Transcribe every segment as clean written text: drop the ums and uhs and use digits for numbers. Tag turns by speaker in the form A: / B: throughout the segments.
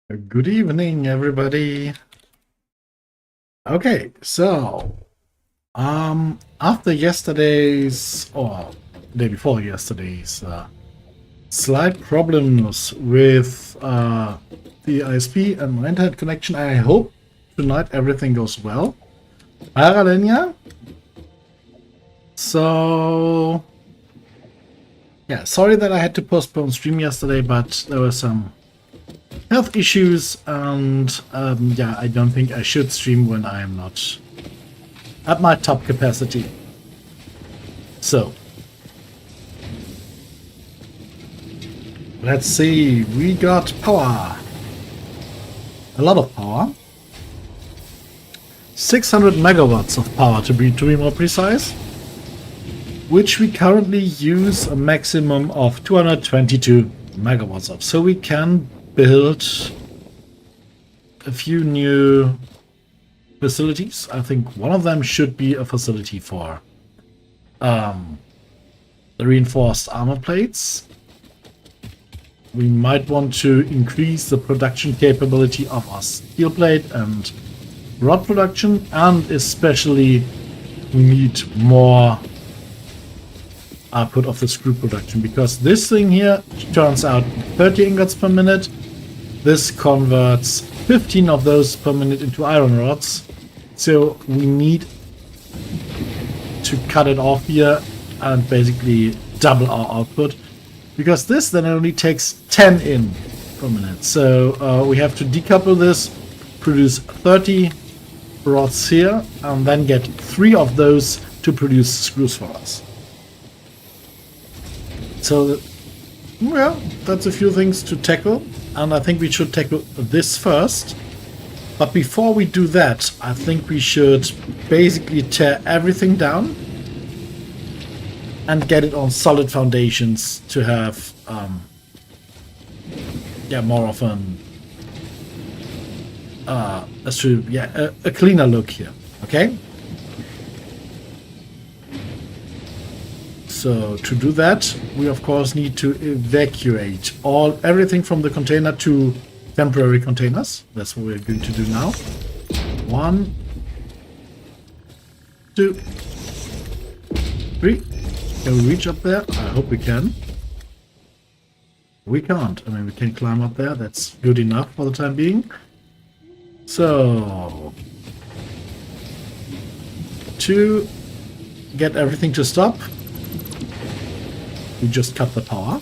A: Good evening, everybody. Okay, so after yesterday's or day before yesterday's slight problems with the ISP and my internet connection, I hope tonight everything goes well. Hi, Ralenia. So yeah, sorry that I had to postpone stream yesterday, but there were some health issues, and yeah, I don't think I should stream when I am not at my top capacity. So let's see, we got power, a lot of power, 600 megawatts of power to be more precise, which we currently use a maximum of 222 megawatts of. So we can build a few new facilities. I think one of them should be a facility for the reinforced armor plates. We might want to increase the production capability of our steel plate and rod production, and especially we need more output of the screw production, because this thing here turns out 30 ingots per minute. This converts 15 of those per minute into iron rods. So we need to cut it off here and basically double our output, because this then only takes 10 in per minute. So we have to decouple this, produce 30 rods here, and then get 3 of those to produce screws for us. So, well, that's a few things to tackle, and I think we should tackle this first. But before we do that, I think we should basically tear everything down and get it on solid foundations to have, yeah, more of an, a cleaner look here. Okay. So to do that, we of course need to evacuate everything from the container to temporary containers. That's what we're going to do now. 1, 2, 3. Can we reach up there? I hope we can. We can't. I mean, we can climb up there. That's good enough for the time being. So to get everything to stop, we just cut the power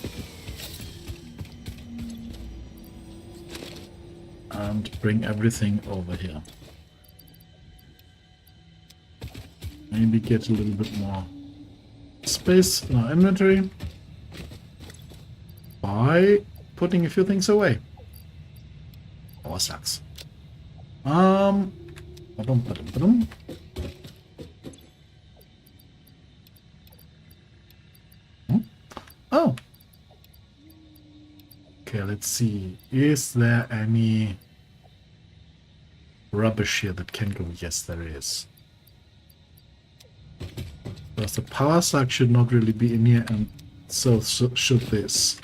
A: and bring everything over here. Maybe get a little bit more space in our inventory by putting a few things away. Power sucks. Oh. Okay, let's see. Is there any rubbish here that can go? Yes, there is. Because the power suck should not really be in here, and so should this.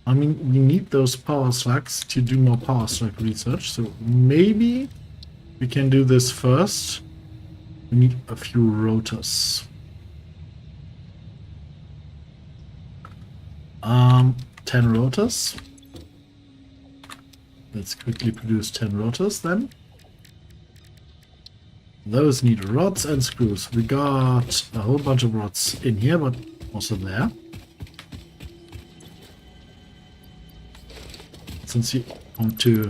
A: I mean, we need those power slugs to do more power slug research, so maybe we can do this first. We need a few rotors. 10 rotors. Let's quickly produce 10 rotors then. Those need rods and screws. We got a whole bunch of rods in here, but also there. Since you want to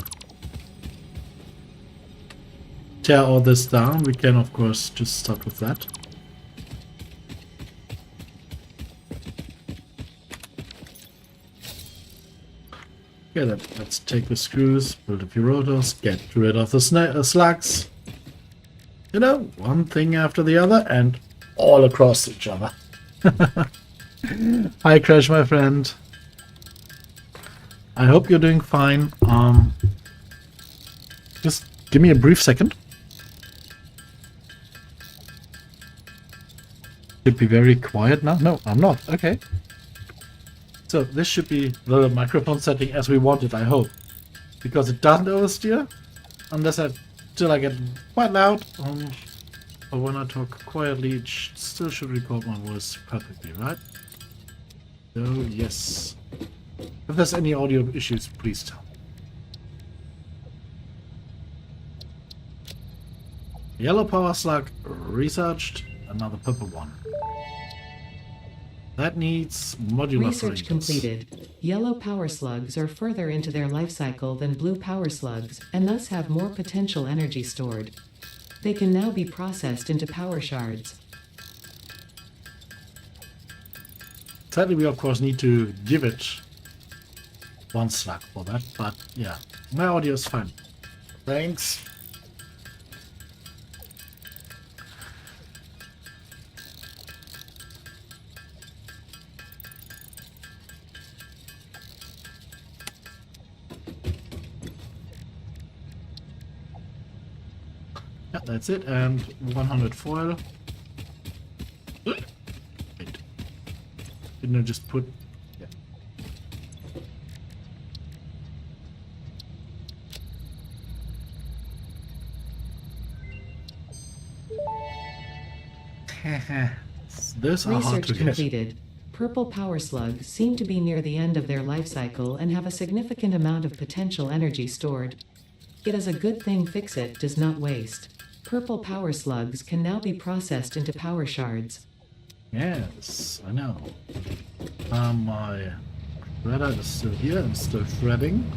A: tear all this down, we can of course just start with that. Okay, then let's take the screws, build a few rotors, get rid of the slugs. You know, one thing after the other and all across each other. Hi Crash, my friend. I hope you're doing fine. Just give me a brief second. Should be very quiet now. No, I'm not. Okay. So this should be the microphone setting as we want it, I hope. Because it doesn't oversteer. Unless I get quite loud. Or when I talk quietly, it still should record my voice perfectly, right? So, yes. If there's any audio issues, please tell me. Yellow power slug researched, another purple one. That needs modular
B: Research
A: frames.
B: completed. Yellow power slugs are further into their life cycle than blue power slugs, and thus have more potential energy stored. They can now be processed into power shards.
A: Sadly, we of course need to give it one slug for that, but yeah, my audio is fine. Thanks. Yeah, that's it, and 100 foil. Wait. Didn't I just put... Yeah. Those are hard to
B: Research
A: get.
B: completed. Purple power slugs seem to be near the end of their life cycle and have a significant amount of potential energy stored. It is a good thing Fix-It does not waste. Purple power slugs can now be processed into power shards.
A: Yes, I know. My shredder is still here and still shredding.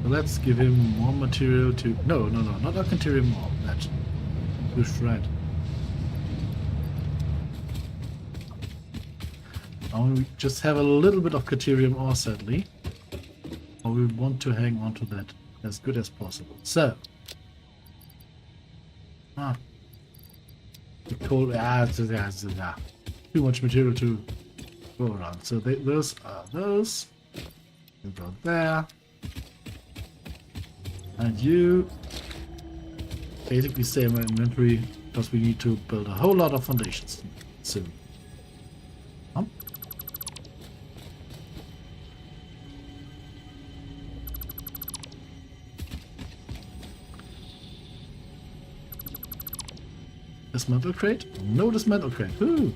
A: So let's give him more material to... No, not I can tell him more. That to shred. We just have a little bit of Caterium ore, sadly. Or we want to hang on to that as good as possible. So. The coal, too much material to go around. So those are those. You go there. And you basically stay in my inventory because we need to build a whole lot of foundations soon. Dismantle crate? No dismantle crate. Ooh.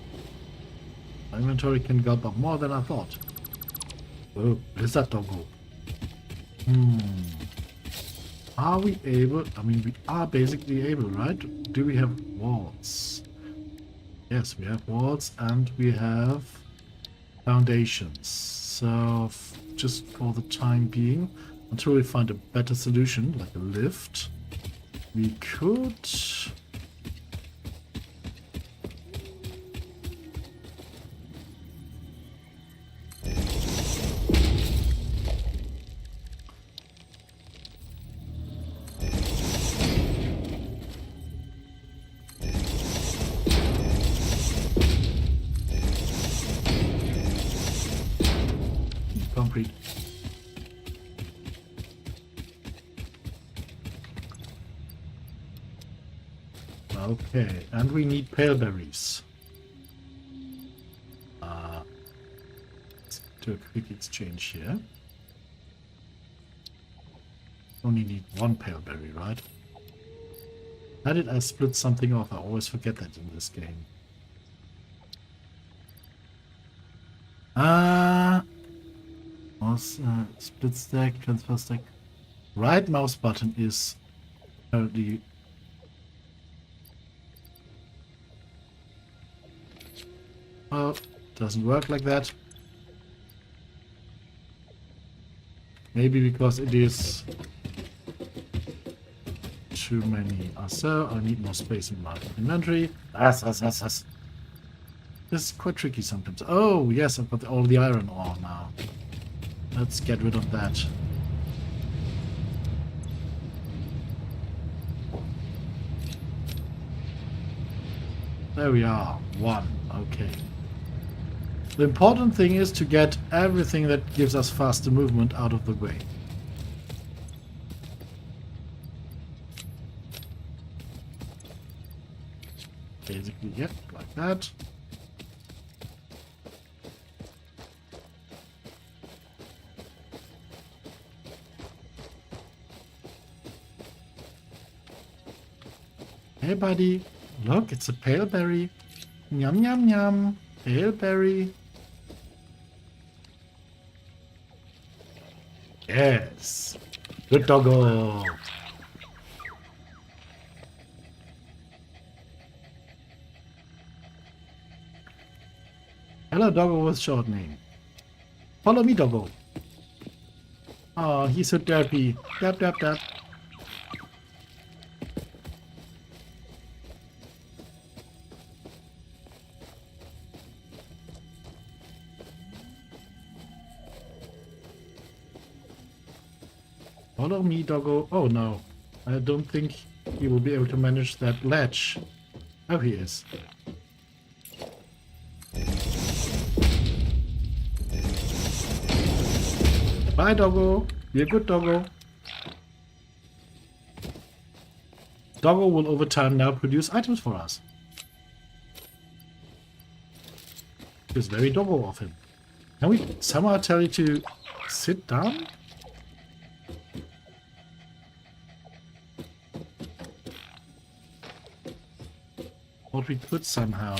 A: My inventory can gulp up more than I thought. Oh, what is that doggo? Are we able? I mean, we are basically able, right? Do we have walls? Yes, we have walls and we have foundations. So, just for the time being, until we find a better solution, like a lift, we could... concrete. Okay, and we need pale berries. Let's do a quick exchange here. Only need one pale berry, right? How did I split something off? I always forget that in this game. Split stack, transfer stack. Right mouse button is apparently... Oh, doesn't work like that. Maybe because it is too many. So I need more space in my inventory. Yes. This is quite tricky sometimes. Oh, yes, I've got all the iron ore now. Let's get rid of that. There we are. One. Okay. The important thing is to get everything that gives us faster movement out of the way. Basically, yeah, like that. Hey buddy, look, it's a pale berry. Yum yum yum. Pale berry. Yes. Good doggo. Hello doggo with short name. Follow me doggo. Oh, he's so derpy. Dap dap dap. Follow me, doggo. Oh no. I don't think he will be able to manage that ledge. Oh, he is. Bye, doggo. Be a good doggo. Doggo will over time now produce items for us. It's very doggo of him. Can we somehow tell you to sit down? What we could somehow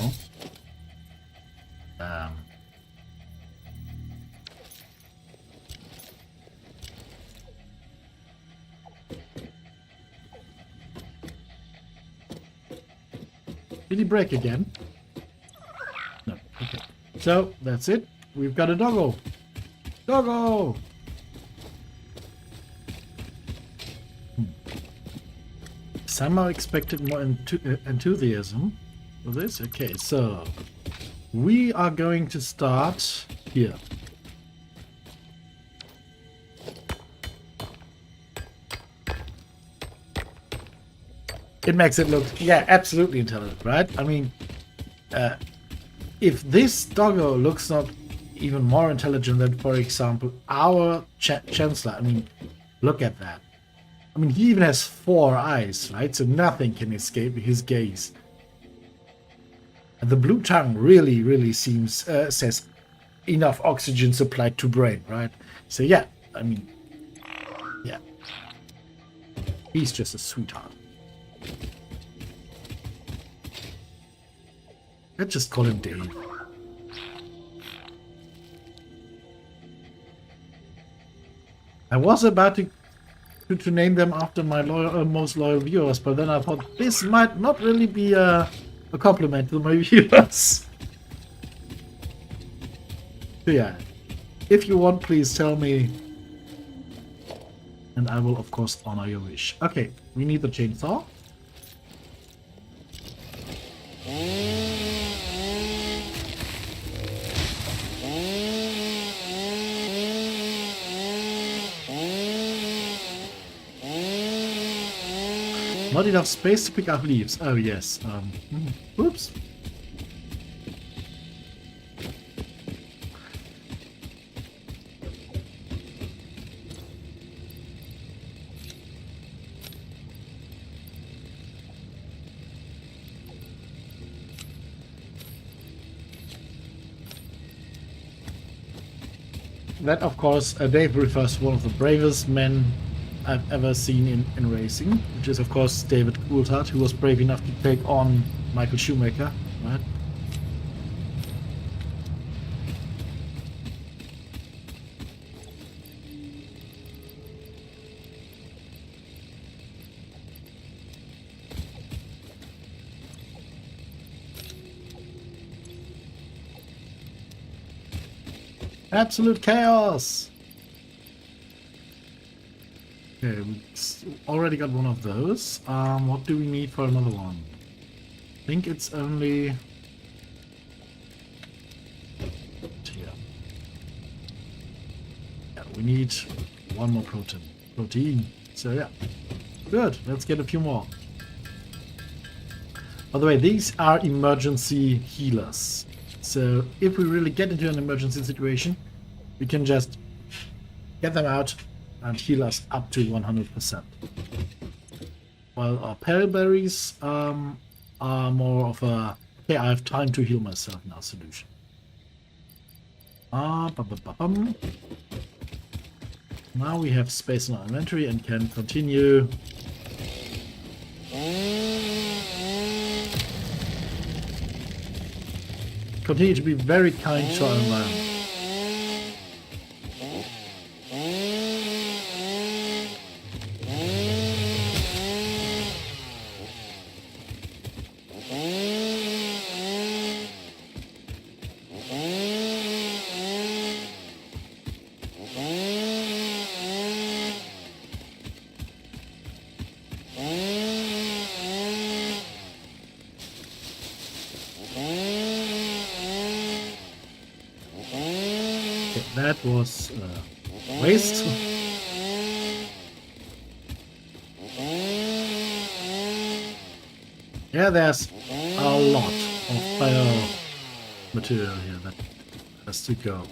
A: did he break again? No. Okay. So that's it. We've got a doggo. Doggo. Somehow expected more enthusiasm for this. Okay, so we are going to start here. It makes it look, yeah, absolutely intelligent, right? I mean, if this doggo looks not even more intelligent than, for example, our Chancellor, I mean, look at that. I mean, he even has 4 eyes, right? So nothing can escape his gaze. And the blue tongue really, really seems, says enough oxygen supplied to brain, right? So yeah, I mean, yeah. He's just a sweetheart. Let's just call him Dave. I was about to name them after my most loyal viewers, but then I thought this might not really be a compliment to my viewers. So yeah, if you want, please tell me, and I will of course honor your wish. Okay, we need the chainsaw. Not enough space to pick up leaves. Oh yes. Oops. That, of course, Dave refers to one of the bravest men I've ever seen in racing, which is, of course, David Coulthard, who was brave enough to take on Michael Schumacher, right? Absolute chaos! Okay, we already got one of those. What do we need for another one? I think it's only here. Yeah, we need one more protein. So yeah, good. Let's get a few more. By the way, these are emergency healers. So if we really get into an emergency situation, we can just get them out and heal us up to 100%. While our pale berries are more of a Okay, I have time to heal myself now. Solution. Bum. Now we have space in our inventory and can continue. Continue to be very kind to our environment. That was waste. Yeah, there's a lot of bio material here that has to go.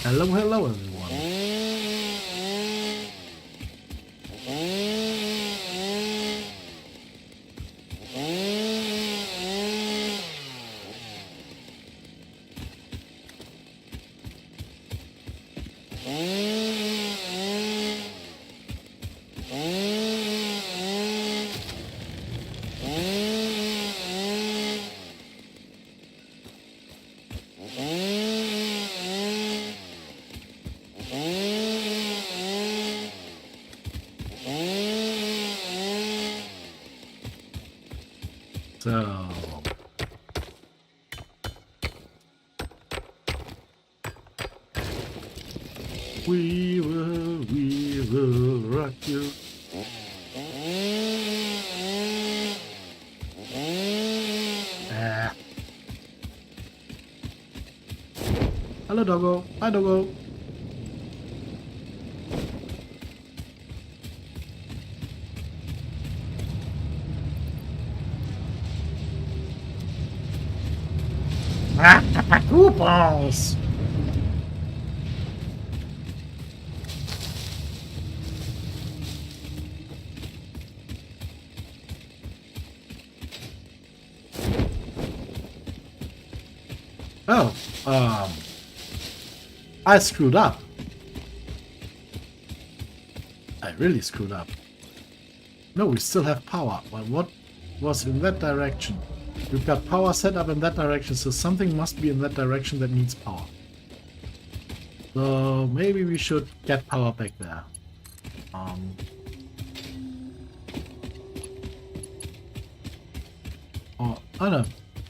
A: Hello, everyone. So we will rock you. Hello, doggo. Hi, doggo. Coupons. Oh, I screwed up. I really screwed up. No, we still have power. Well, what was in that direction? We've got power set up in that direction, so something must be in that direction that needs power. So maybe we should get power back there. Oh no,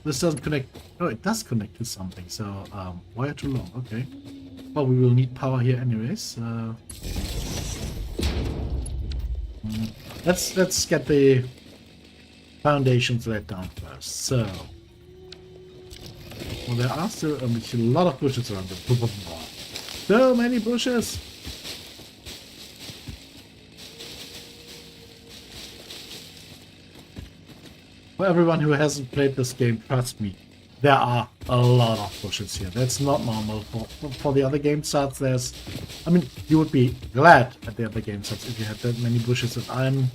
A: this doesn't connect. Oh, it does connect to something. So wire too long. Okay. Well, we will need power here anyways. Let's get the foundations laid down first. So, well, there are still a lot of bushes around. So many bushes. For everyone who hasn't played this game, trust me, there are a lot of bushes here. That's not normal. For the other game starts, there's... I mean, you would be glad at the other game starts if you had that many bushes, and I'm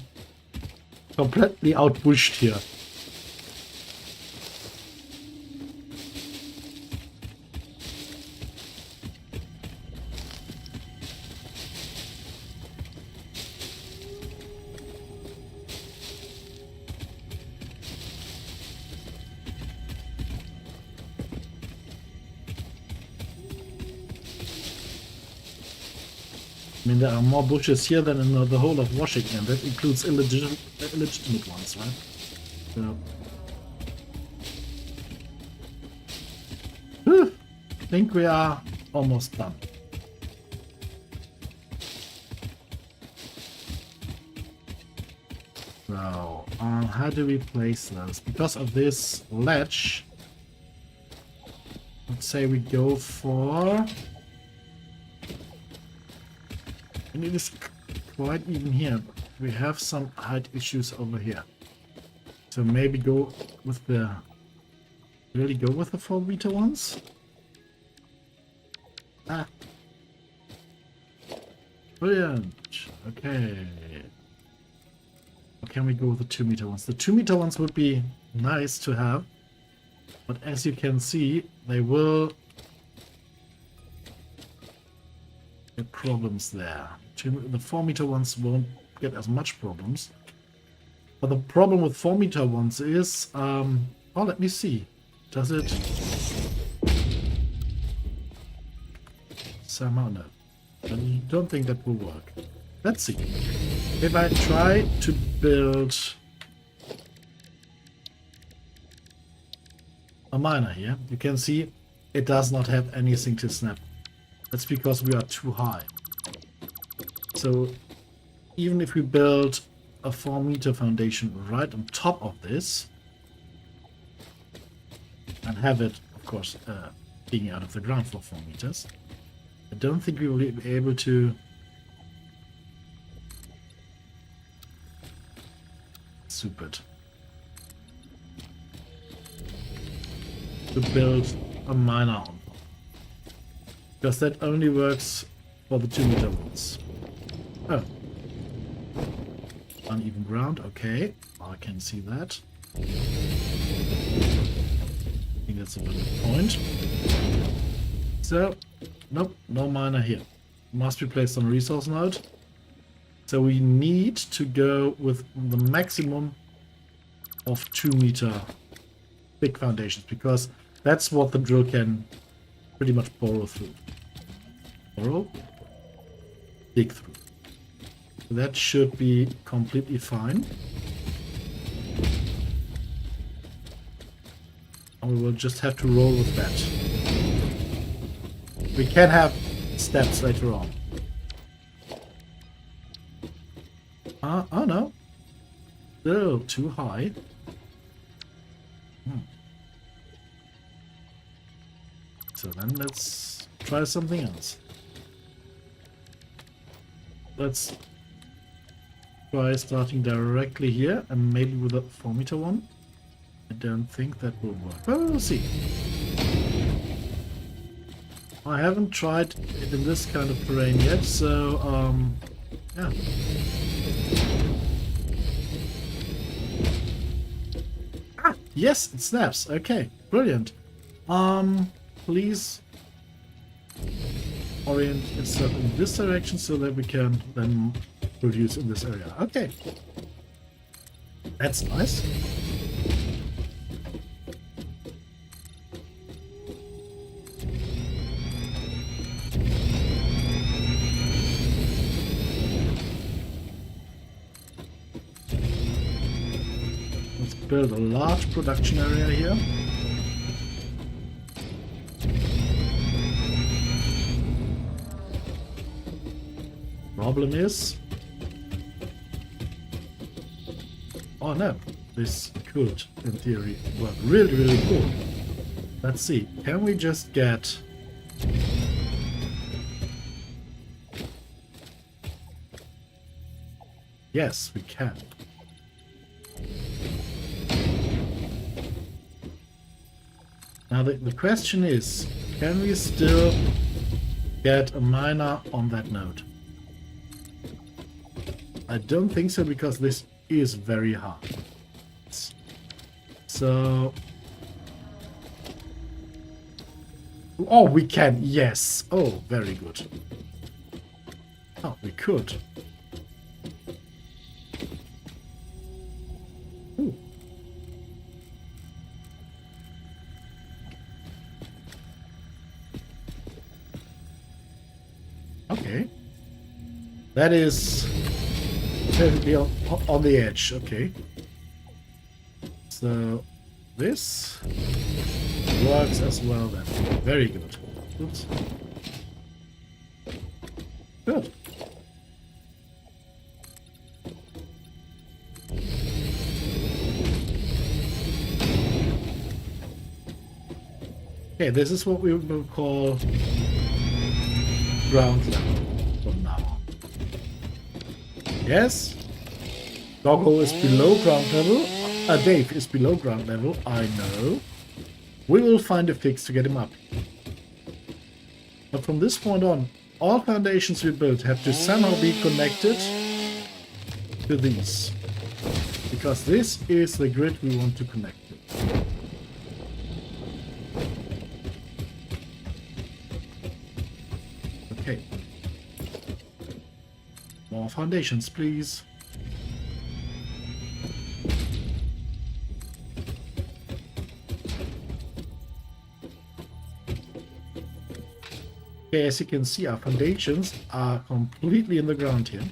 A: completely outbushed here. I mean, there are more bushes here than in the whole of Washington. That includes illegitimate ones, right? So, I think we are almost done. So, how do we place those? Because of this ledge, let's say we go for... And it is quite even here. We have some height issues over here. So maybe go with the... Really go with the 4-meter ones? Ah. Brilliant. Okay. can we go with the 2-meter ones? The 2-meter ones would be nice to have, but as you can see, they will get problems there. The 4-meter ones won't get as much problems. But the problem with 4-meter ones is, oh, let me see. Does it? Somehow no. I don't think that will work. Let's see. If I try to build a miner here, you can see it does not have anything to snap. That's because we are too high. So even if we build a 4-meter foundation right on top of this and have it, of course, being out of the ground for 4 meters, I don't think we will be able to build a miner on, because that only works for the 2-meter ones. Oh, uneven ground. Okay, I can see that. I think that's a valid point. So, nope, no miner here. Must be placed on a resource node. So we need to go with the maximum of 2-meter big foundations, because that's what the drill can pretty much borrow through. Borrow? Dig through. So that should be completely fine. And we will just have to roll with that. We can have steps later on. Oh no. Still too high. So then let's try something else. Let's try starting directly here and maybe with a 4-meter one. I don't think that will work, but we'll see. I haven't tried it in this kind of terrain yet, so yeah. Ah, yes, it snaps. Okay, brilliant. Please orient itself in this direction so that we can then produce in this area. Okay, that's nice. Let's build a large production area here. Problem is, oh no, this could in theory work really cool. Let's see, can we just get yes, we can. Now the question is, can we still get a miner on that node? I don't think so, because this is very hard. So... oh, we can, yes. Oh, very good. Oh, we could. Ooh. Okay. That is... definitely on the edge. Okay. So this works as well then. Very good. Oops. Good. Okay, this is what we will call ground level from now on. Yes, Doggo is below ground level. Dave is below ground level, I know. We will find a fix to get him up. But from this point on, all foundations we build have to somehow be connected to these. because this is the grid we want to connect to. Okay. More foundations, please. Okay, as you can see, our foundations are completely in the ground here.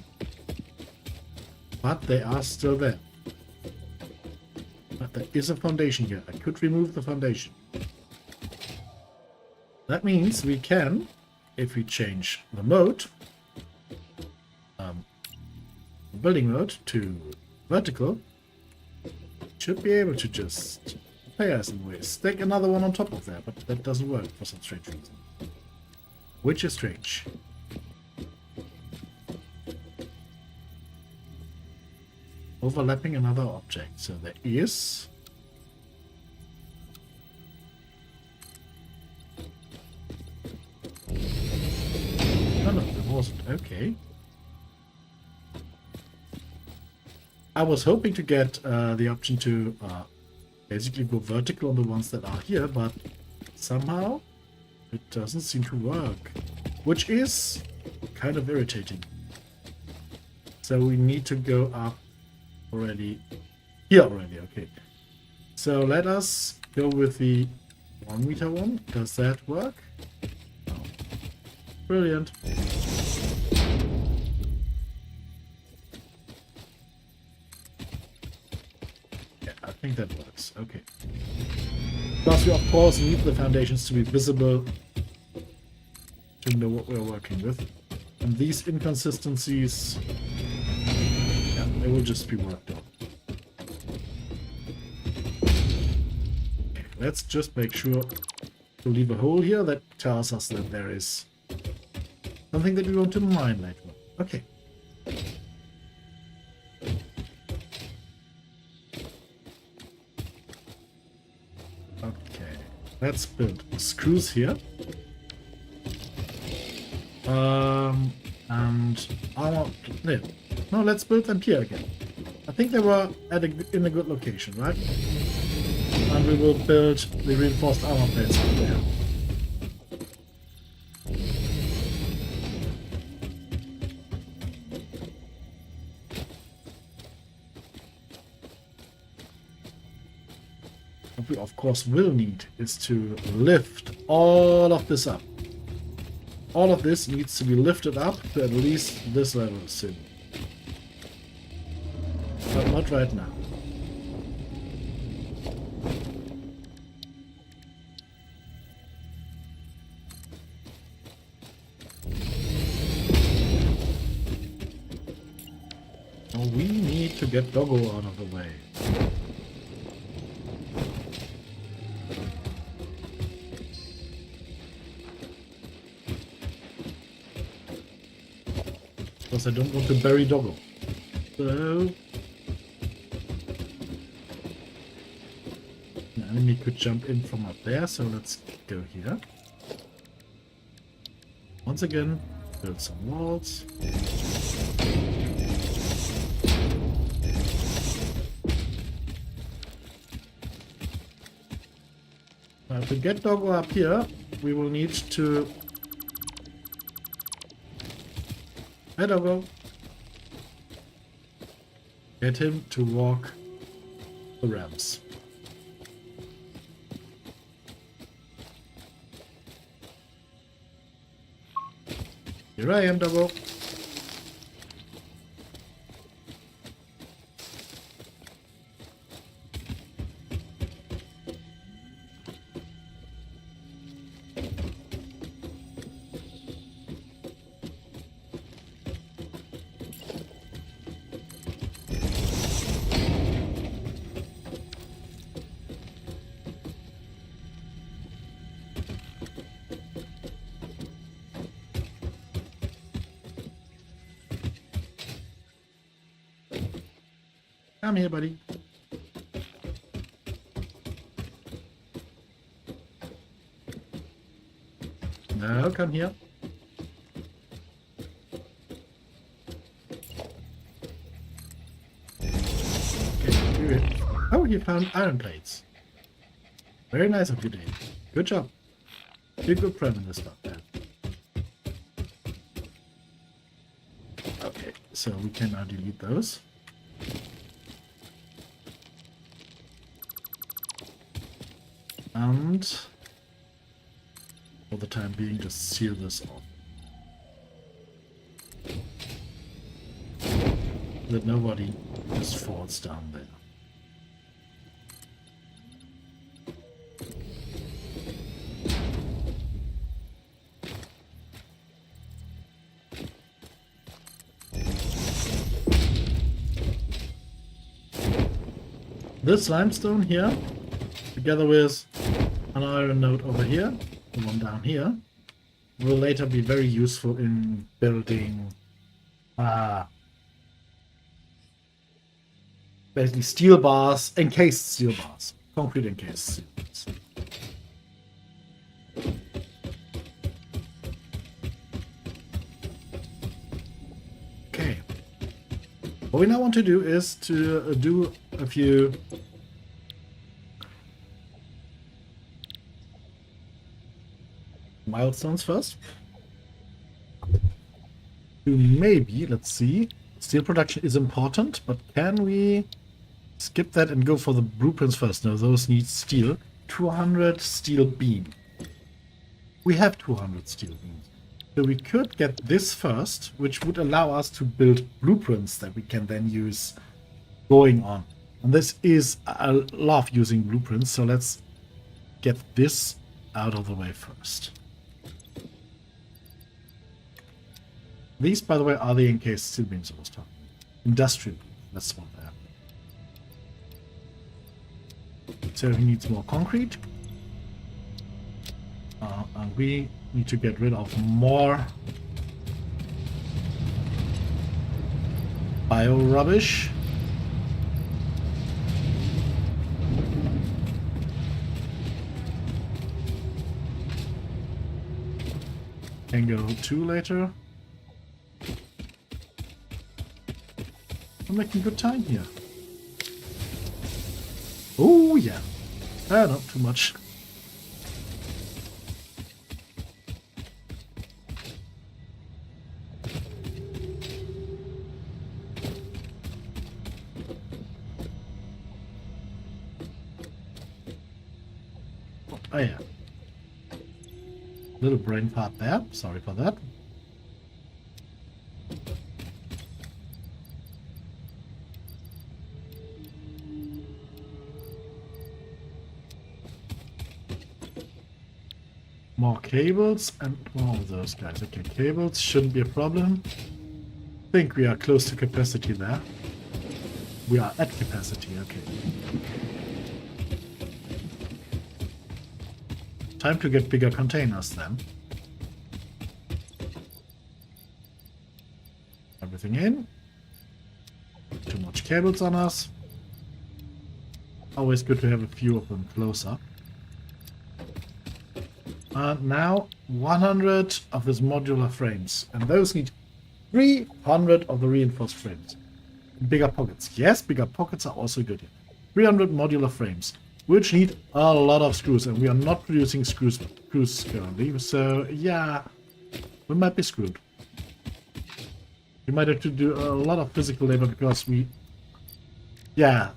A: But they are still there. But there is a foundation here. I could remove the foundation. That means we can, if we change the mode, the building mode to vertical, should be able to just repair some ways. Stick another one on top of there, but that doesn't work for some strange reason. Which is strange. Overlapping another object. So there is... No, there wasn't. Okay. I was hoping to get the option to basically go vertical on the ones that are here, but somehow it doesn't seem to work, which is kind of irritating. So we need to go up already here already. Okay, so let us go with the 1 meter one. Does that work? No. Brilliant. Yeah, I think that works. Okay. Plus we of course need the foundations to be visible to know what we're working with. And these inconsistencies, yeah, they will just be worked on. Okay, let's just make sure to leave a hole here that tells us that there is something that we want to mine later on. Okay. Okay, let's build screws here. And armor. No, let's build them here again. I think they were in a good location, right? And we will build the reinforced armor plates up there. What we of course will need is to lift all of this up. All of this needs to be lifted up to at least this level soon. But not right now. Now we need to get Doggo out of the way. Because I don't want to bury Doggo. So... the enemy could jump in from up there, so let's go here. Once again, build some walls. Now to get Doggo up here, we will need to... Hey Doggo! Get him to walk the ramps. Here I am, Doggo. Come here, buddy. No, come here. Okay. you found iron plates. Very nice of you, Dave. Good job. You're good prem in this stuff, man. Okay, so we can now delete those. And for the time being, just seal this off. That nobody just falls down there. This limestone here, together with an iron node over here, the one down here, will later be very useful in building basically steel bars, encased steel bars, concrete encased steel bars. Okay. What we now want to do is to do a few milestones first. To maybe, let's see, steel production is important, but can we skip that and go for the blueprints first? No, those need steel. 200 steel beam. We have 200 steel beams. So we could get this first, which would allow us to build blueprints that we can then use going on. And this is, I love using blueprints, so let's get this out of the way first. These, by the way, are the encased steel beams I was talking about. Industrial, that's what they are. So he needs more concrete. And we need to get rid of more bio rubbish. Can go 2 later. I'm making good time here. Oh yeah. Not too much. Oh yeah. Little brain fart there. Sorry for that. More cables and more of those guys. Okay, cables shouldn't be a problem. I think we are close to capacity there. We are at capacity, okay. Time to get bigger containers then. Everything in. Too much cables on us. Always good to have a few of them closer. Now 100 of these modular frames, and those need 300 of the reinforced frames. Bigger pockets. Yes, bigger pockets are also good here. 300 modular frames, which need a lot of screws, and we are not producing screws currently, so yeah, we might be screwed. We might have to do a lot of physical labor because we, yeah,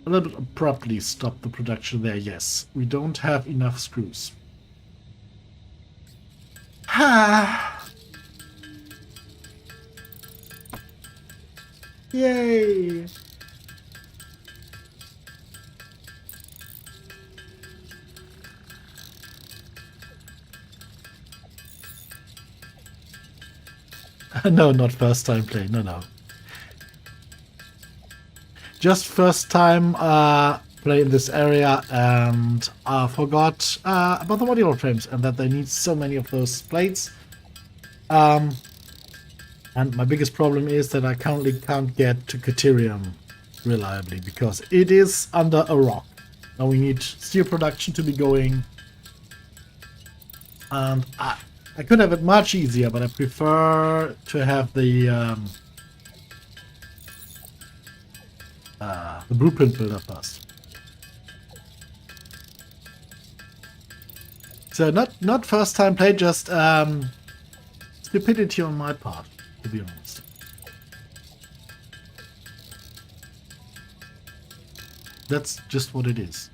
A: a little bit abruptly stopped the production there. Yes, we don't have enough screws. Ha! Yay! No, not first time play. No. Just first time play in this area, and forgot about the modular frames and that they need so many of those plates. And my biggest problem is that I currently can't get to Caterium reliably because it is under a rock. Now we need steel production to be going, and I could have it much easier, but I prefer to have the the blueprint builder first. So not first time play, just stupidity on my part, to be honest. That's just what it is.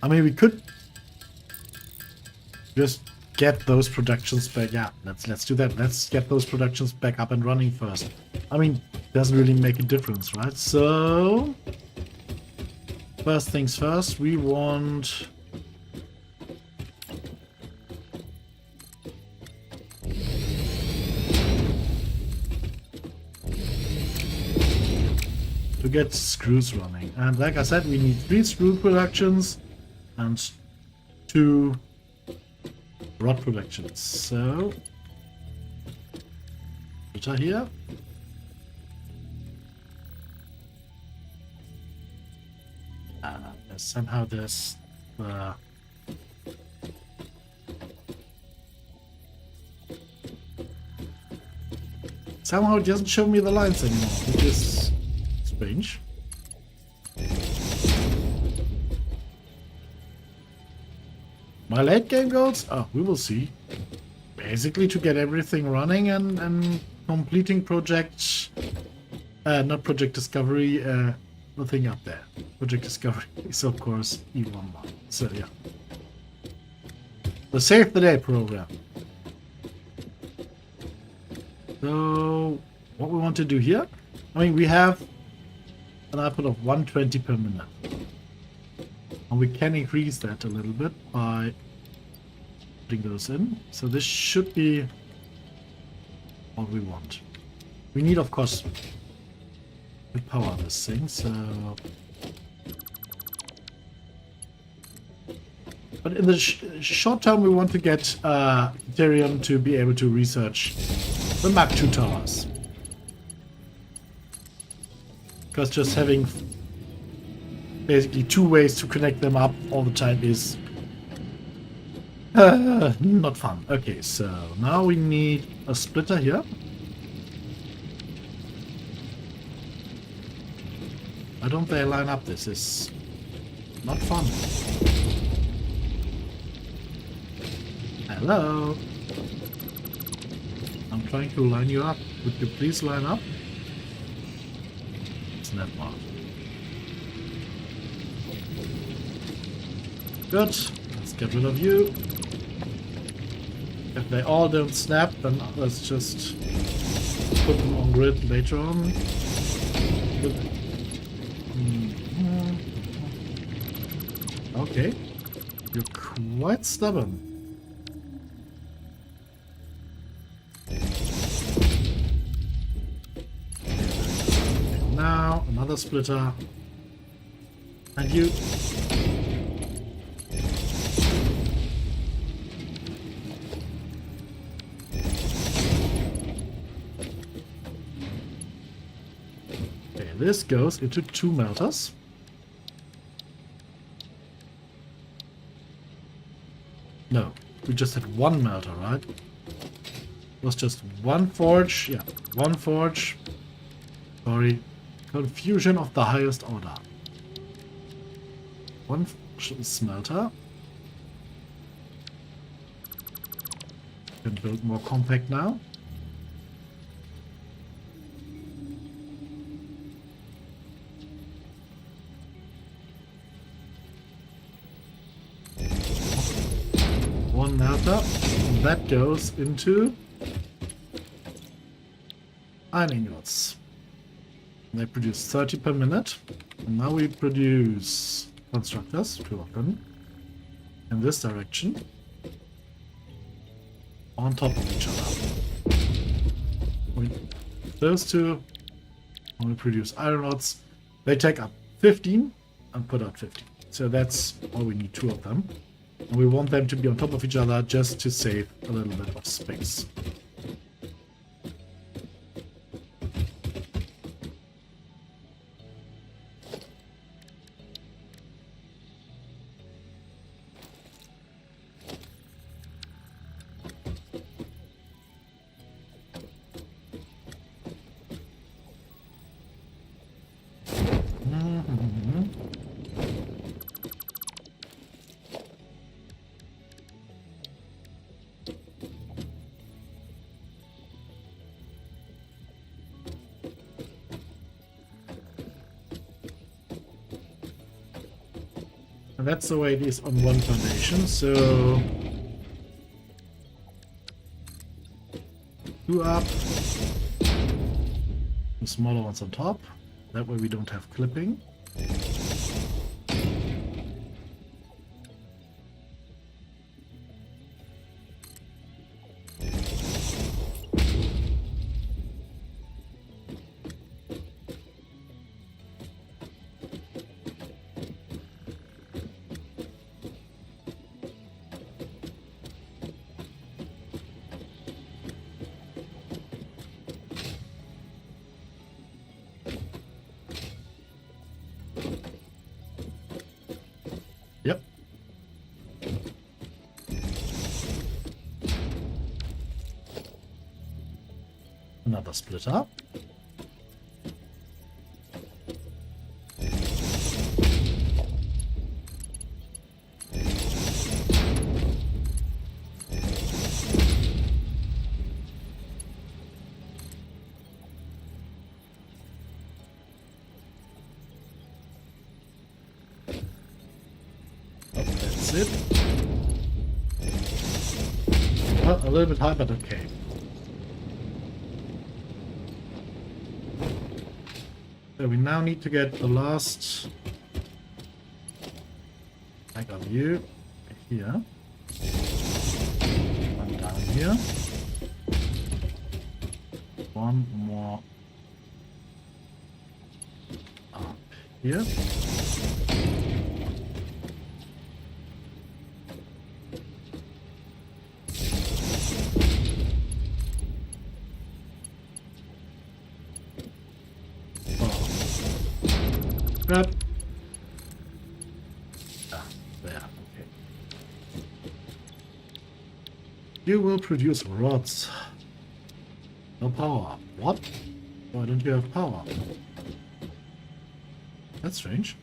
A: I mean, we could just get those productions back. Yeah, let's do that. Let's get those productions back up and running first. I mean, doesn't really make a difference, right? So first things first, we want to get screws running. And like I said, we need 3 screw productions and 2 rod productions. So splitter here. Somehow there's somehow it doesn't show me the lines anymore, which is strange. My late game goals? Oh, we will see. Basically to get everything running and completing project, not Project Discovery, nothing up there. Project Discovery is of course E11. So yeah. The Save the Day program. So what we want to do here? I mean, we have an output of 120 per minute. And we can increase that a little bit by putting those in. So this should be what we want. We need, of course, to power this thing, so... But in the short term, we want to get Ethereum to be able to research the Mach 2 towers. Because just having basically 2 ways to connect them up all the time is not fun. Okay, so now we need a splitter here. Why don't they line up? This is not fun. Hello. I'm trying to line you up. Would you please line up? Snap bar. Good. Let's get rid of you. If they all don't snap, then let's just put them on grid later on. Good. Okay. You're quite stubborn. Now, another splitter. And you. Okay, this goes into 2 melters. No, we just had 1 melter, right? It was just 1 forge. Yeah, 1 forge. Sorry. Confusion of the highest order. 1 smelter. Can build more compact now. One melter. And that goes into iron ingots. They produce 30 per minute. And now we produce constructors, 2 of them, in this direction, on top of each other. Those 2, when we produce iron rods, they take up 15 and put out 15. So that's why we need 2 of them. And we want them to be on top of each other just to save a little bit of space. And that's the way it is on one foundation, so 2 up, the smaller ones on top. That way we don't have clipping. Yep. Another splitter. That's it. Well, a little bit high, but okay. So we now need to get the last leg of you here. One down here. One more up here. Grab. Ah, there, okay. You will produce rods. No power. What? Why don't you have power? That's strange.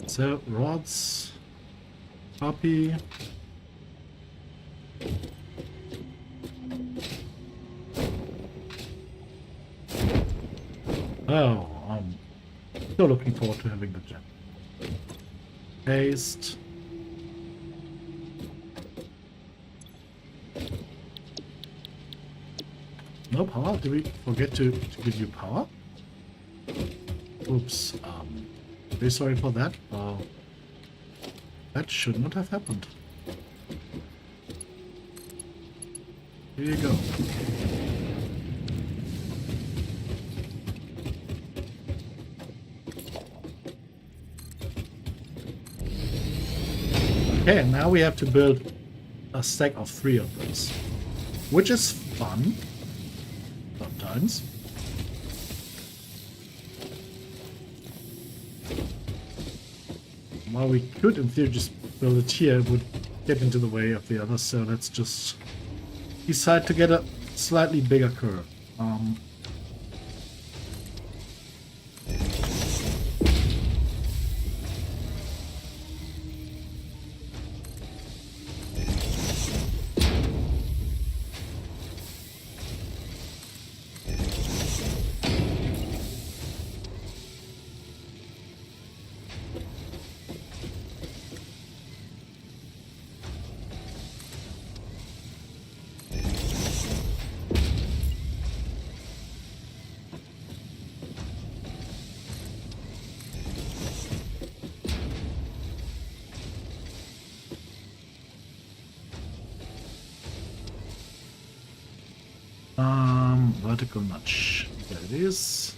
A: So, rods, copy. Oh, I'm still looking forward to having the gem. Paste. No power? Did we forget to give you power? Oops. Very sorry for that. That should not have happened. Here you go. Okay, now we have to build a stack of 3 of those, which is fun sometimes. While we could, in theory, just build it here, it would get into the way of the others, so let's just decide to get a slightly bigger curve. Vertical notch. There it is.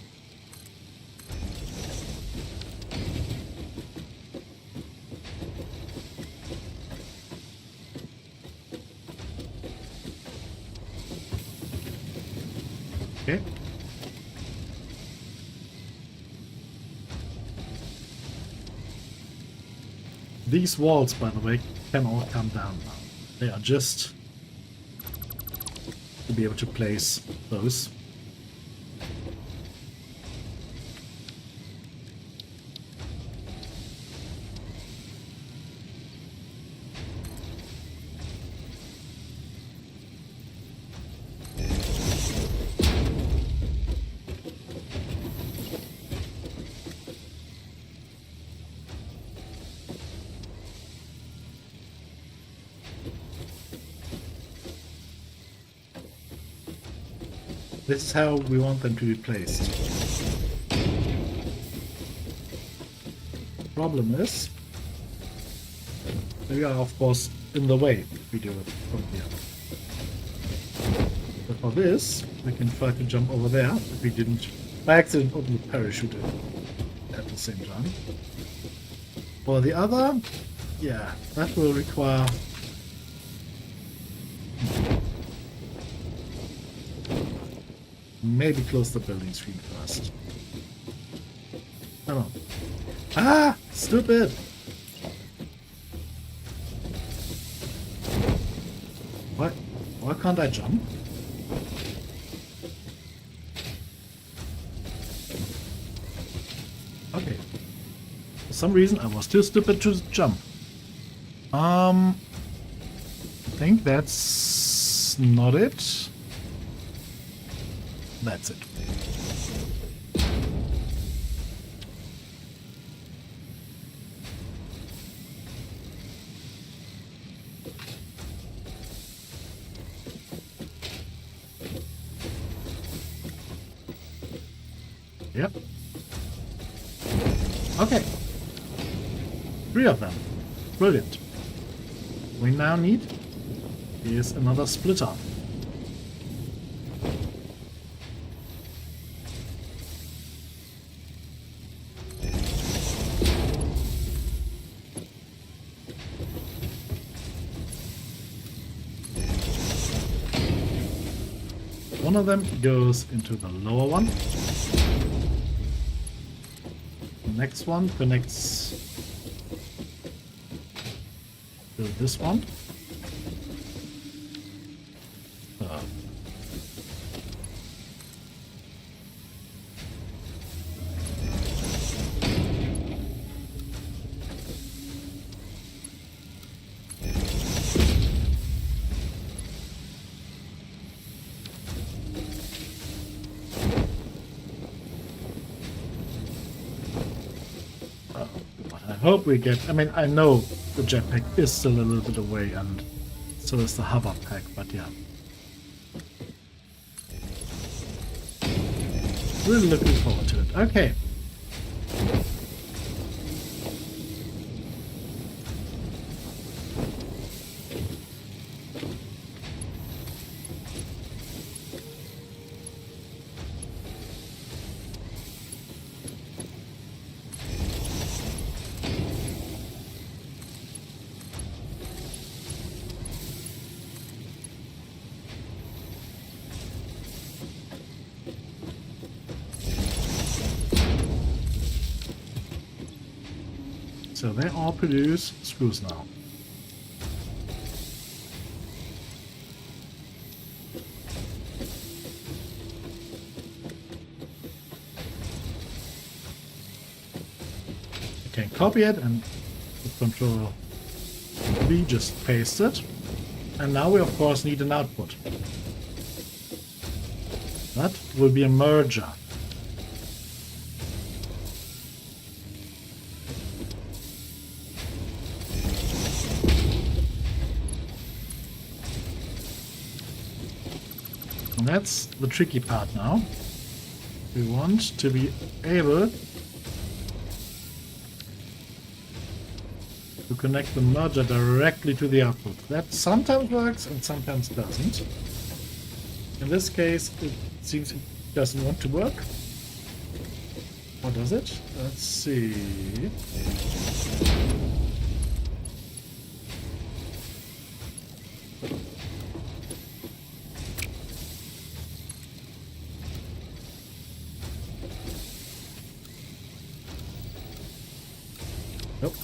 A: Okay. These walls, by the way, can all come down now. They are just to be able to place those. This is how we want them to be placed. Problem is, we are of course in the way if we do it from here. But for this, we can try to jump over there if we didn't by accident open the parachute at the same time. For the other, yeah, that will require maybe close the building screen first. Come on. Ah! Stupid! Why can't I jump? Okay. For some reason I was too stupid to jump. I think that's not it. That's it. Yep. Okay. 3 of them. Brilliant. We now need is another splitter. One of them goes into the lower one. The next one connects to this one. I hope we get, I mean, I know the jetpack is still a little bit away and so is the hover pack, but yeah. Really looking forward to it. Okay. So they all produce screws now. You can copy it and with Control V just paste it. And now we of course need an output. That will be a merger. And that's the tricky part now. We want to be able to connect the merger directly to the output. That sometimes works and sometimes doesn't. In this case, it seems it doesn't want to work. Or does it? Let's see. Nope.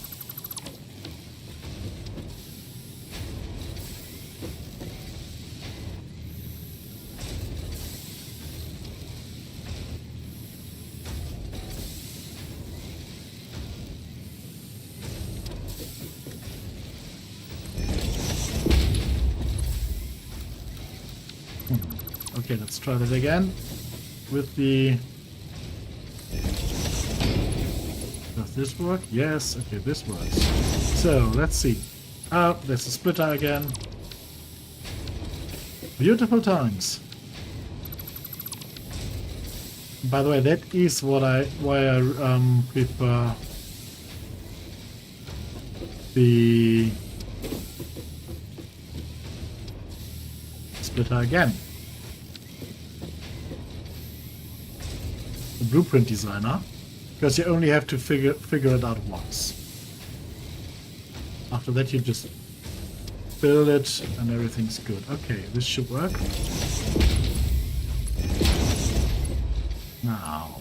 A: Okay, let's try that again with the... Does this work? Yes, okay, this works. So, let's see. There's a splitter again. Beautiful times. By the way, that is why I prefer the splitter again. The blueprint designer, because you only have to figure it out once. After that, you just build it and everything's good. Okay, this should work. Now.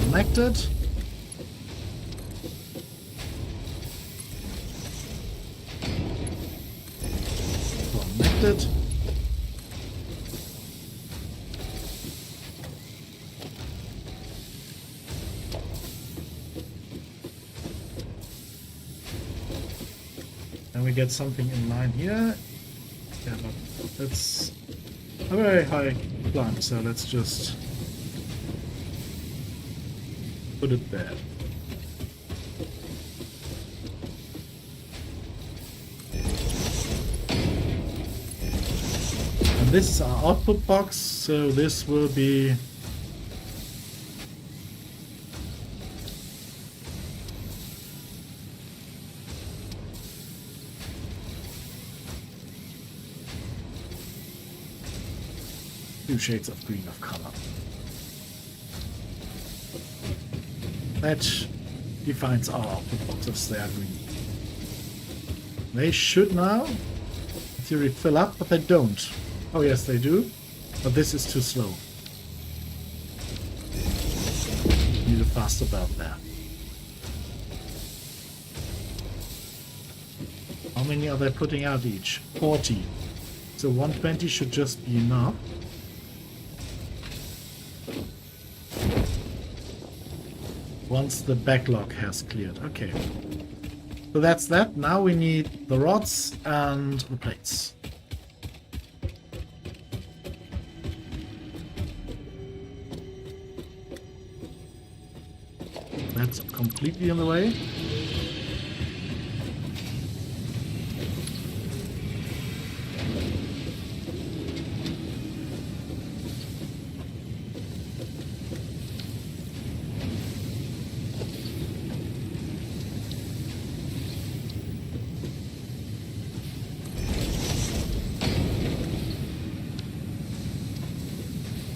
A: Connected. Connected. And we get something in line here. Yeah, but that's a very high climb, so let's just put it there. And this is our output box, so this will be two shades of green of color. That defines our output boxes. They are green. They should now, in theory, fill up, but they don't. Oh yes, they do, but this is too slow. Need a faster belt there. How many are they putting out each? 40. So 120 should just be enough. Once the backlog has cleared. Okay. So that's that. Now we need the rods and the plates. That's completely in the way.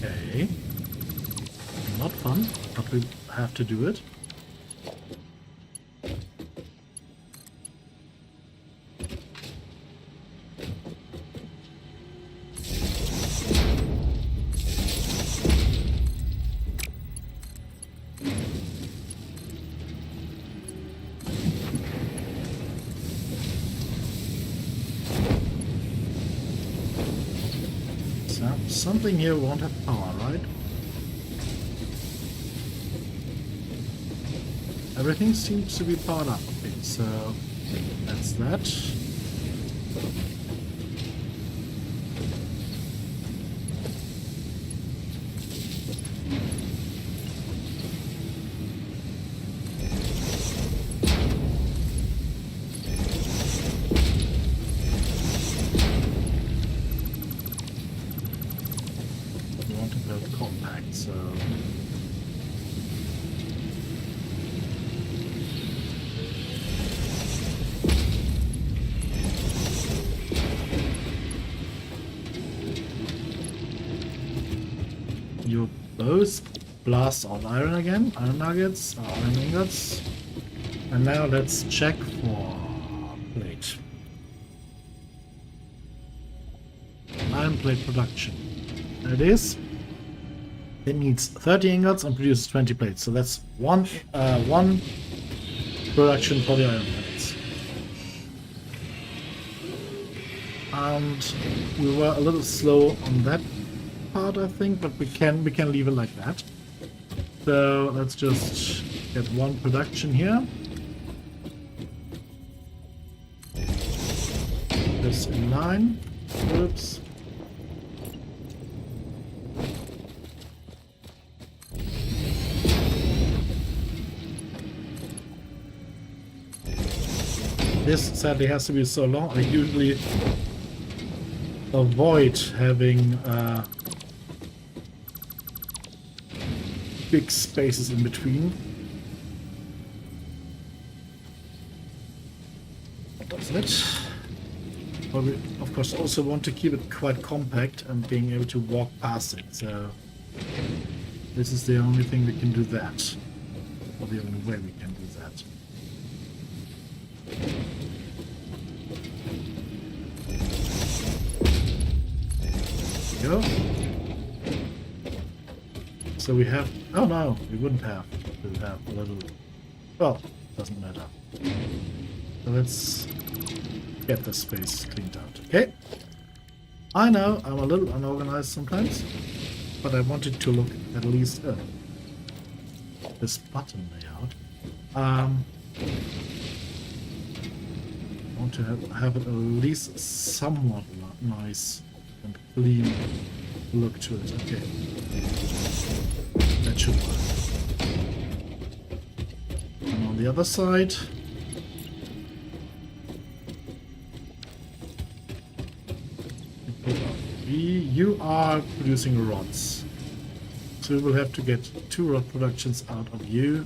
A: Okay. Not fun, but we have to do it. Something here won't have power, right? Everything seems to be powered up. Okay, so that's that. Compact, so you both blast out iron again, iron nuggets, iron ingots, and now let's check for plate. Iron plate production. There it is. It needs 30 ingots and produces 20 plates, so that's one production for the iron plates. And we were a little slow on that part, I think, but we can leave it like that. So let's just get one production here. This in line. Oops. This sadly has to be so long. I usually avoid having big spaces in between. Doesn't it? But we, of course, also want to keep it quite compact and being able to walk past it. So this is the only thing we can do that. Or the only way we can do that. Go. So we have... Oh no, we wouldn't have. We would have a little... Well, doesn't matter. So let's get the space cleaned out. Okay. I know I'm a little unorganized sometimes, but I wanted to look at least this button layout. I want to have it at least somewhat nice and clean look to it. Okay. That should work. And on the other side, you are producing rods. So we will have to get 2 rod productions out of you.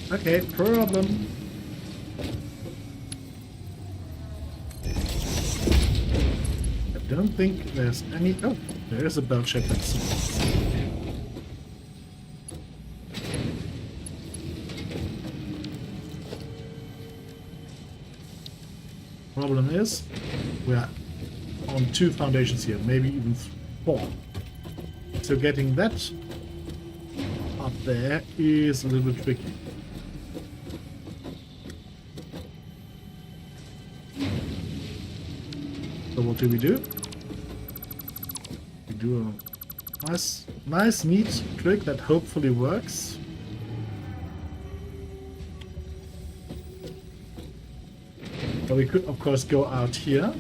A: Okay, problem. I don't think there's any... Oh, there is a bell shape that supports. Problem is, we're on 2 foundations here, maybe even 4. So getting that up there is a little bit tricky. So what do? We do a nice, neat trick that hopefully works. But we could, of course, go out here.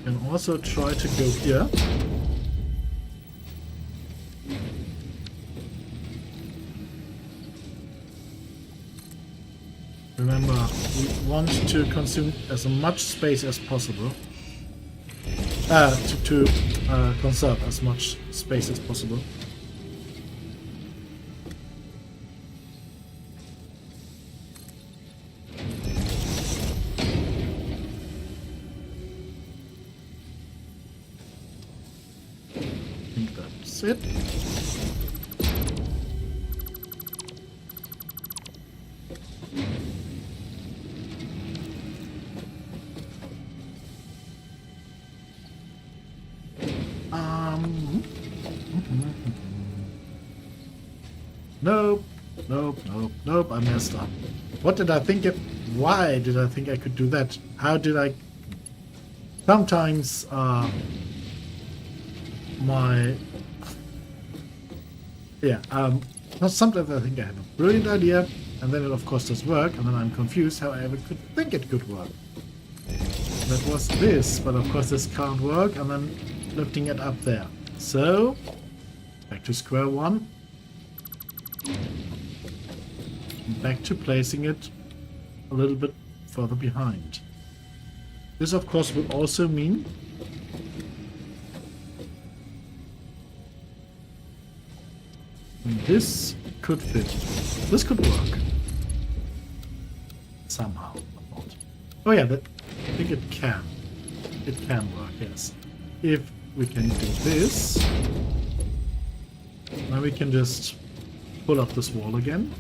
A: And also try to go here. Remember, we want to consume as much space as possible. To conserve as much space as possible. I think that's it. Nope, I messed up. What did I think of? Why did I think I could do that? How did I... Sometimes, sometimes I think I have a brilliant idea, and then it of course does work, and then I'm confused how I ever could think it could work. That was this, but of course this can't work, and then lifting it up there. So, back to square one. Back to placing it a little bit further behind. This of course would also mean this could fit. This could work. Somehow. Oh yeah, I think it can. It can work, yes. If we can do this, now we can just pull up this wall again.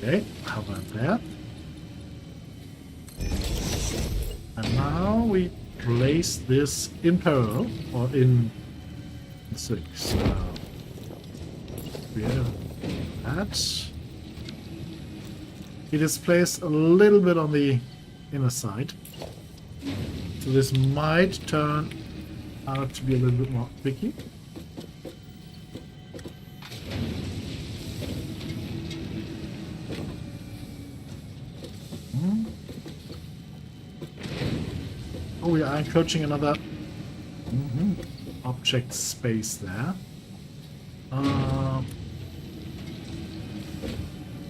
A: Okay, how about that? And now we place this in parallel, or in 6. We have that. It is placed a little bit on the inner side. So this might turn out to be a little bit more tricky. Oh, we are encroaching another object space there. Okay,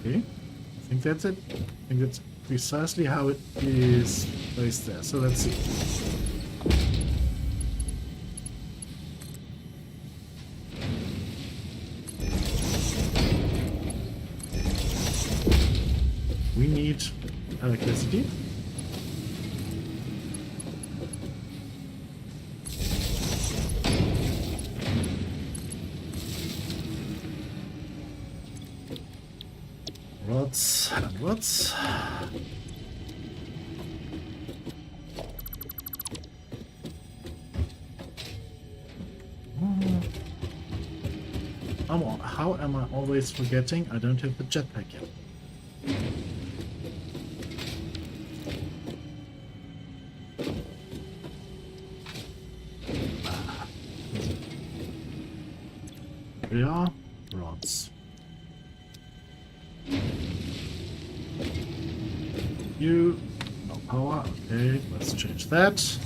A: I think that's it. I think that's precisely how it is placed there. So let's see. We need electricity. Rods and rods. How am I always forgetting I don't have the jetpack yet? There we are. Rods. You, no power. Okay, let's change that.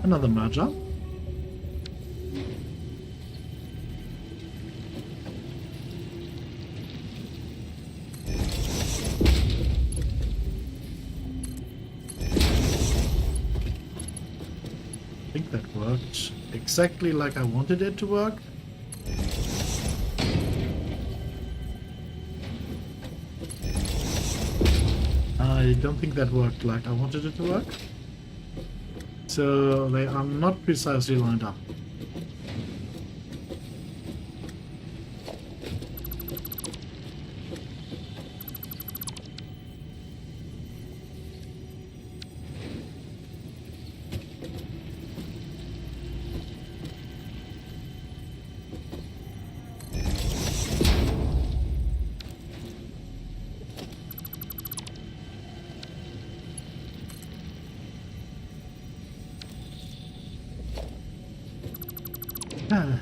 A: Another merger. I think that worked exactly like I wanted it to work. I don't think that worked like I wanted it to work. So they are not precisely lined up. Ah.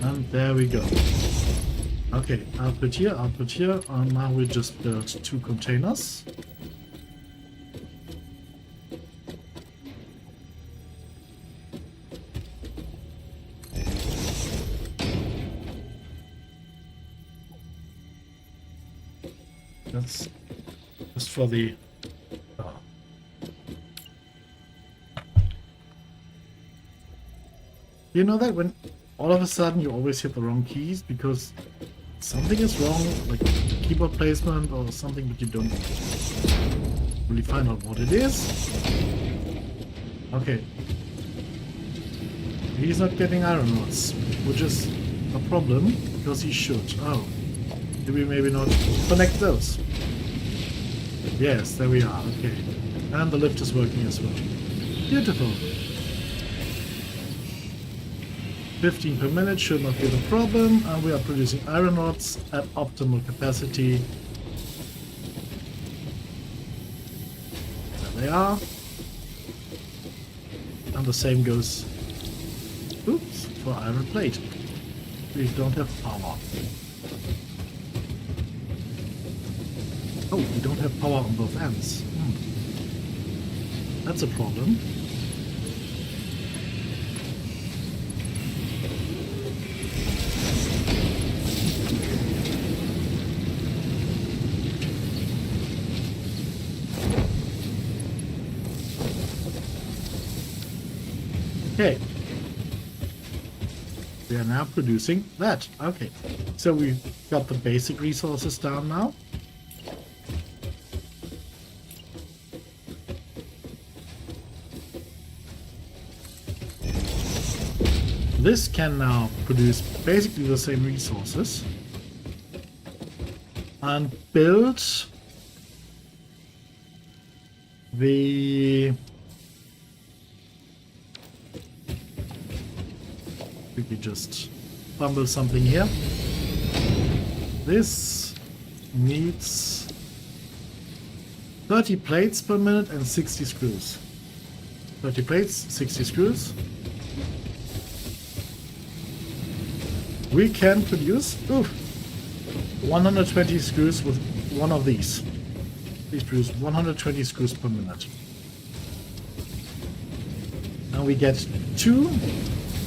A: And there we go. Okay, output here, and now we just built 2 containers. That's just for the... You know that when all of a sudden you always hit the wrong keys because something is wrong, like the keyboard placement or something, but you don't really find out what it is? Okay. He's not getting iron rods, which is a problem because he should. Oh. Do we maybe not connect those? Yes, there we are. Okay. And the lift is working as well. Beautiful. 15 per minute should not be the problem. And we are producing iron rods at optimal capacity. There they are. And the same goes, oops, for iron plate. We don't have power. Oh, we don't have power on both ends. That's a problem. Okay. We are now producing that. Okay. So we've got the basic resources down now. This can now produce basically the same resources and build the quickly just fumble something here. This needs 30 plates per minute and 60 screws. 30 plates, 60 screws. We can produce 120 screws with one of these. These produce 120 screws per minute. Now we get 2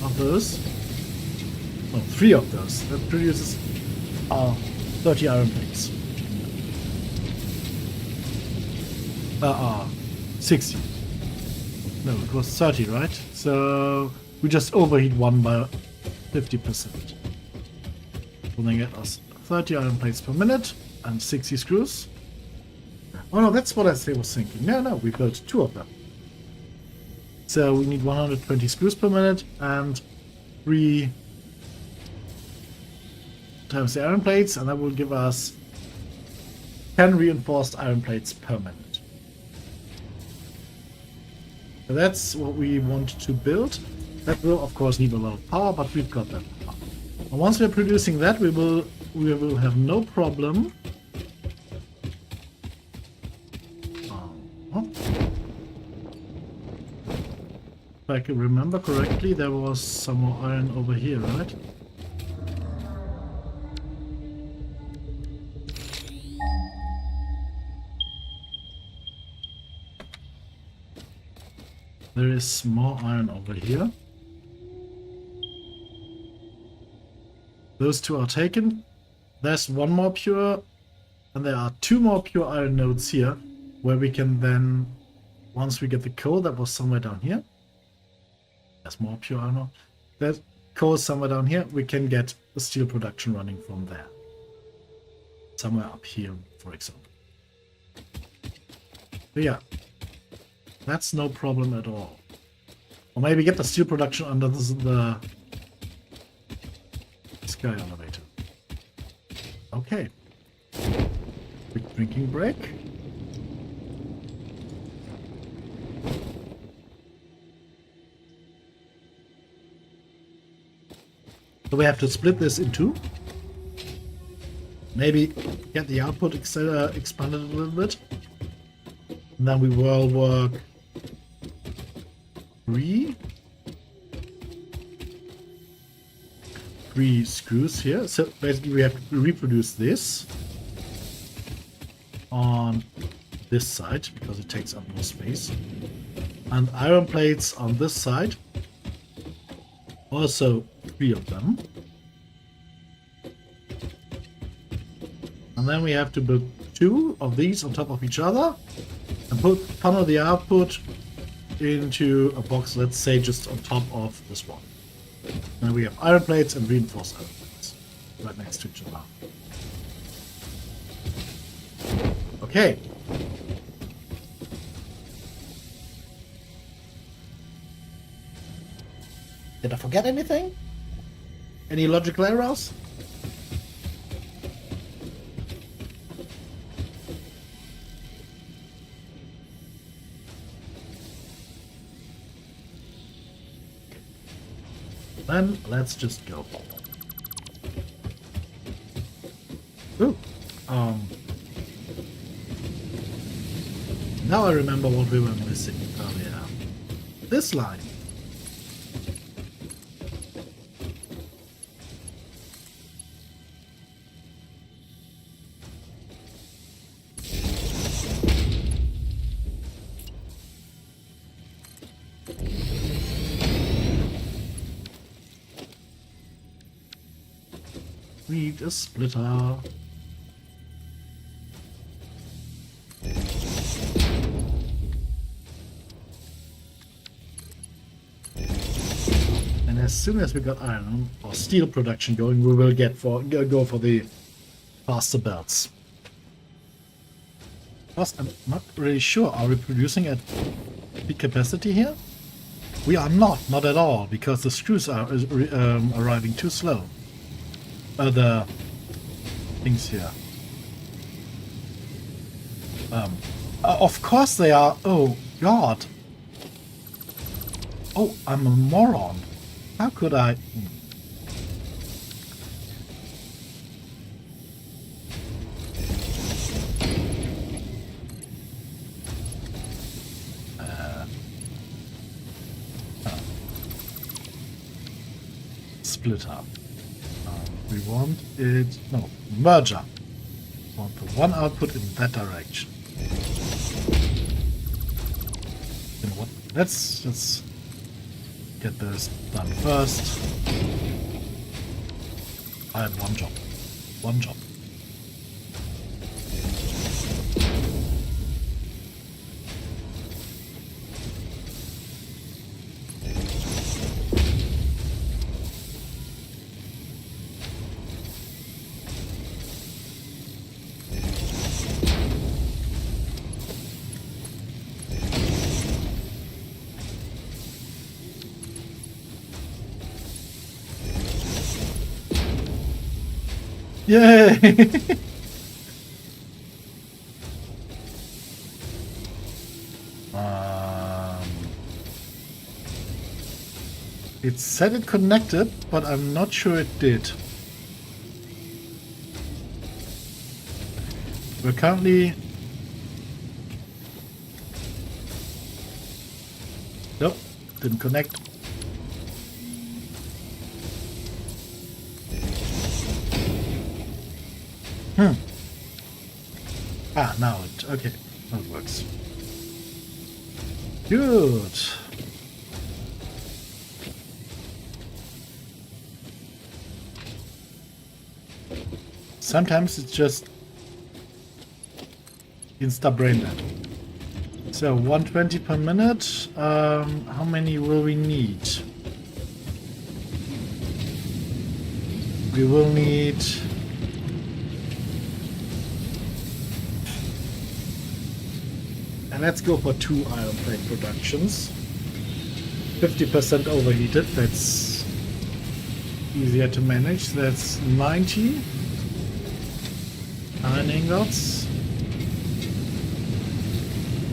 A: of those. No, 3 of those. That produces 30 iron plates. 60. No, it was 30, right? So we just overheat one by 50%. Will then get us 30 iron plates per minute and 60 screws. Oh no, that's what I was thinking. No, we built 2 of them. So we need 120 screws per minute and 3 times the iron plates, and that will give us 10 reinforced iron plates per minute. So that's what we want to build. That will of course need a lot of power, but we've got that power. And once we're producing that, we will have no problem. If I can remember correctly, there was some more iron over here, right? There is more iron over here. Those 2 are taken. There's 1 more pure, and there are 2 more pure iron nodes here, where we can then, once we get the coal, that was somewhere down here. There's more pure iron. That coal is somewhere down here. We can get the steel production running from there. Somewhere up here, for example. But yeah, that's no problem at all. Or maybe get the steel production under the sky elevator. Okay. Quick drinking break. So we have to split this in 2. Maybe get the output expanded a little bit. And then we will work 3 screws here. So basically we have to reproduce this on this side because it takes up more space. And iron plates on this side. Also 3 of them. And then we have to build 2 of these on top of each other and funnel the output into a box, let's say just on top of this one. Then we have iron plates and reinforced iron plates right next to each other. Okay. Did I forget anything? Any logical errors? Then let's just go. Ooh. Now I remember what we were missing earlier. This line. Need a splitter. as soon as we got iron or steel production going, we will go for the faster belts. Plus, I'm not really sure. Are we producing at peak capacity here? We are not at all, because the screws are arriving too slow. Other things here. Of course they are. Oh, God. Oh, I'm a moron. How could I? Split up. We want it. No, merger. We want the one output in that direction. You know what? Let's get this done first. I had one job. One job. Yay! It said it connected, but I'm not sure it did. We're currently... Nope, didn't connect. Ah, now it... Okay, now it works. Good. Sometimes it's just insta-brain dead. So 120 per minute. How many will we need? We will need... And let's go for 2 iron plate productions. 50% overheated. That's easier to manage. That's 90. 9 ingots.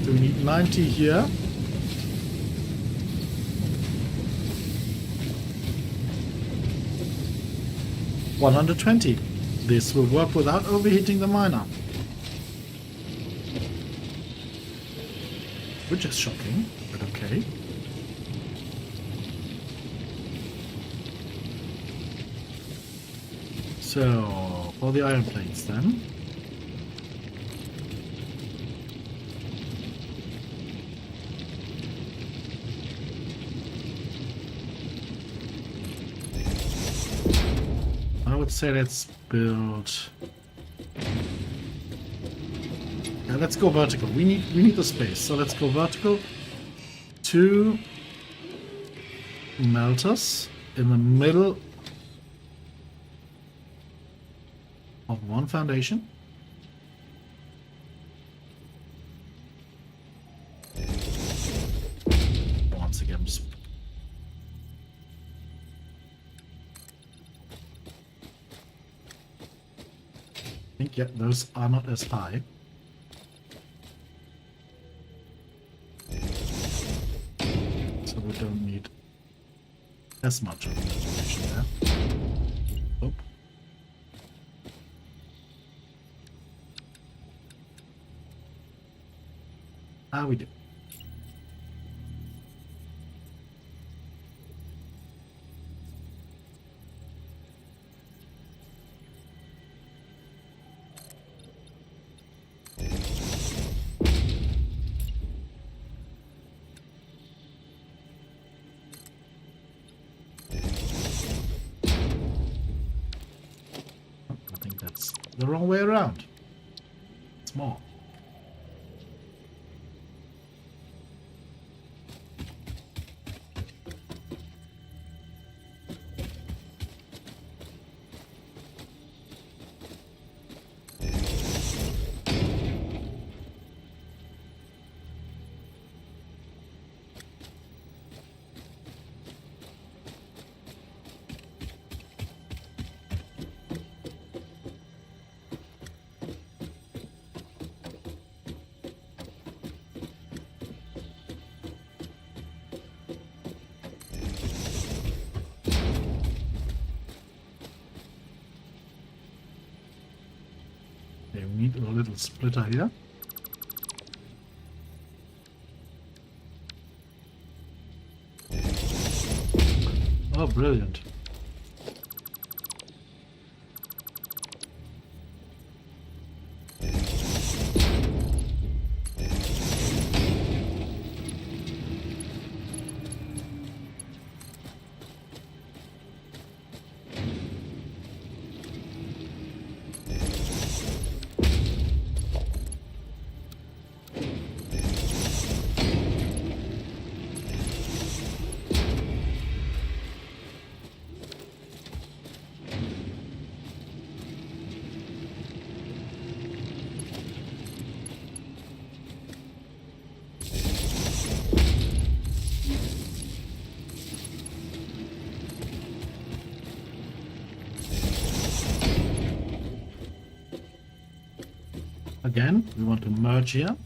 A: So we need 90 here. $120. This will work without overheating the miner. Which is shocking, but okay. So, for the iron plates then. I would say let's build... Yeah, let's go vertical. We need the space, so let's go vertical. 2 melters in the middle of one foundation. Once again, just I think, yeah, those are not as high. So we don't need as much of information there. Oop. Ah, we do. I think that's the wrong way around. It's more. Okay, we need a little splitter here. Oh, brilliant. Again, we want to merge here.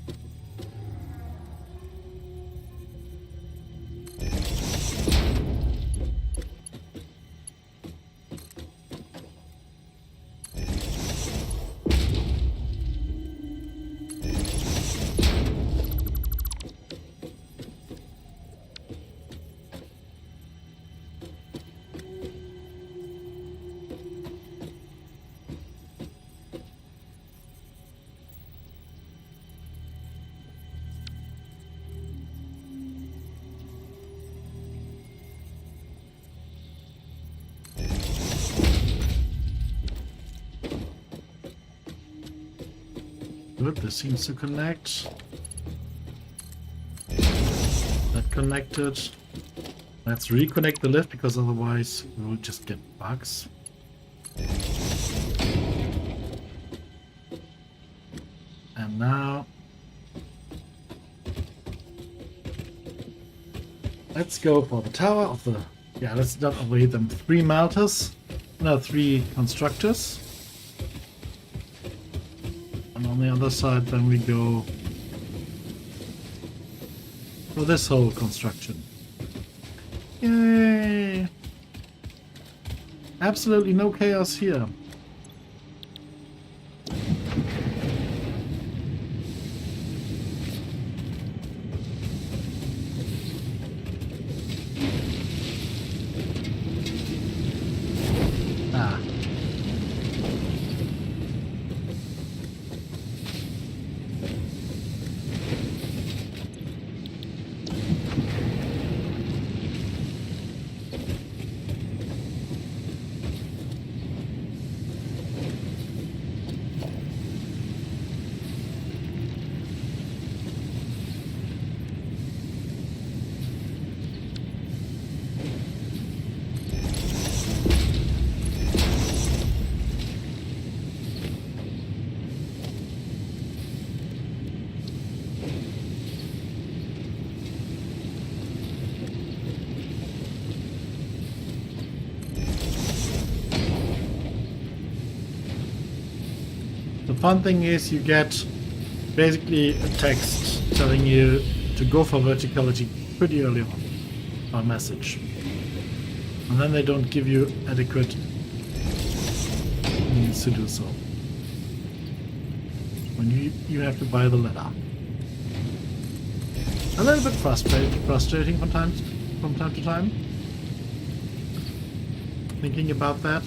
A: Good, this seems to connect. That connected. Let's reconnect the lift because otherwise we'll just get bugs. And now let's go for the tower of the... Yeah, let's not overheat them. 3 melters. No, 3 constructors. And on the other side, then we go for this whole construction. Yay! Absolutely no chaos here. Ah. The fun thing is you get basically a text telling you to go for verticality pretty early on, a message. And then they don't give you adequate means to do so. When you have to buy the letter. A little bit frustrating from time to time. Thinking about that.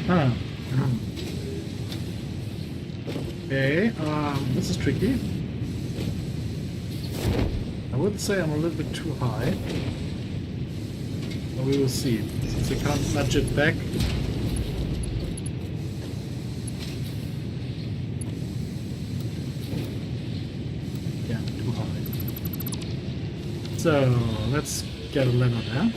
A: Huh. Okay, this is tricky. I would say I'm a little bit too high. But we will see. Since I can't nudge it back. Yeah, too high. So, let's get a ladder there.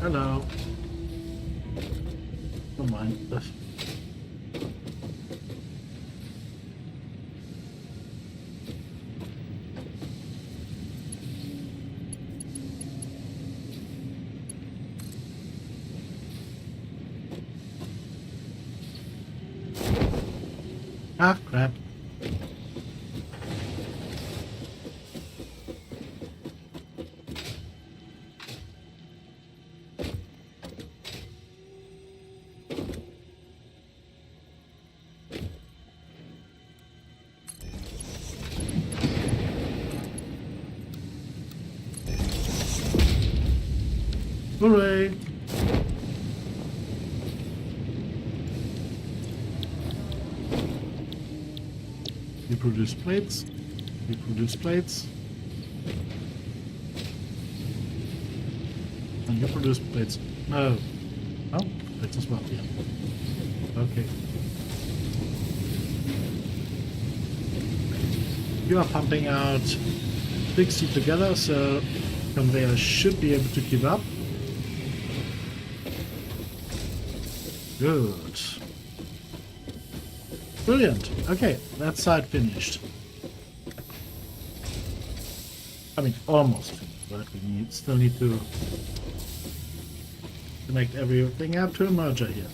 A: Hello. Don't mind this. Ah, crap. Hooray! You produce plates. You produce plates. And you produce plates. No. Oh, plates as well, yeah. Okay. You are pumping out 60 together, so conveyor should be able to keep up. Good. Brilliant. Okay, that side finished. I mean, almost finished, but we still need to connect everything up to a merger here.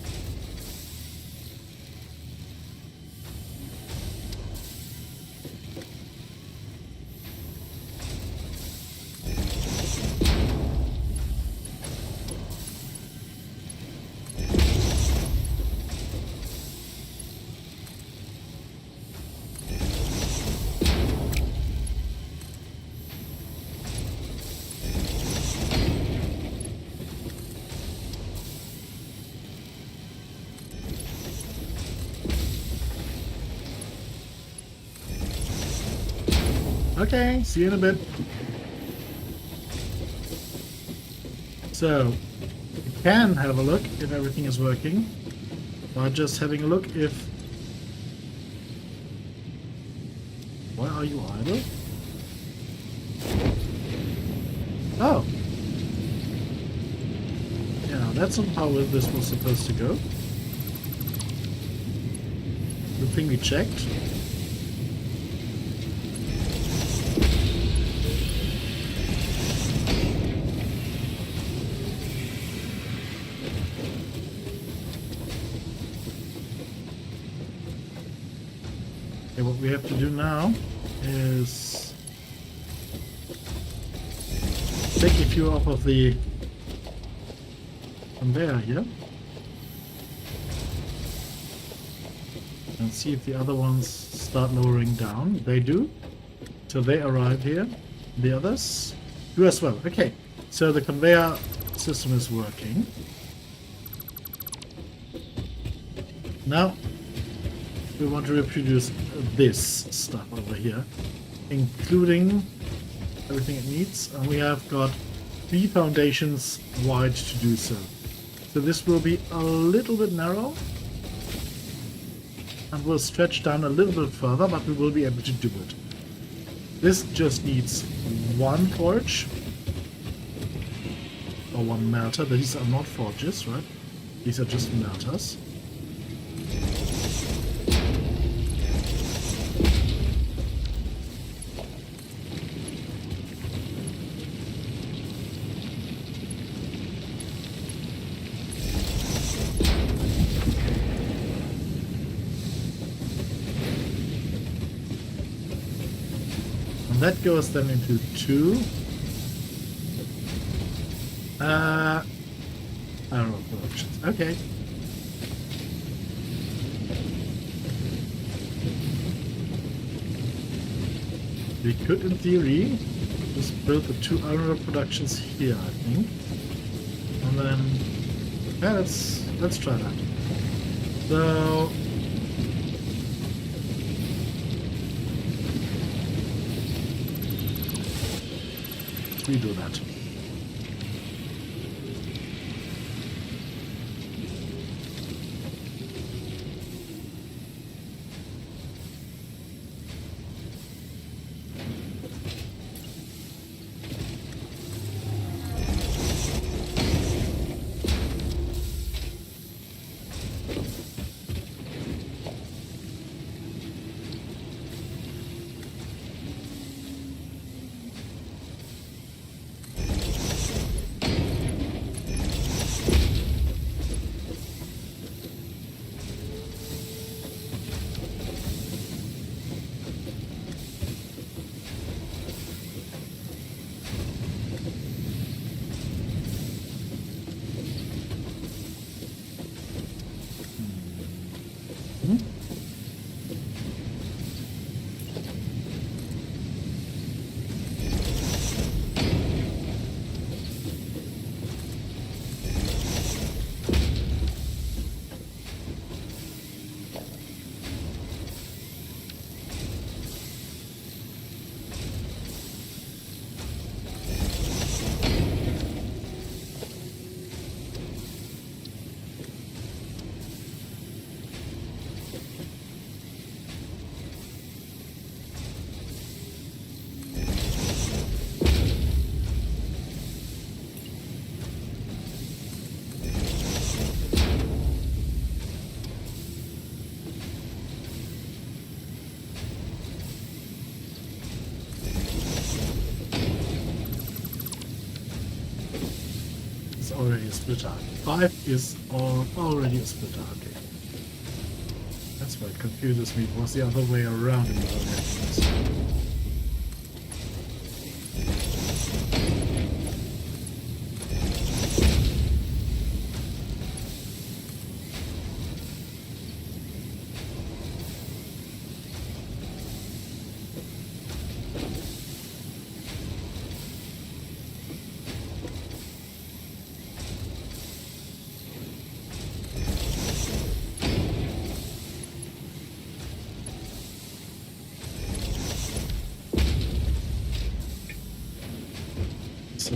A: Okay, see you in a bit. So, you can have a look if everything is working. By just having a look if... Why are you idle? Oh. Yeah, that's not how this was supposed to go. The thing we checked. Okay, what we have to do now is take a few off of the conveyor here and see if the other ones start lowering down. They do. So they arrive here. The others do as well. Okay, so the conveyor system is working. Now we want to reproduce this stuff over here, including everything it needs, and we have got 3 foundations wide to do so. So this will be a little bit narrow and will stretch down a little bit further, but we will be able to do it. This just needs 1 forge or 1 melter. These are not forges, right? These are just melters. And that goes then into 2. iron rod productions. Okay. We could, in theory, just build the 2 iron rod productions here, I think. And then, yeah, let's try that. So, we do that. Already a splitter. 5 is already a splitter. Okay. That's why it confuses me. It was the other way around in the other games. So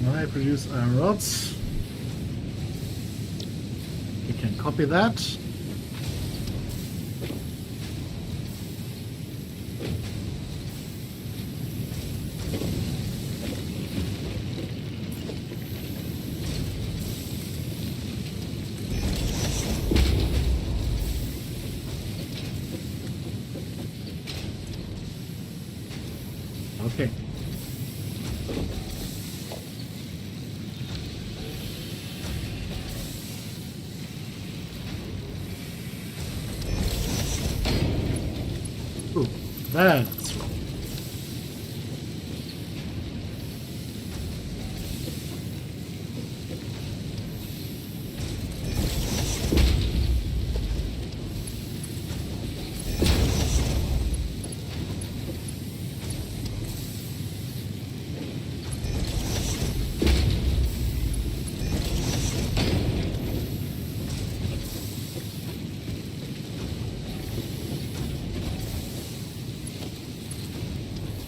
A: now I produce iron rods. We can copy that. Okay. Ooh, that's wrong.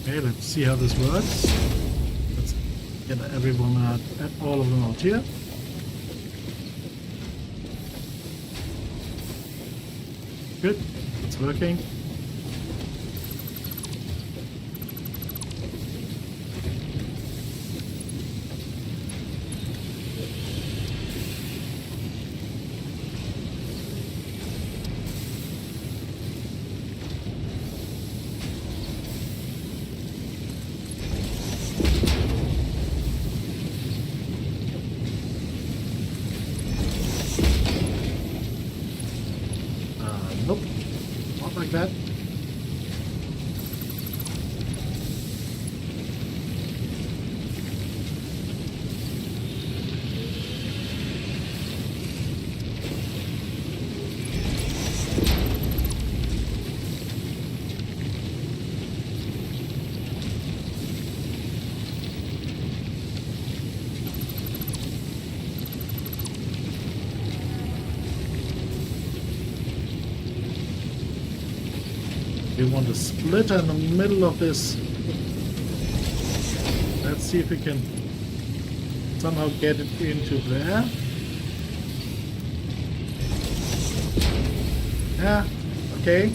A: Okay, let's see how this works. Let's get everyone out, all of them out here. Good, it's working. that. We want a splitter in the middle of this. Let's see if we can somehow get it into there. Yeah, okay.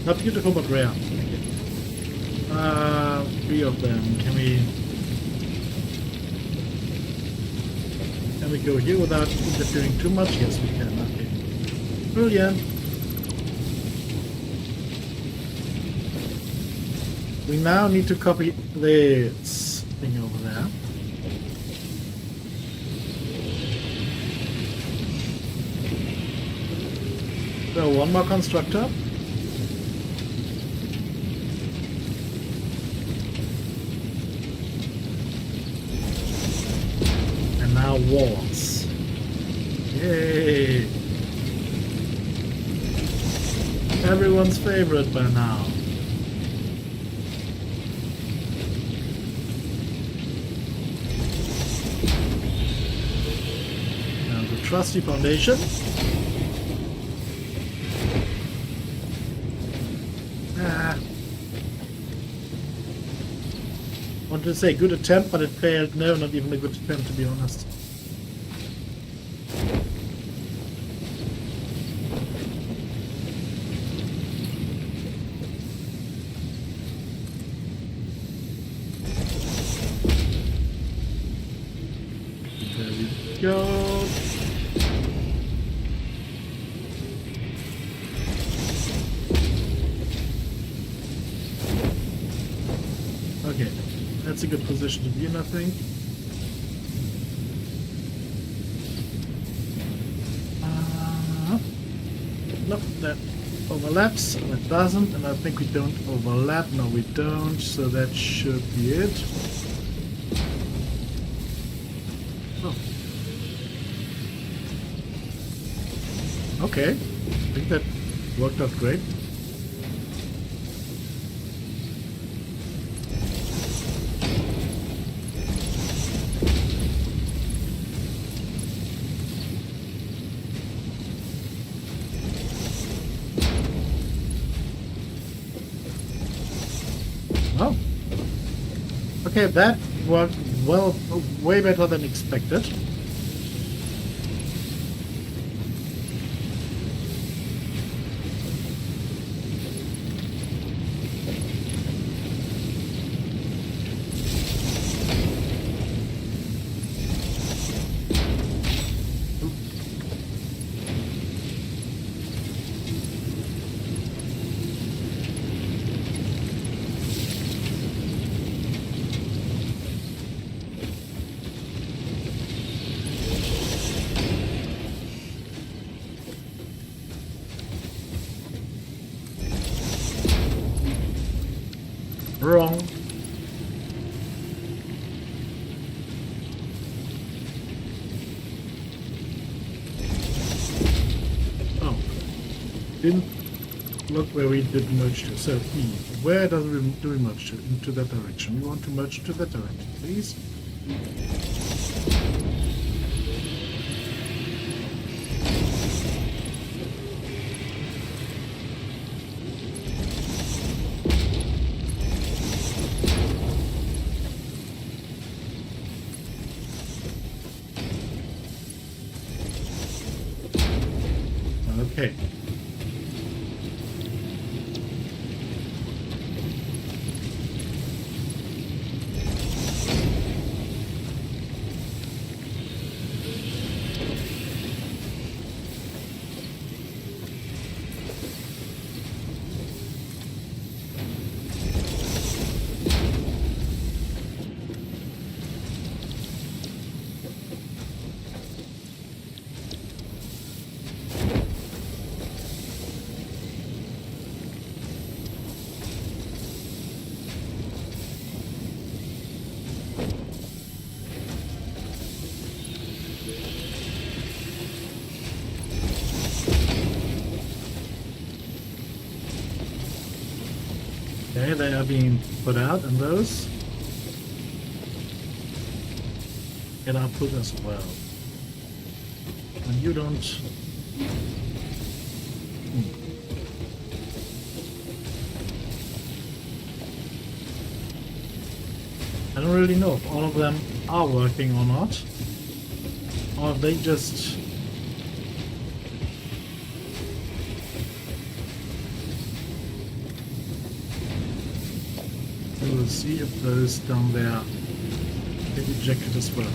A: Not beautiful, but rare. 3 of them. Can we go here without interfering too much? Yes, we can. Okay. Brilliant. We now need to copy this thing over there. So one more constructor. And now walls. Yay! Everyone's favorite by now. Trusty foundation. Want to say good attempt, but it failed. No, not even a good attempt, to be honest. There we go. Okay, that's a good position to be in, I think. Nope, that overlaps, and it doesn't, and I think we don't overlap. No, we don't, so that should be it. Oh. Okay, I think that worked out great. Oh. Okay, that worked well, way better than expected. Wrong. Oh. Didn't look where we did merge to. So E. Where do we merge to? Into that direction. We want to merge to that direction, please. Okay. Okay, they are being put out, and those get output as well. And you don't. I don't really know if all of them are working or not, or if they just. We will see if those down there get ejected as well.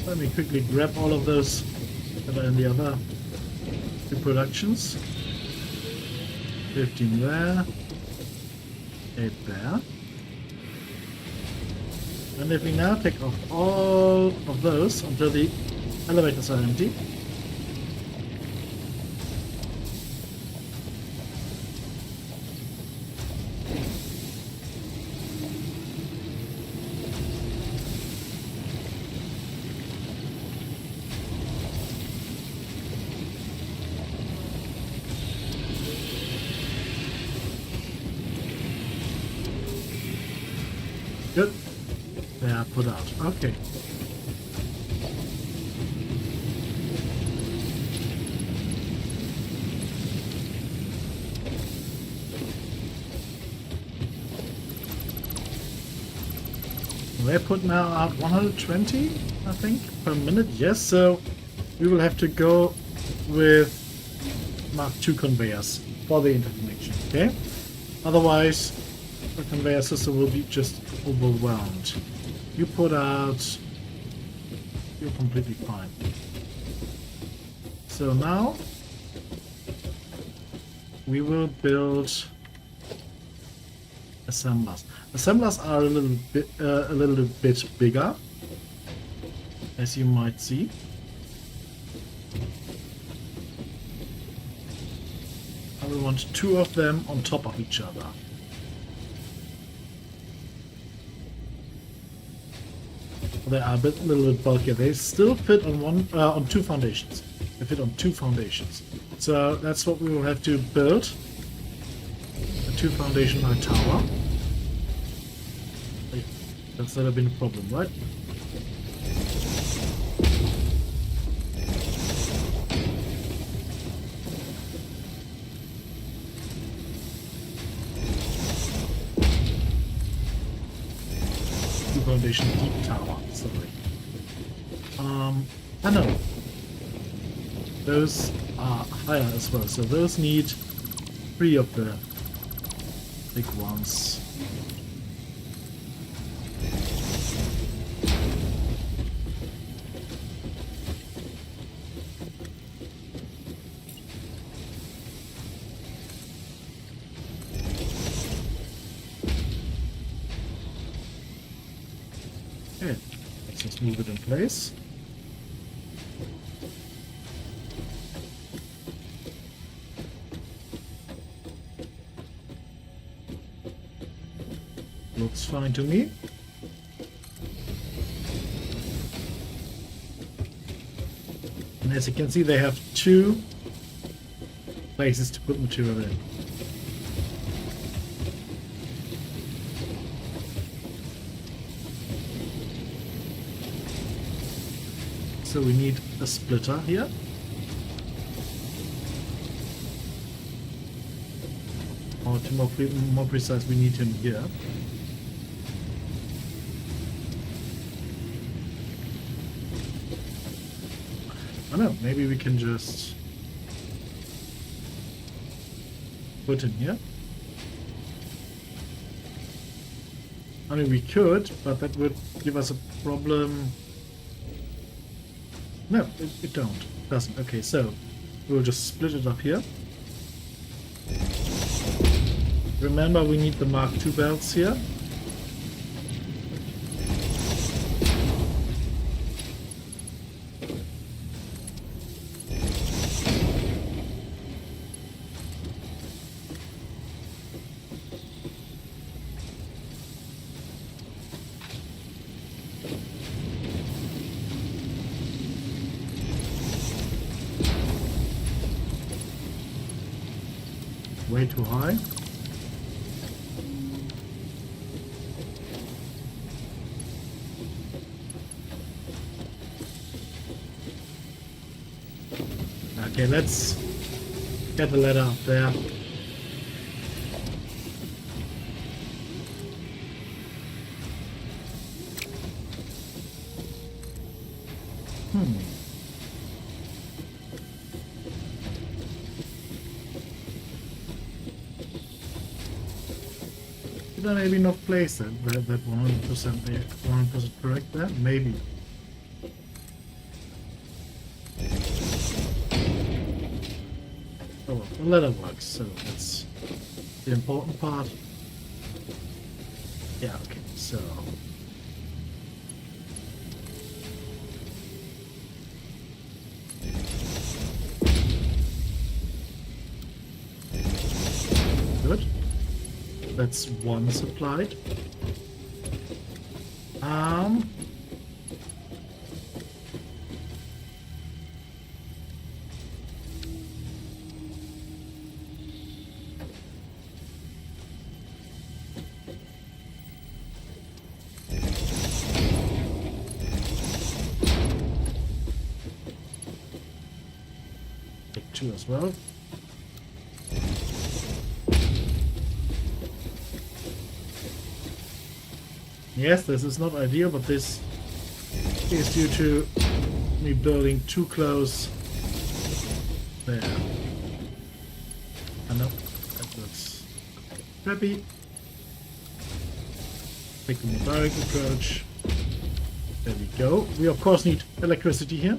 A: Let me quickly grab all of those that are in the other two productions. 15 there, 8 there. And if we now take off all of those until the elevators are empty, good. They are put out. Okay. They put now out 120, I think, per minute. Yes, so we will have to go with Mark II conveyors for the interconnection. Okay. Otherwise, the conveyor system will be just overwhelmed. You put out, you're completely fine. So now we will build assemblers. Assemblers are a little bit bigger, as you might see. I will want 2 of them on top of each other. They are a little bit bulkier. They still fit on 2 foundations. They fit on 2 foundations. So that's what we will have to build. A 2 foundation high tower. That's never been a problem, right? Foundation deep tower, sorry. I know. Those are higher as well, so those need 3 of the big ones. Okay, let's just move it in place. Looks fine to me. And as you can see, they have 2 places to put material in. So we need a splitter here. Or to more precise, we need him here. I don't know, maybe we can just put him here. I mean, we could, but that would give us a problem. No, it doesn't. Okay, so we'll just split it up here. Remember, we need the Mark II belts here. way too high. Okay, let's get the ladder up there. Did I maybe not place that 100% there? 100% correct there? Maybe. Oh, well, the ladder works, so that's the important part. Yeah, okay, so... Good. That's one supplied. Take two as well. Yes, this is not ideal, but this is due to me building too close there. I know that looks crappy. Take the more direct approach. There we go. We of course need electricity here.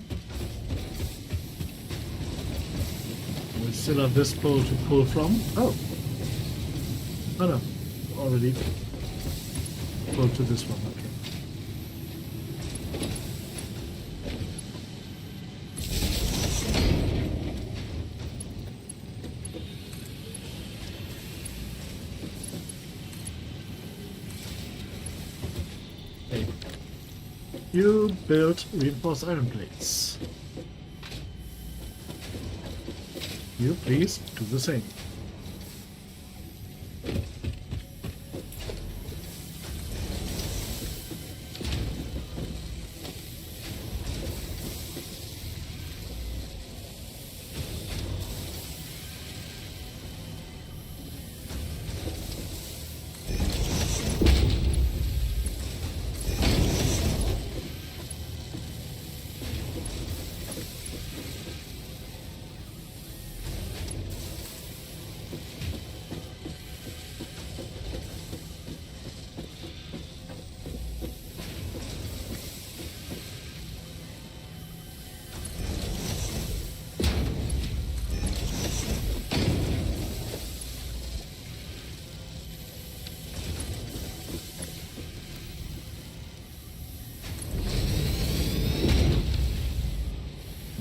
A: We still have this pole to pull from. Oh no, already pulled to this one. Okay. Hey. You build reinforced iron plates. You please do the same.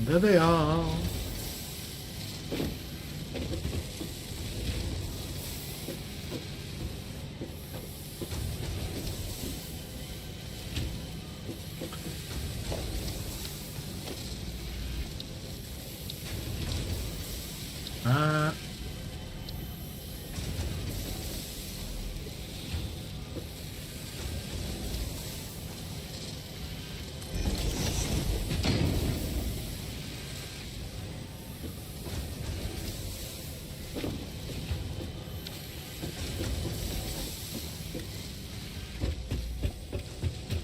A: There they are.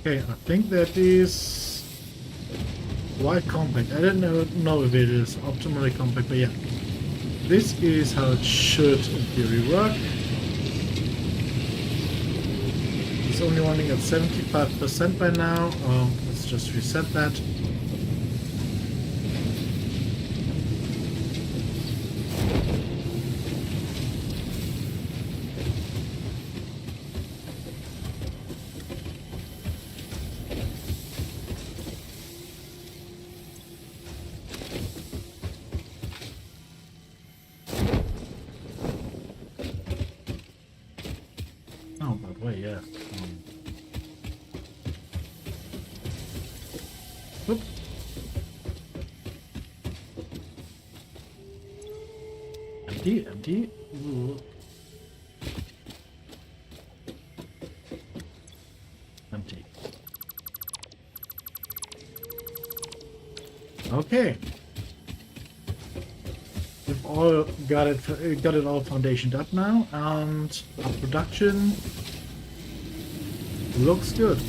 A: Okay, I think that is quite compact. I don't know if it is optimally compact, but yeah. This is how it should, in theory, work. It's only running at 75% by now. Let's just reset that. Oh, by the way, yeah. Oop. And Empty, empty. Ooh. Empty. Okay. We've all got it all foundationed up now, and our production looks good.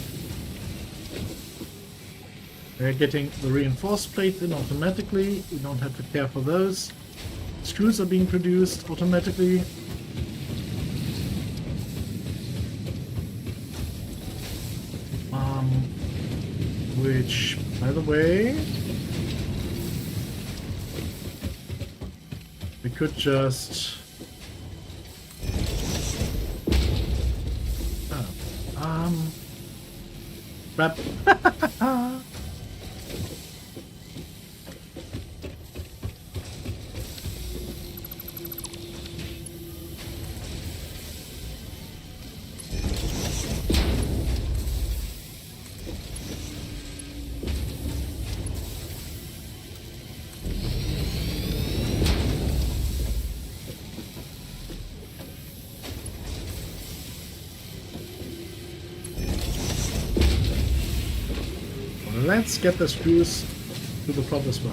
A: We're getting the reinforced plates in automatically. We don't have to care for those. Screws are being produced automatically. Which, by the way, we could just wrap. Let's get the screws to the front as well.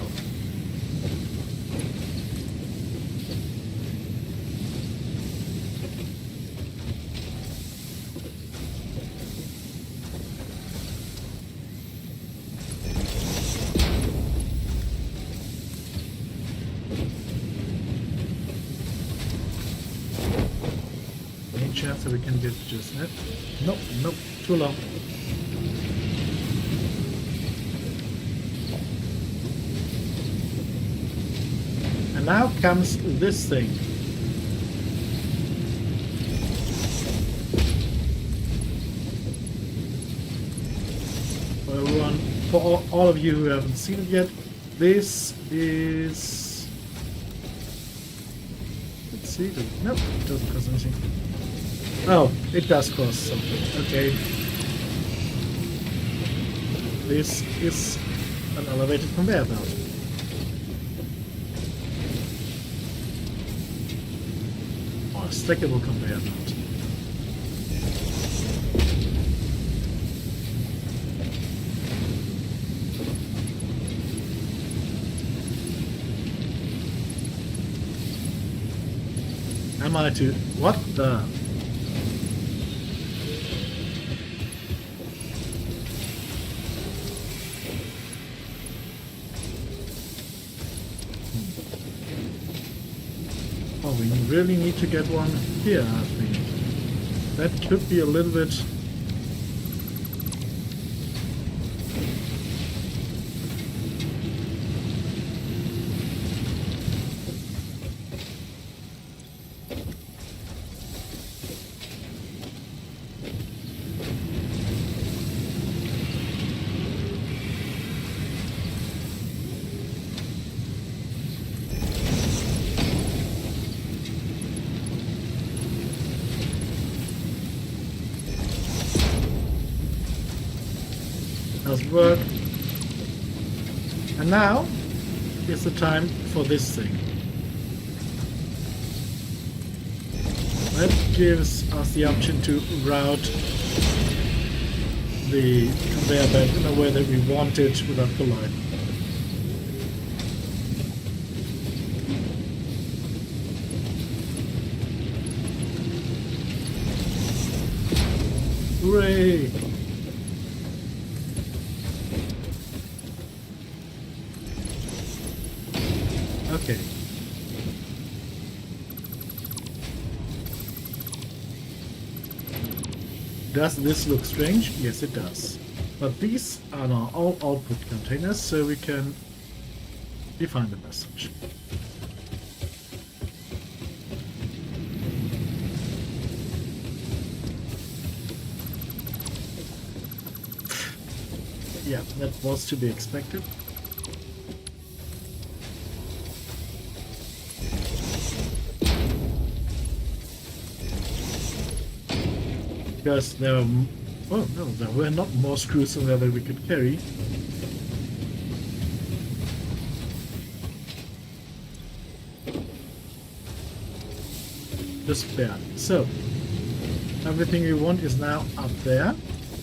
A: Any chance that we can get just that? Nope, nope, too long. And now comes this thing. For everyone, for all of you who haven't seen it yet, this is... Let's see, nope, it doesn't cost anything. Oh, it does cost something, okay. This is an elevated conveyor belt. Stackable conveyor belt. Am I to... What the... Oh, we really need to get one here, I think. That could be a little bit... doesn't work. And now is the time for this thing. That gives us the option to route the conveyor belt in a way that we want it without colliding. Hooray! Okay. Does this look strange? Yes, it does. But these are now all output containers, so we can define them as such. Yeah, that was to be expected. Because there were, oh no, there were not more screws in there that we could carry. just barely. So, everything we want is now up there.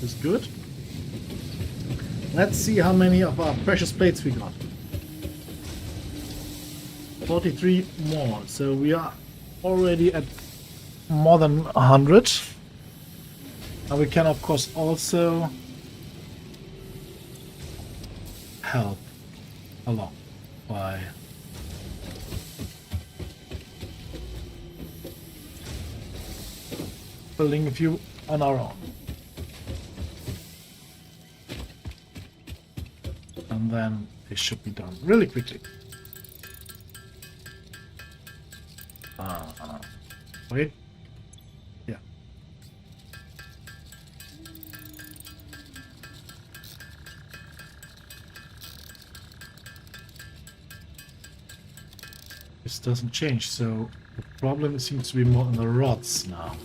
A: Is good. Let's see how many of our precious plates we got. 43 more. So we are already at more than 100. And we can of course also help along by building a few on our own. And then it should be done really quickly. Wait. Yeah. This doesn't change, so the problem seems to be more in the rods now.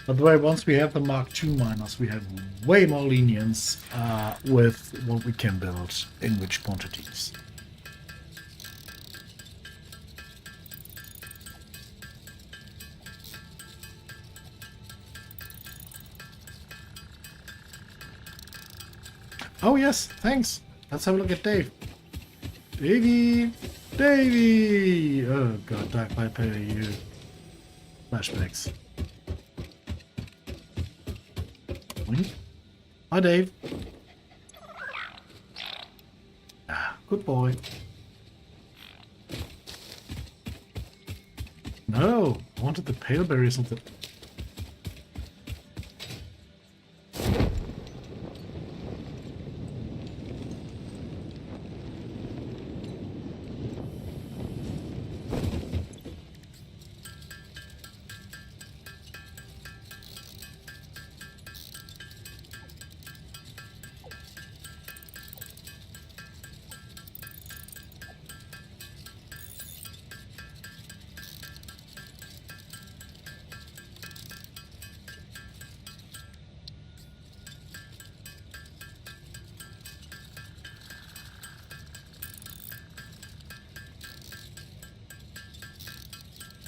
A: By the way, once we have the Mark II miners, we have way more lenience with what we can build in which quantities. Oh yes, thanks. Let's have a look at Dave. Davey! Davey! Oh god, Dark Piper, you. Flashbacks. Hi, Dave. Ah, good boy. No, I wanted the pale berry or something.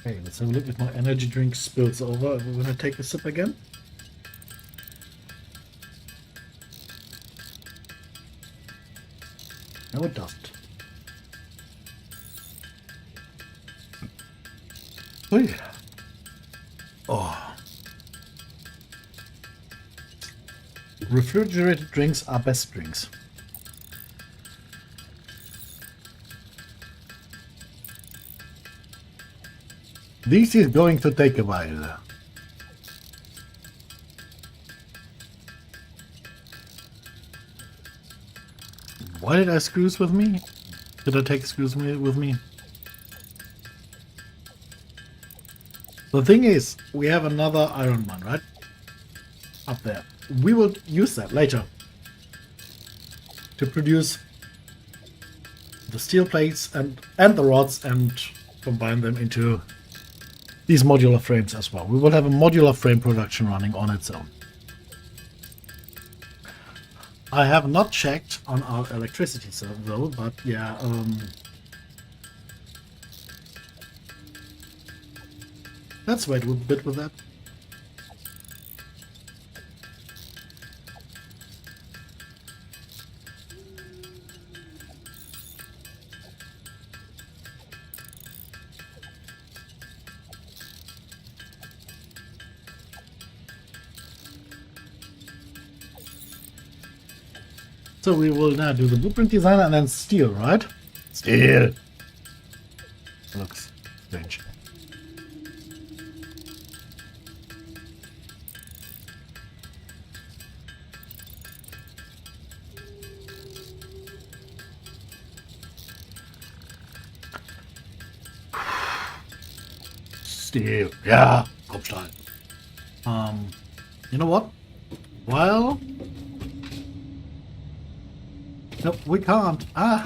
A: Okay, let's have a look if my energy drink spills over. We're gonna take a sip again. No, it doesn't. Oh yeah. Oh. Refrigerated drinks are best drinks. This is going to take a while. Why did I screws with me? Did I take screws with me? The thing is, we have another iron one, right? Up there. We will use that later to produce the steel plates and the rods and combine them into these modular frames as well. We will have a modular frame production running on its own. I have not checked on our electricity though, but yeah, let's wait a bit with that. So we will now do the blueprint design and then steel, right? Steel. Looks strange. Steel. Ja, Kopfstein. You know what? Well... No, we can't. An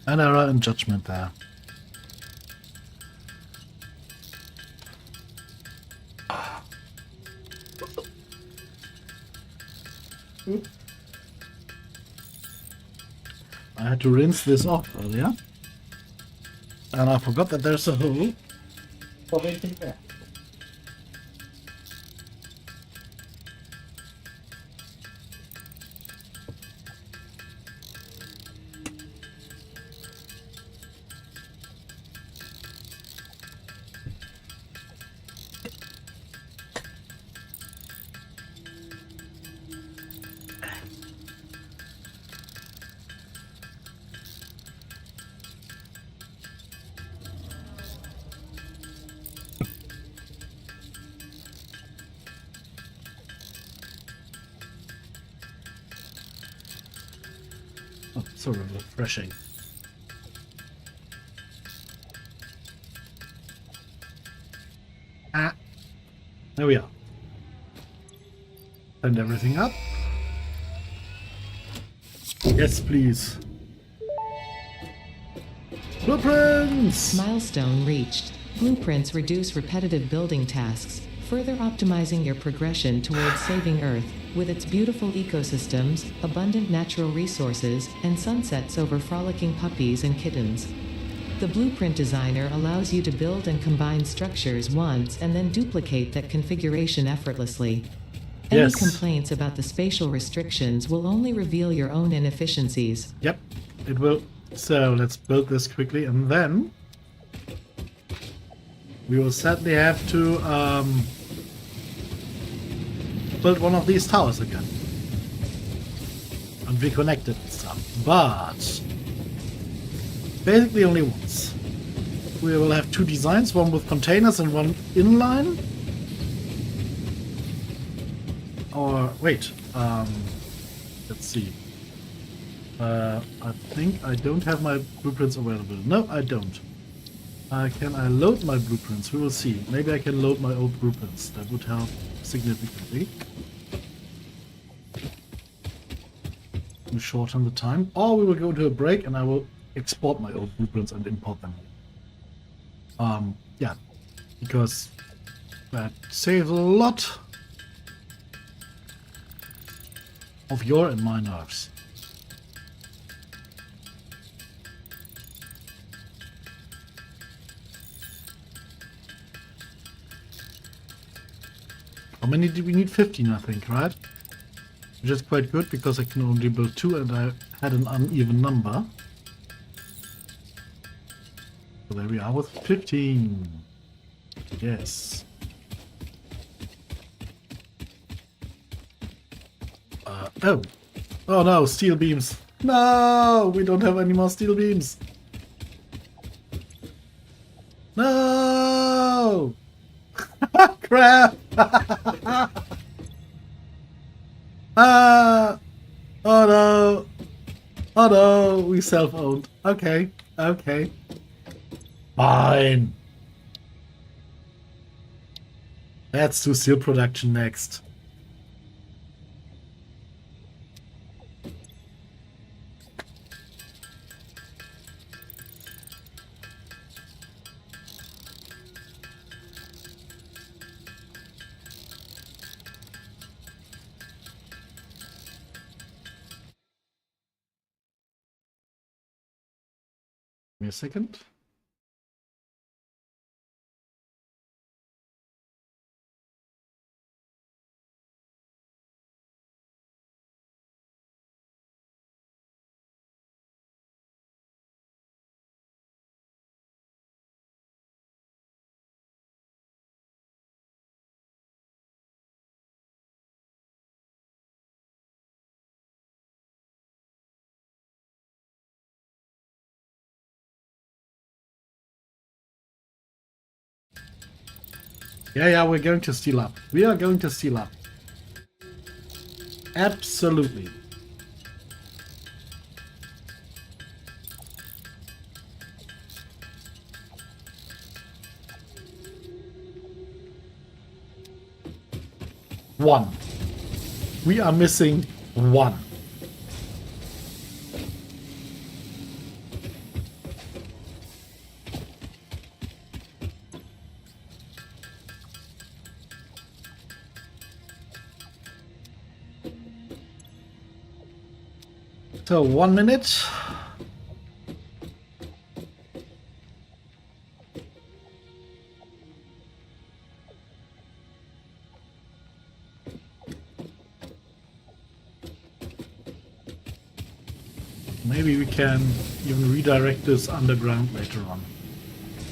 A: error in judgment there. I had to rinse this off earlier. And I forgot that there's a hole for anything there. Oh, so refreshing. There we are. Send everything up. Yes, please. Blueprints!
B: Milestone reached. Blueprints reduce repetitive building tasks, further optimizing your progression towards saving Earth, with its beautiful ecosystems, abundant natural resources, and sunsets over frolicking puppies and kittens. The Blueprint Designer allows you to build and combine structures once and then duplicate that configuration effortlessly. Any
A: Yes.
B: complaints about the spatial restrictions will only reveal your own inefficiencies.
A: Yep, it will. So let's build this quickly, and then we will sadly have to build one of these towers again and reconnect it and stuff. But basically only once. We will have two designs, one with containers and one inline. Or wait, let's see. I think I don't have my blueprints available. No, I don't. Can I load my blueprints? We will see. Maybe I can load my old blueprints. That would help significantly. To shorten the time. Or we will go to a break and I will export my old blueprints and import them. Yeah. Because that saves a lot of your and my nerves. How many do we need? 15, I think, right? Which is quite good because I can only build 2 and I had an uneven number. So there we are with 15. Yes. Oh. Oh no, steel beams. No! We don't have any more steel beams. No! Crap! Ah! Oh no! Oh no! We self-owned. Okay. Okay. Fine. Let's do steel production next. Give me a second. Yeah, we're going to steal up. We are going to steal up. Absolutely. One. We are missing one. So 1 minute. Maybe we can even redirect this underground later on.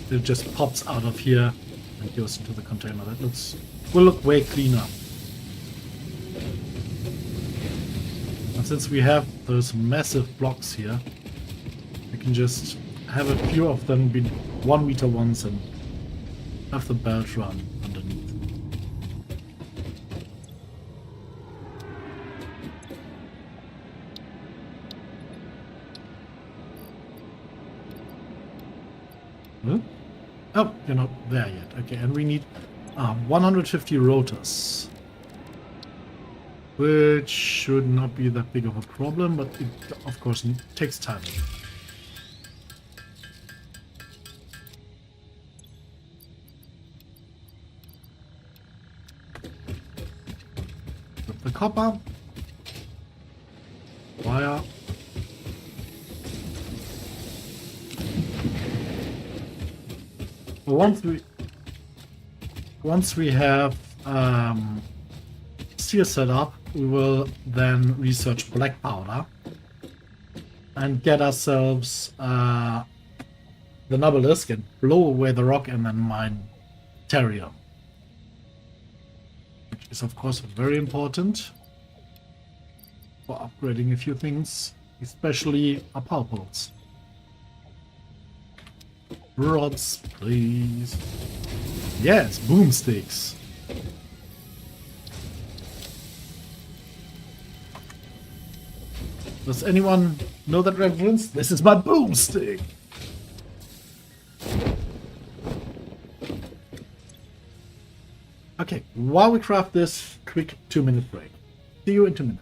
A: It just pops out of here and goes into the container. That will look way cleaner. And since we have those massive blocks here, we can just have a few of them be 1 meter ones and have the belt run underneath. Huh? Oh, you're not there yet. Okay, and we need 150 rotors. Which should not be that big of a problem, but it, of course, takes time. With the copper. Wire. Once we have steel set up, we will then research black powder and get ourselves the Nobelisk and blow away the rock and then mine Therium, which is of course very important for upgrading a few things, especially our power poles. Rods, please. Yes, boomsticks. Does anyone know that reference? This is my boomstick. Okay, while we craft this, quick 2-minute break. See you in 2 minutes.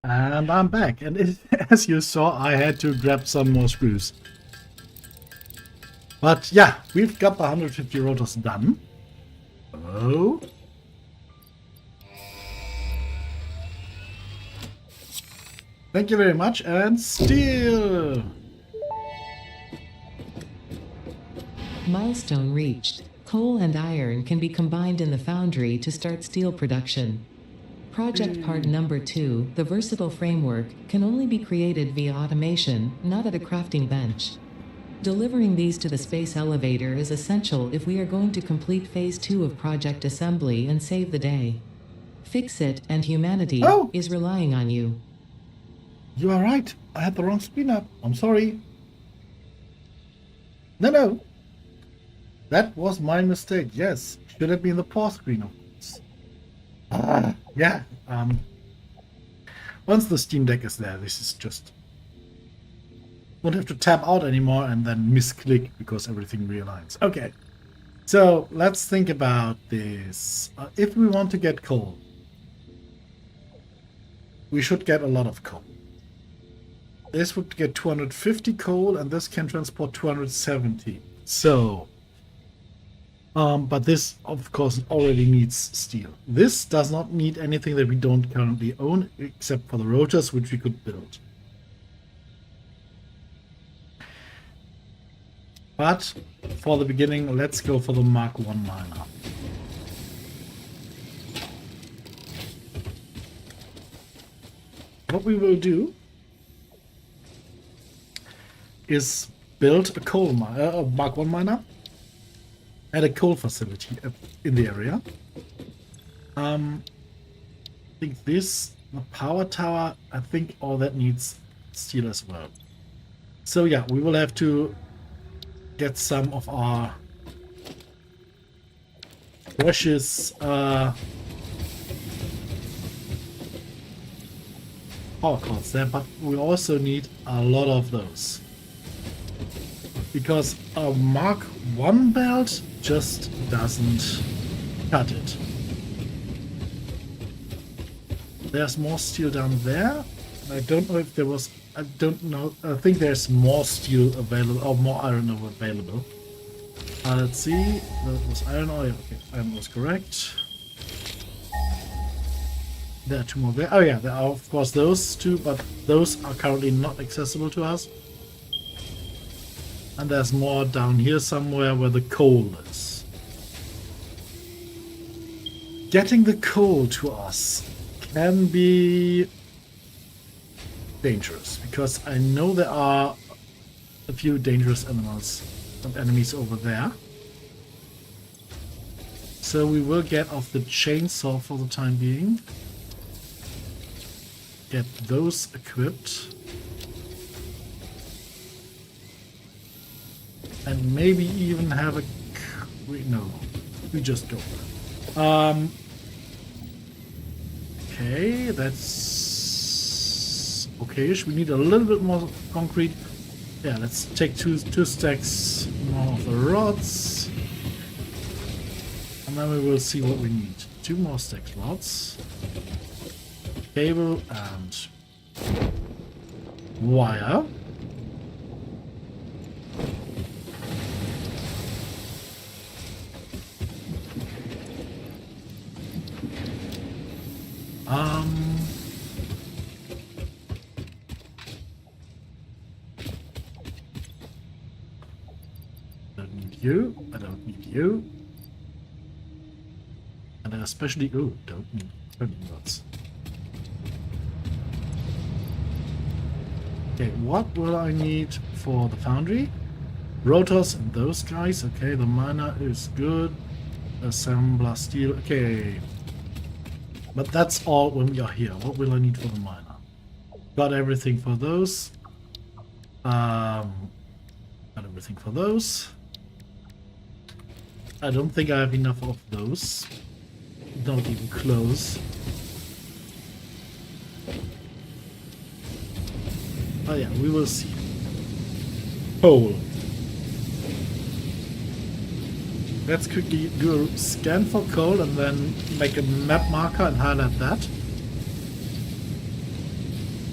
A: And I'm back. And as you saw, I had to grab some more screws. But yeah, we've got the 150 rotors done. Oh. Thank you very much. And steel.
B: Milestone reached. Coal and iron can be combined in the foundry to start steel production. Project part number 2, the versatile framework, can only be created via automation, not at a crafting bench. Delivering these to the space elevator is essential if we are going to complete phase 2 of project assembly and save the day. Fix it, and humanity is relying on you.
A: You are right. I had the wrong screen up. I'm sorry. No. That was my mistake. Yes. Should have been the pause screen, of course. Yeah. Once the Steam Deck is there, this is just... Won't have to tap out anymore and then misclick because everything realigns. Okay. So let's think about this. If we want to get coal, we should get a lot of coal. This would get 250 coal, and this can transport 270. So, but this, of course, already needs steel. This does not need anything that we don't currently own, except for the rotors, which we could build. But for the beginning, let's go for the Mark 1 miner. What we will do is build a coal miner, a Mark 1 miner, at a coal facility in the area. I think this, the power tower, I think all that needs steel as well. So yeah, we will have to get some of our precious power cords there, but we also need a lot of those. Because a Mark 1 belt just doesn't cut it. There's more steel down there. I don't know if there was... I don't know. I think there's more steel available, or more iron ore available. Let's see. That was iron ore. Okay, iron was correct. There are two more there. Oh yeah, there are of course those two, but those are currently not accessible to us. And there's more down here somewhere where the coal is. Getting the coal to us can be dangerous, because I know there are a few dangerous enemies over there. So we will get off the chainsaw for the time being. Get those equipped. And maybe even have a... No, we just go. Okay, that's okay-ish. We need a little bit more concrete. Yeah, let's take two stacks more of the rods. And then we will see what we need. 2 more stacks rods. Cable and wire. Don't need you. I don't need you. And I especially don't need rods. Okay, what will I need for the foundry? Rotors and those guys. Okay, the miner is good. Assembler steel. Okay. But that's all when we are here. What will I need for the miner? Got everything for those. Got everything for those. I don't think I have enough of those. Not even close. Oh yeah, we will see. Coal. Let's quickly do a scan for coal and then make a map marker and highlight that.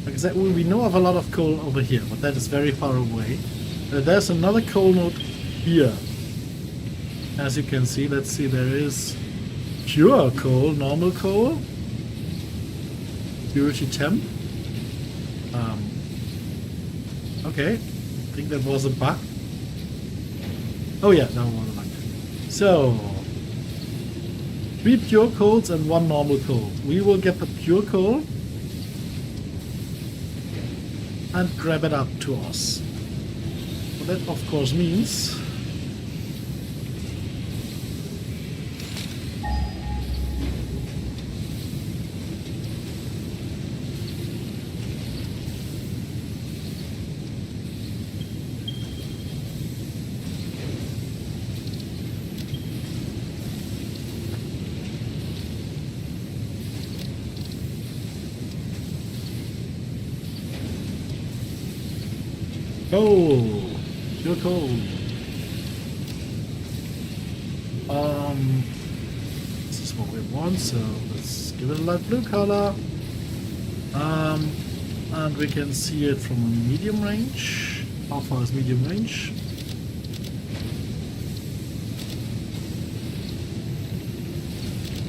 A: Like I said, we know of a lot of coal over here, but that is very far away. There's another coal node here. As you can see, let's see, there is pure coal, normal coal, purity temp. Okay, I think that was a bug. Oh yeah, that was a bug. So, 3 pure coals and 1 normal coal. We will get the pure coal and grab it up to us. Well, that of course means coal. Pure coal. This is what we want, so let's give it a light blue color. And we can see it from medium range. How far is medium range?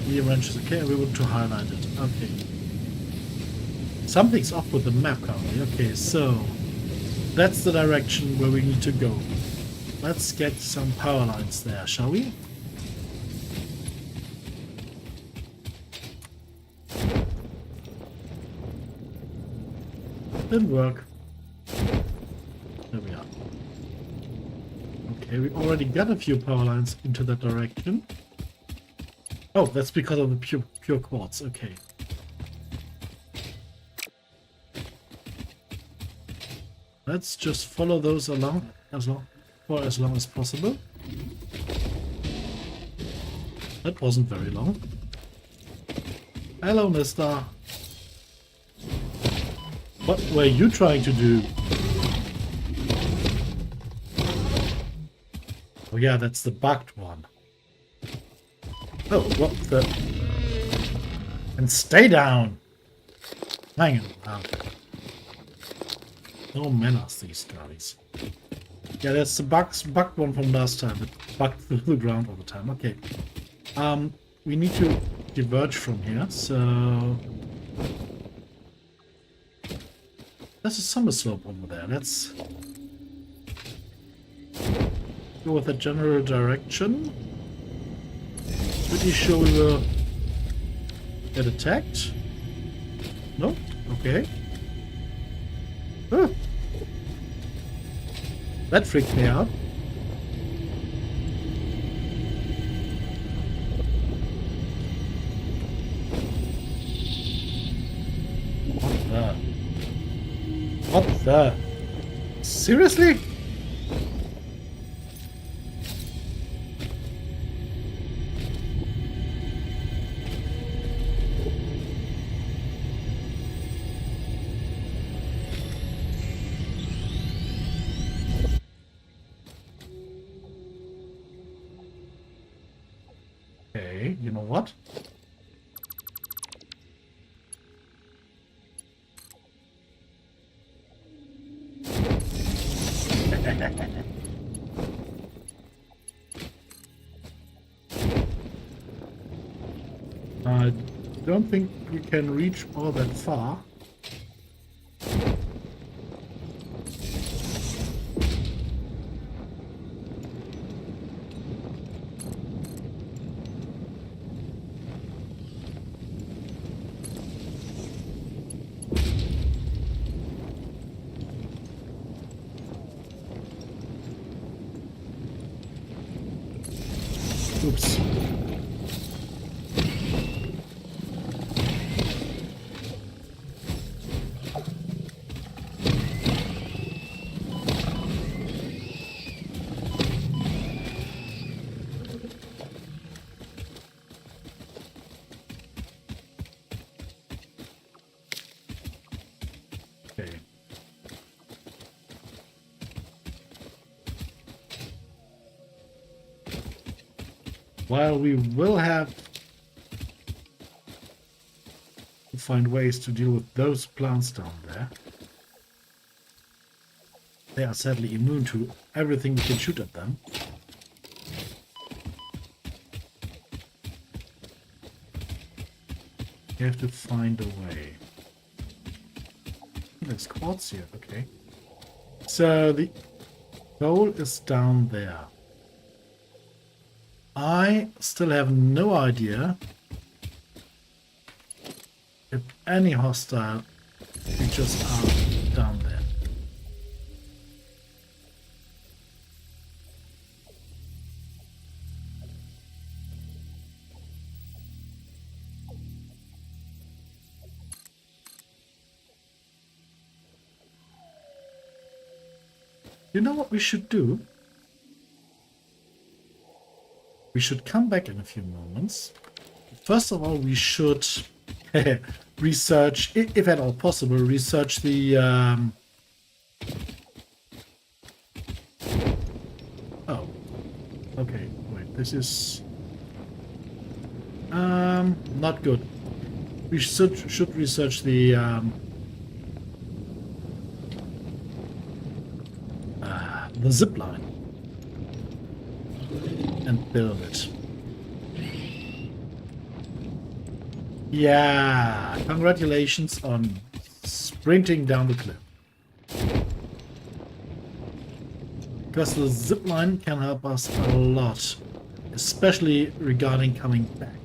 A: Medium range is okay, we want to highlight it. Okay. Something's up with the map currently. Okay, so that's the direction where we need to go. Let's get some power lines there, shall we? Didn't work. There we are. Okay, we already got a few power lines into that direction. Oh, that's because of the pure quartz. Okay. Let's just follow those along for as long as possible. That wasn't very long. Hello, mister. What were you trying to do? Oh yeah, that's the bugged one. Oh, what the... And stay down! Hang on. No manners, these guys. Yeah, that's the bugged one from last time. It bugged through the ground all the time. Okay. We need to diverge from here, so... There's a summer slope over there. Let's go with a general direction. Pretty sure we will get attacked. No? Okay. Oh. That freaked me out. What the? Seriously? Okay, you know what? I don't think we can reach all that far. Oops. Okay. While we will have find ways to deal with those plants down there. They are sadly immune to everything we can shoot at them. You have to find a way. There's quartz here, okay. So the goal is down there. I still have no idea if any hostile creatures are down there. You know what we should do? We should come back in a few moments. First of all, we should research, if at all possible, research the... Oh. Okay, wait, this is... not good. We should research the... the zip line and build it. Yeah, congratulations on sprinting down the cliff. Because the zip line can help us a lot, especially regarding coming back.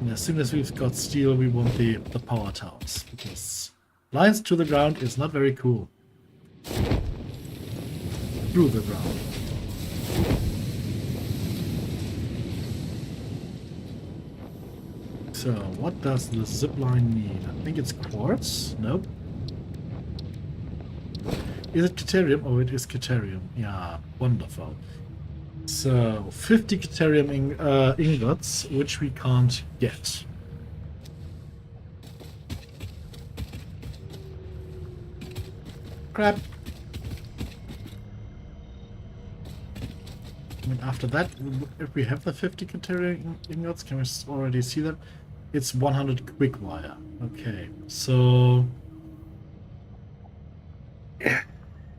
A: And as soon as we've got steel, we want the power towers, because lines to the ground is not very cool. Through the ground. So, what does the zipline need? I think it's quartz? Nope. Is it Caterium? Oh, it is Caterium. Yeah, wonderful. So, 50 Caterium ingots, which we can't get. Crap. I mean, after that, if we have the 50 Caterium ingots, can we already see them? It's 100 quick wire. Okay, so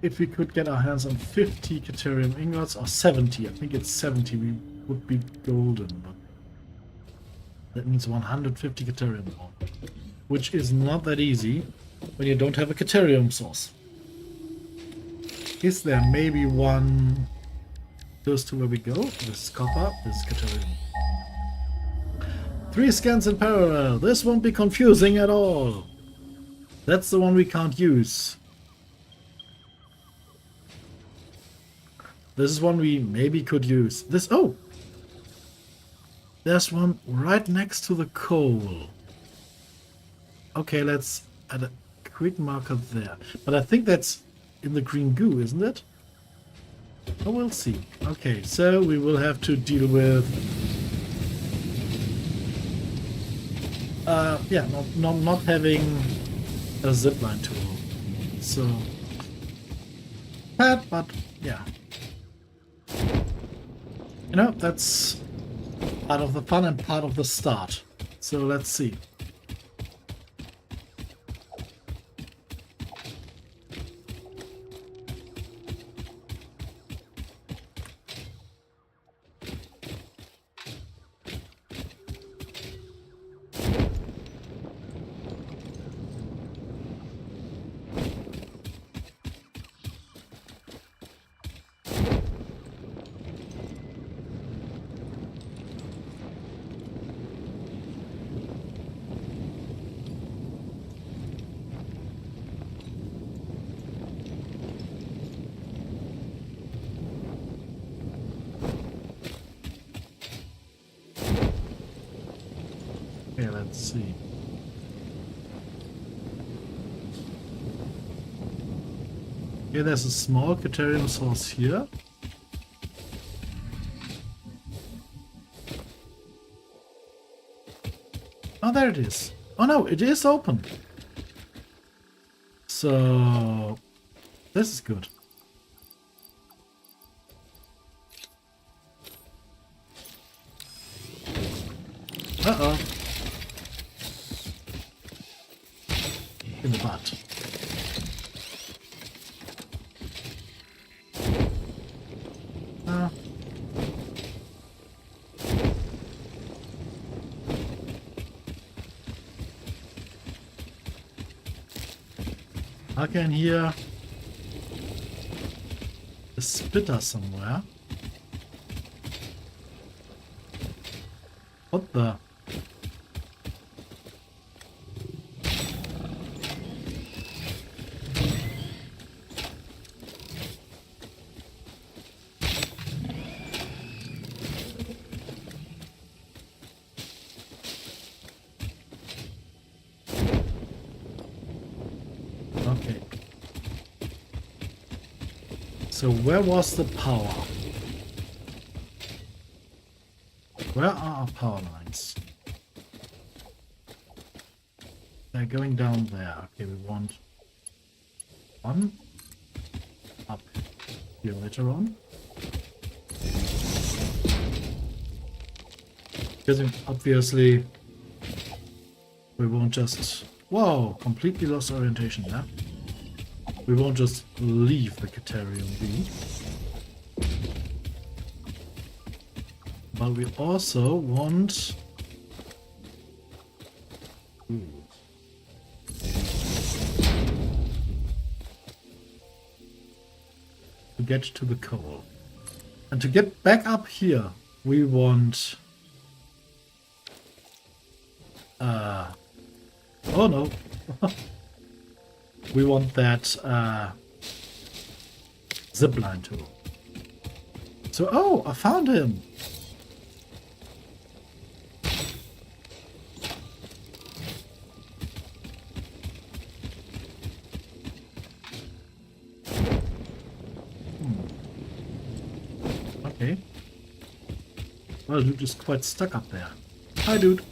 A: if we could get our hands on 50 Caterium ingots, or 70, I think it's 70, we would be golden. But that means 150 Caterium more, which is not that easy when you don't have a Caterium source. Is there maybe one close to where we go? This is copper, this is Caterium. 3 scans in parallel. This won't be confusing at all. That's the one we can't use. This is one we maybe could use. This, oh! There's one right next to the coal. Okay, let's add a quick marker there. But I think that's in the green goo, isn't it? Oh, we'll see. Okay, so we will have to deal with... yeah, not having a zipline tool. So... bad, but yeah. You know, that's part of the fun and part of the start. So let's see. Okay, let's see. Okay, there's a small Caterium source here. Oh, there it is. Oh no, it is open. So, this is good. Uh-oh. In the butt. I can hear a spitter somewhere. What the? Okay. So where was the power? Where are our power lines? They're going down there. Okay, we want one up here later on. Because obviously we won't just... Whoa! Completely lost orientation there. We won't just leave the Caterium B. But we also want... to get to the coal. And to get back up here, we want... oh no. We want that zipline tool. So, oh, I found him. Okay. Well, dude is quite stuck up there. Hi, dude.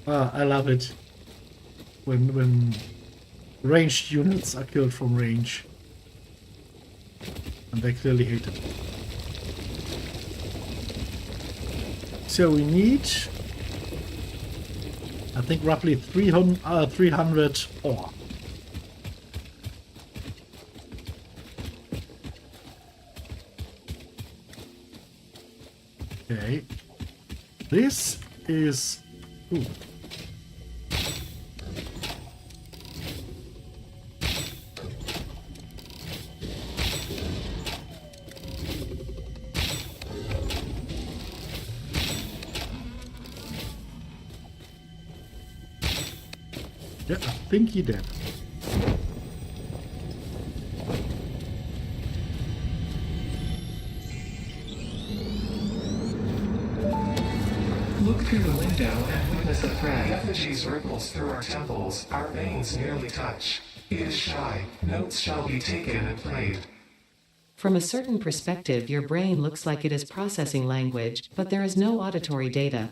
A: I love it when ranged units are killed from range, and they clearly hate it. So we need, I think, roughly 300 ore. Okay, this is... Ooh. Yeah, I think he did.
C: Look through the window and witness a thread. The effigies ripples through our temples. Our veins nearly touch. It is shy. Notes shall be taken and played.
B: From a certain perspective, your brain looks like it is processing language, but there is no auditory data.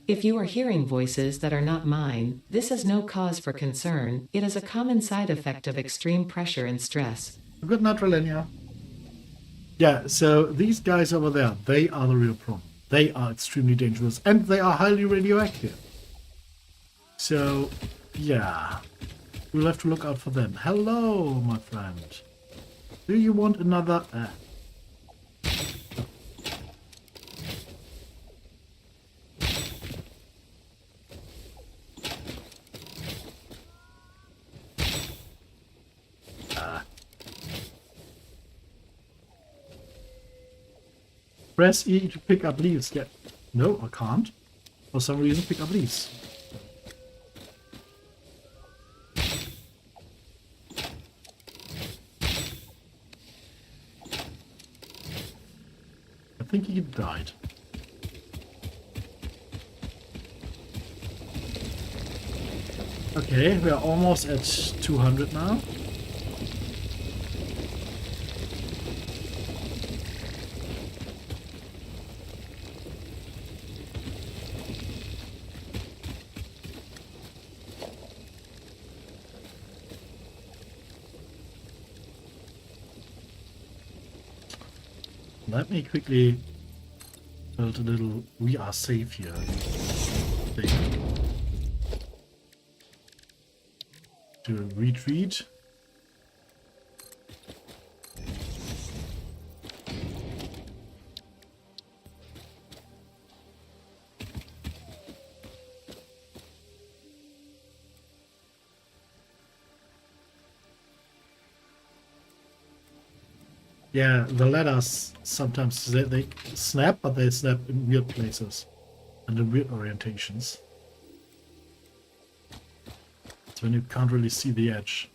B: If you are hearing voices that are not mine, this is no cause for concern. It is a common side effect of extreme pressure and stress.
A: Good night, Relenia. Yeah, so these guys over there, they are the real problem. They are extremely dangerous, and they are highly radioactive. So, yeah, we'll have to look out for them. Hello, my friend. Do you want another... Press E to pick up leaves. Yeah. No, I can't. For some reason, pick up leaves. I think he died. Okay, we are almost at 200 now. Let me quickly build a little "we are safe here" thing to retreat. Yeah, the ladders sometimes they snap, but they snap in weird places and in weird orientations. It's when you can't really see the edge.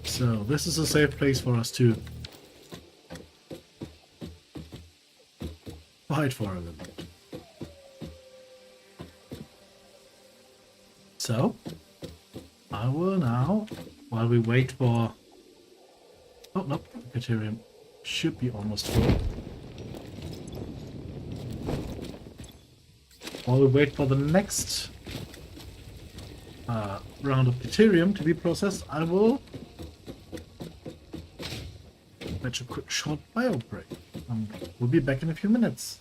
A: So this is a safe place for us to fight for a little bit. So, I will now, while we wait for... Oh, no, the Caterium should be almost full. While we wait for the next round of Caterium to be processed, I will fetch a quick short bio break. We'll be back in a few minutes.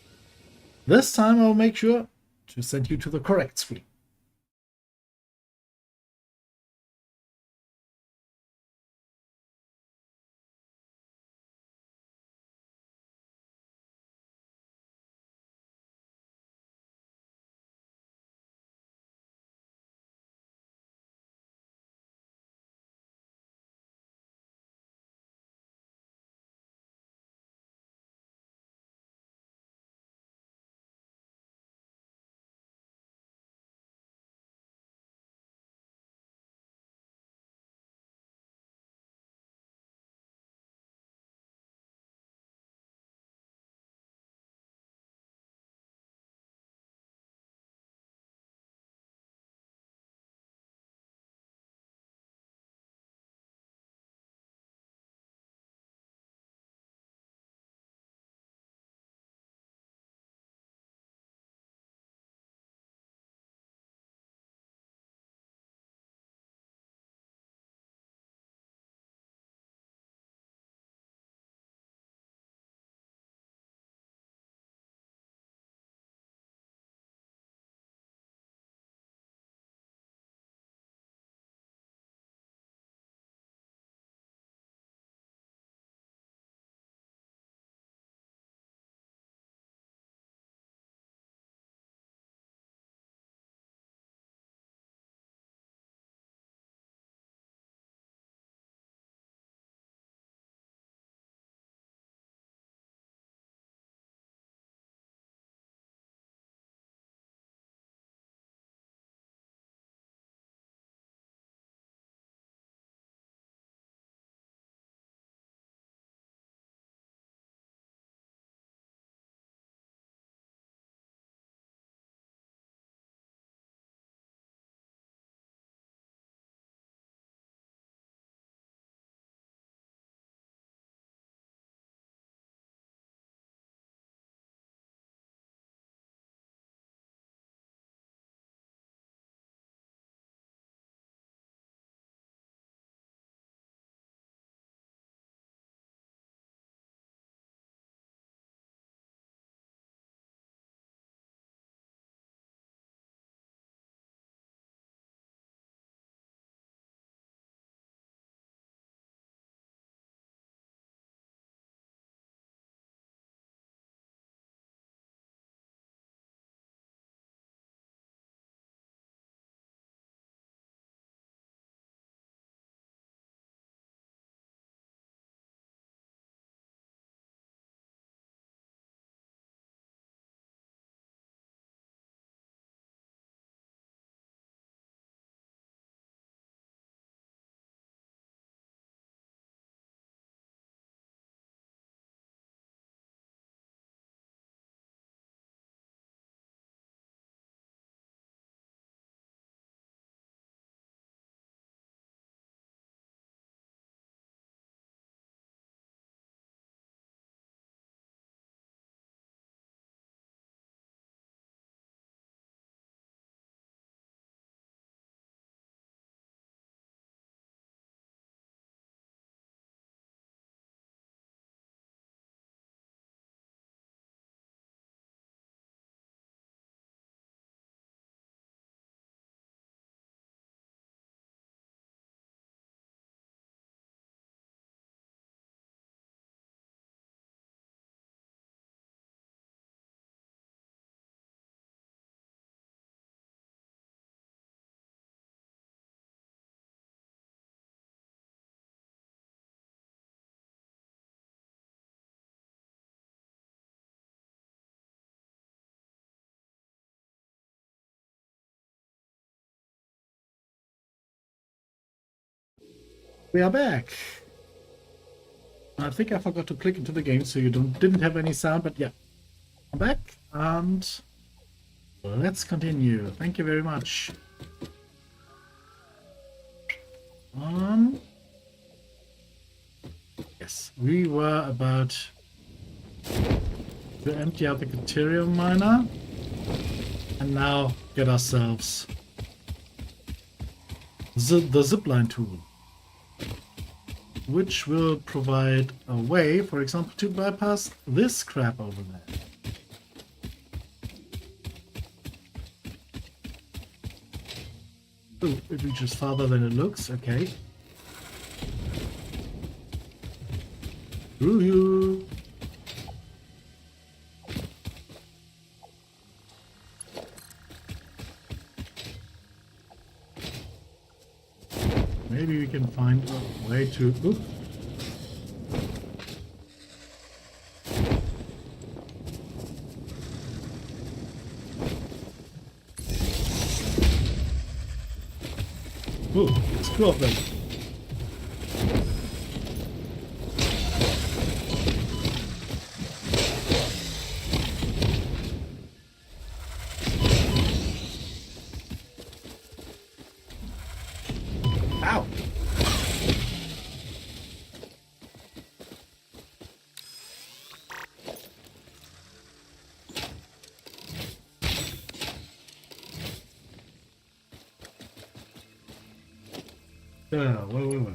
A: This time I'll make sure to send you to the correct screen. We are back. I think I forgot to click into the game, so you didn't have any sound, but yeah. I'm back, and let's continue. Thank you very much. Yes, we were about to empty out the Caterium miner, and now get ourselves the zipline tool, which will provide a way, for example, to bypass this crap over there. Oh, it reaches farther than it looks. Okay. Screw you. Maybe we can find a way to... Ooh. Ooh, it's two of them. Ow! Yeah, wait.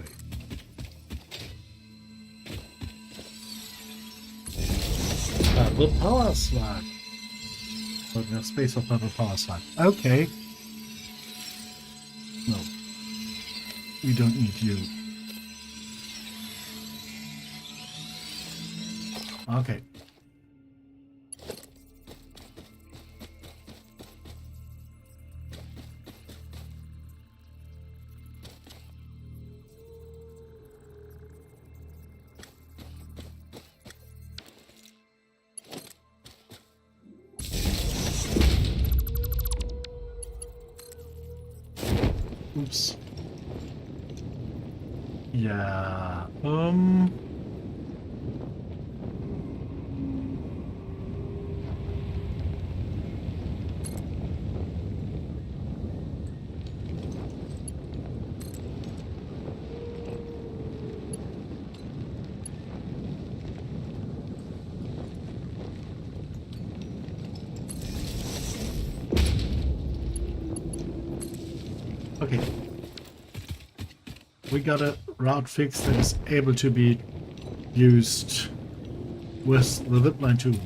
A: The power slug. Oh, we have space for the power slug. Okay. No. We don't need you. Okay. Oops. Yeah. Okay. We got a route fix that is able to be used with the zipline tool.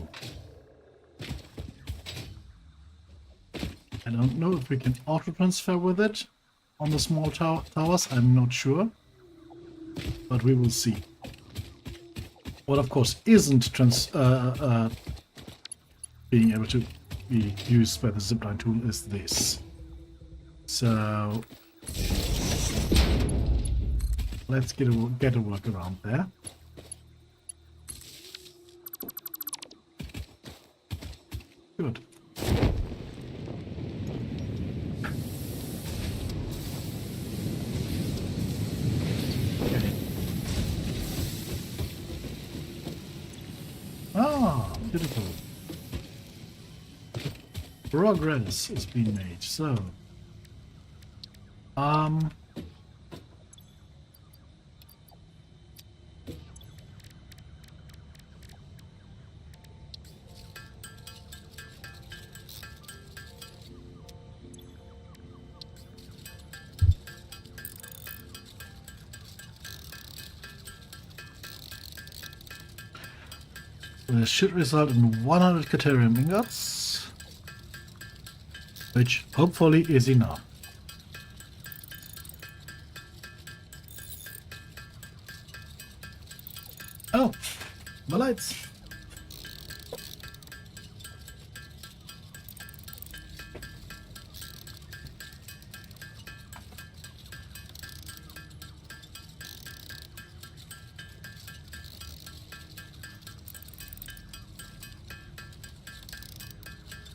A: I don't know if we can auto transfer with it on the small towers. I'm not sure, but we will see. What of course isn't being able to be used by the zipline tool is this. So let's get a workaround there. Good. Okay. Ah, beautiful. Progress is being made. So, this should result in 100 Caterium ingots, which hopefully is enough. Oh, the lights.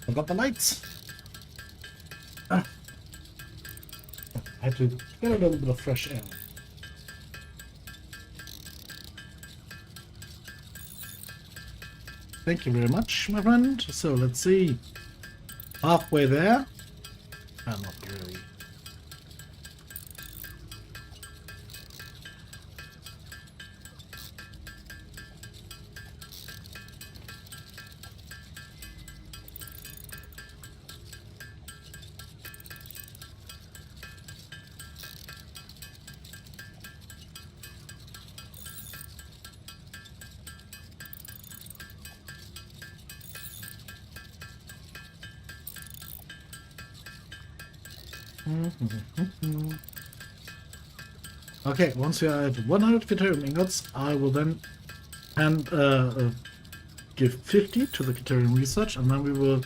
A: I got the lights. I had to get a little bit of fresh air. Thank you very much, my friend. So let's see. Halfway there. Not really. Okay, once we are at 100 Caterium ingots, I will then give 50 to the Caterium research, and then we will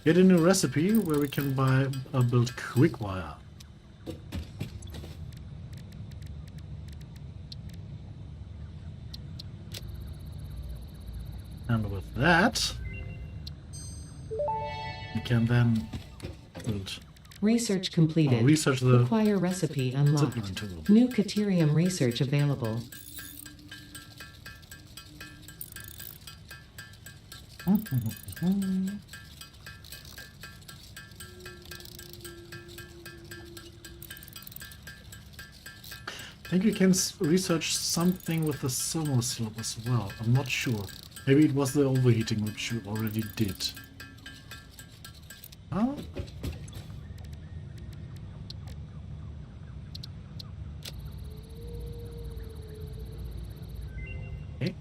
A: get a new recipe where we can build quick wire. And with that, we can then build.
B: Research completed.
A: Research the
B: Require recipe unlocked.
A: zipline tool.
B: New Caterium research available.
A: I think you can research something with the thermal slope as well. I'm not sure. Maybe it was the overheating, which you already did. Huh? Okay.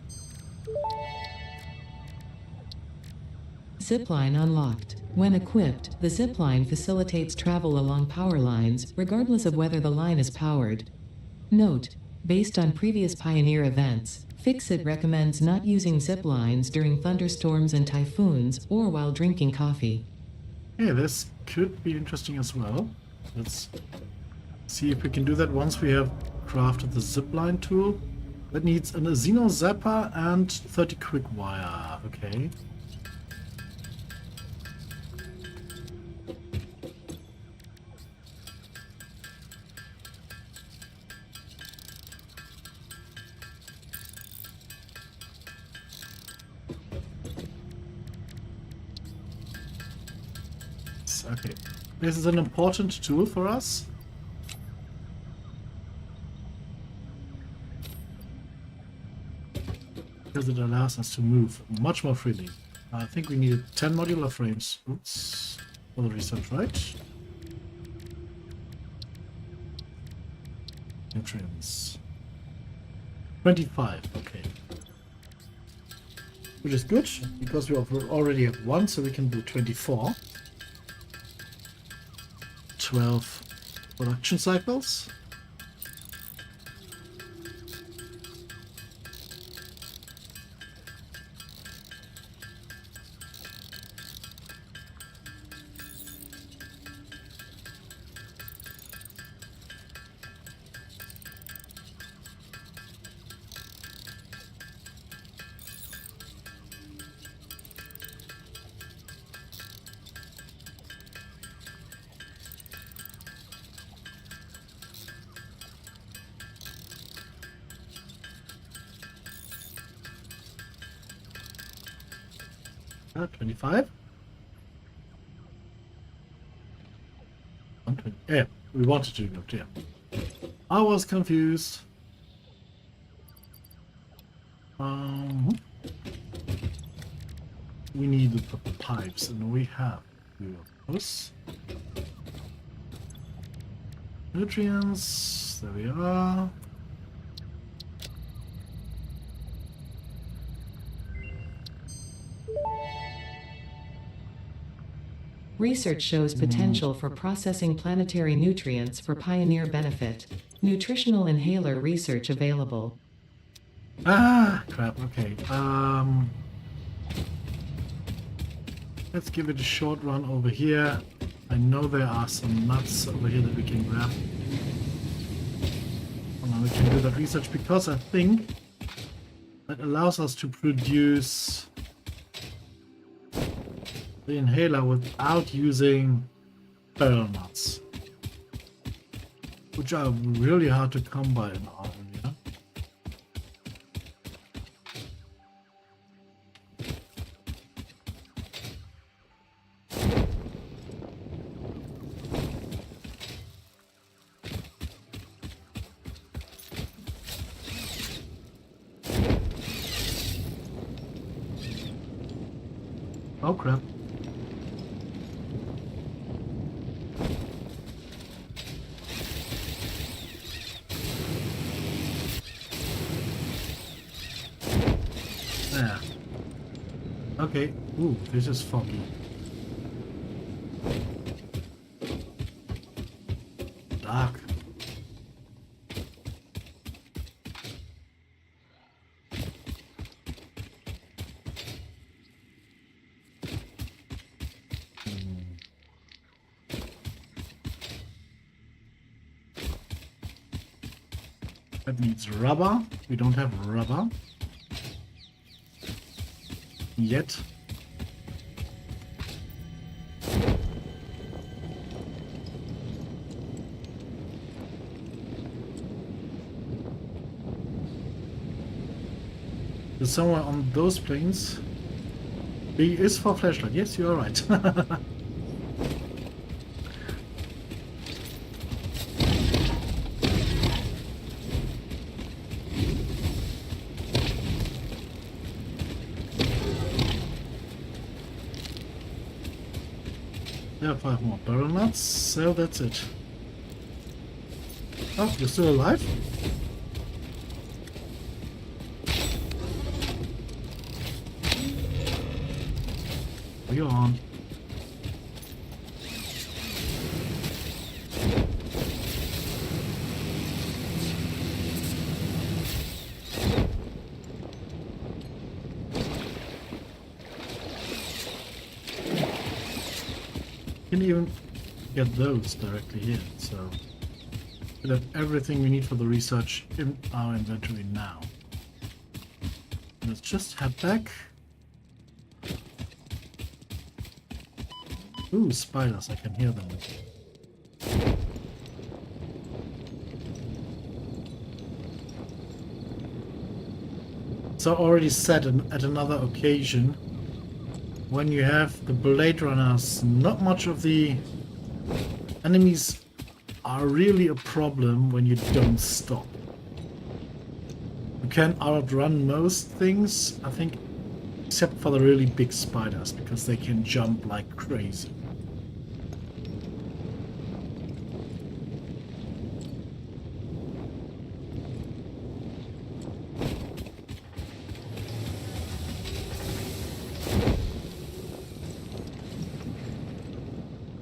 B: Zipline unlocked. When equipped, the zipline facilitates travel along power lines, regardless of whether the line is powered. Note: based on previous Pioneer events, Fixit recommends not using ziplines during thunderstorms and typhoons, or while drinking coffee.
A: Yeah, this could be interesting as well. Let's see if we can do that once we have crafted the zipline tool. That needs a Xeno Zapper and 30 quick wire. Okay. Okay, this is an important tool for us. Because it allows us to move much more freely. I think we need 10 modular frames. Oops. For the research, right? Nutrients. 25, okay. Which is good, because we already have 1, so we can do 24. 12 production cycles. Ah, 25. 120. Yeah, we wanted to note, yeah. I was confused. We need the pipes, and we have those. Nutrients, there we are.
B: Research shows potential for processing planetary nutrients for Pioneer benefit. Nutritional inhaler research available.
A: Ah, crap, okay. Let's give it a short run over here. I know there are some nuts over here that we can grab. And then we can do that research because I think that allows us to produce the inhaler without using pearl nuts, which are really hard to come by in our area. Oh crap. There. Okay. Ooh, this is foggy. Dark. That needs rubber. We don't have rubber. Yet. So somewhere on those planes. B is for flashlight. Yes, you are right. There are 5 more barrel nuts, so that's it. Oh, you're still alive? You're on. You can even get those directly here, so we have everything we need for the research in our inventory now. Let's just head back. Ooh, spiders, I can hear them. So already said at another occasion, when you have the Blade Runners, not much of the enemies are really a problem when you don't stop. You can outrun most things, I think, except for the really big spiders, because they can jump like crazy.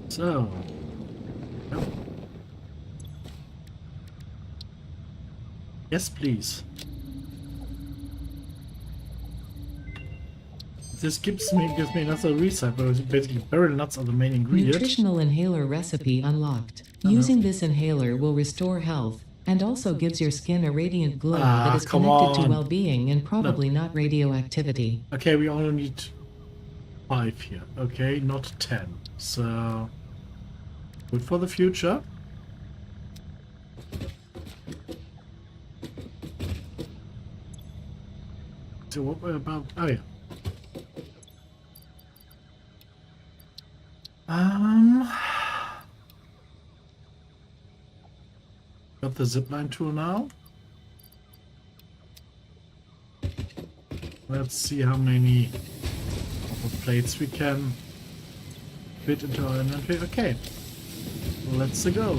A: So, yep. Yes, please. This gives me another recipe, but basically barrel nuts are the main ingredient.
B: Nutritional inhaler recipe unlocked. Using this inhaler will restore health and also gives your skin a radiant glow that is connected to well-being and probably not radioactivity.
A: Okay, we only need 5 here. Okay, not 10. So, good for the future. So what we're about? Oh yeah. Got the zipline tool now. Let's see how many of the plates we can fit into our inventory. Okay, let's go.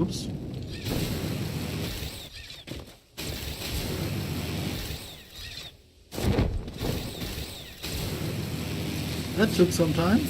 A: Oops. That took some time.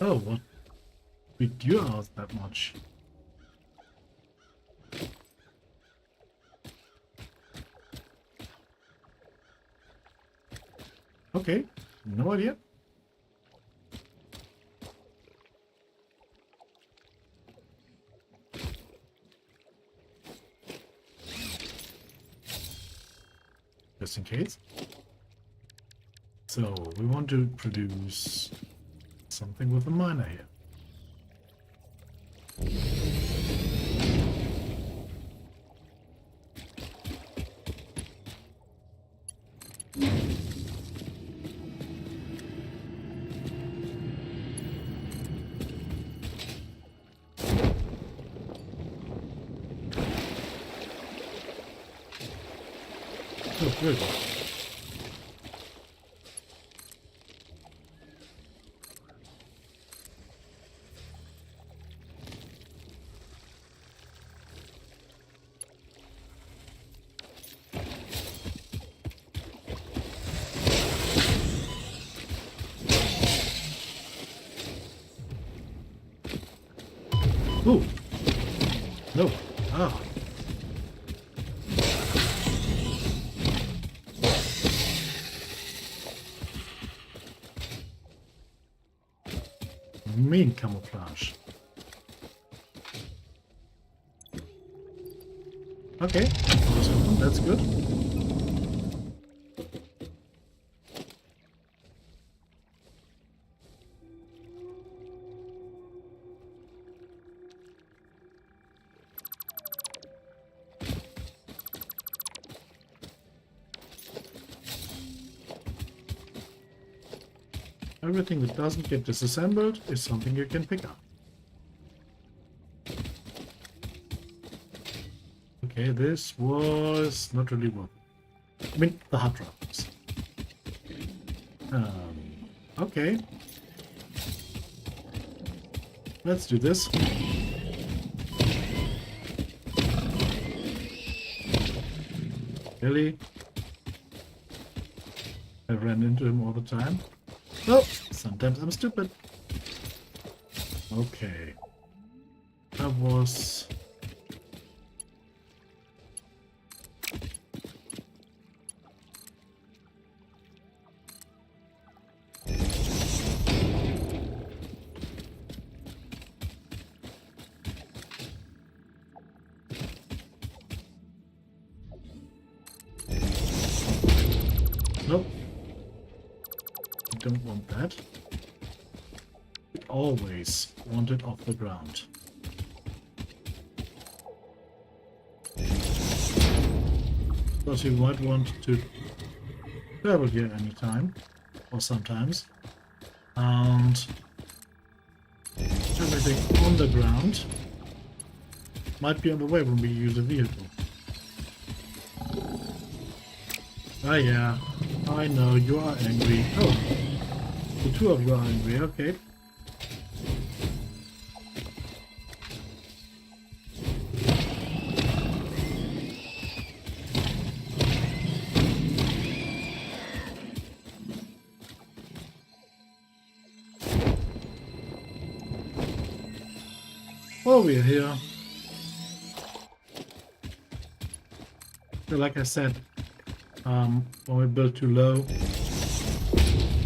A: Oh, what? We do out that much. Okay, no idea. Just in case. So, we want to produce something with a miner here. Oh, good. Ooh. No. Ah. Mean camouflage. Okay. That's good. Everything that doesn't get disassembled is something you can pick up. Okay, this was not really worth it. I mean, the hard drive was. Okay. Let's do this. Really? I ran into him all the time. Oh, sometimes I'm stupid. Okay. That was... Nope. Don't want that. We always want it off the ground. Because you might want to travel here anytime, or sometimes. And everything on the ground might be on the way when we use a vehicle. Ah yeah, I know, you are angry. Oh, the two of you are angry, okay. Well, we're here. So like I said, when we build too low,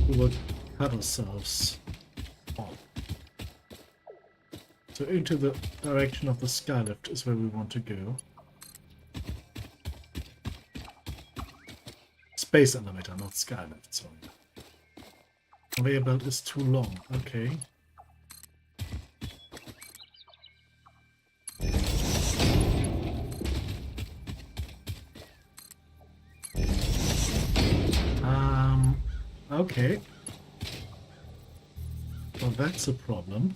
A: we will cut ourselves off. So into the direction of the skylift is where we want to go. Space elevator, not skylift, sorry. Conveyor belt is too long, okay. Okay. Well, that's a problem.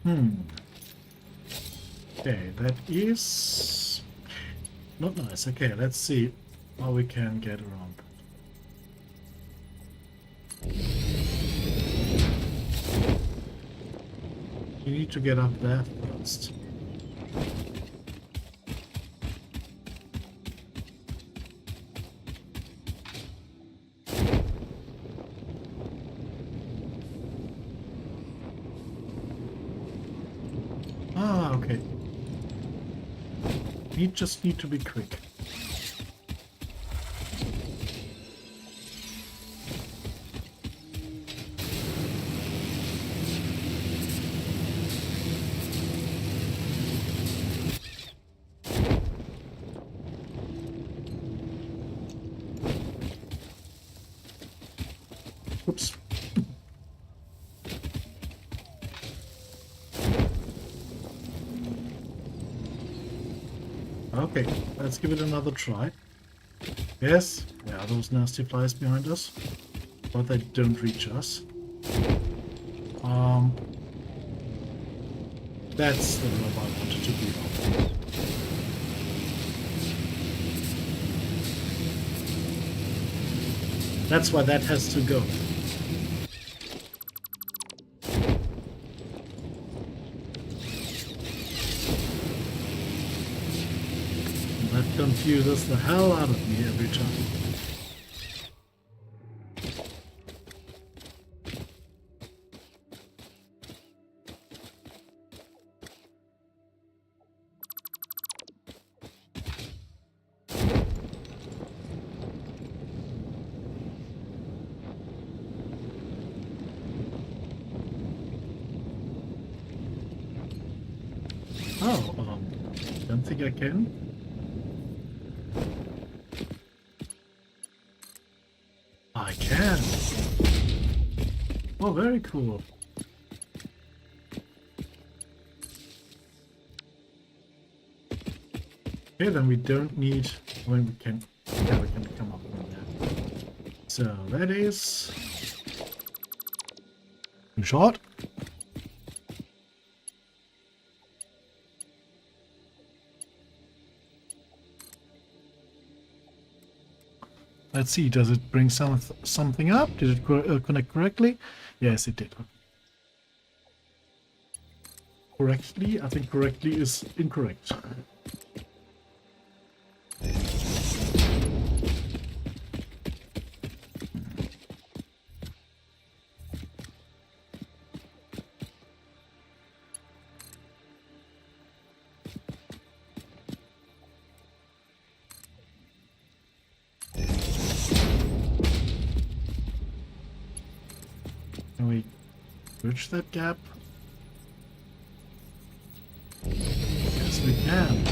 A: Okay, that is not nice. Okay, let's see how we can get around that. You need to get up there first. Ah, okay. You just need to be quick. Oops. Okay, let's give it another try. Yes, there are those nasty flies behind us, but they don't reach us. That's the room I wanted to be on. That's why that has to go. That confuses the hell out of me every time. Oh, don't think I can. I can. Oh, very cool. Okay, then we don't need. When we can, yeah, we can come up from there. So that is too short. Let's see, does it bring something up? Did it connect correctly? Yes, it did. Correctly? I think correctly is incorrect. Can we bridge that gap? Yes, we can.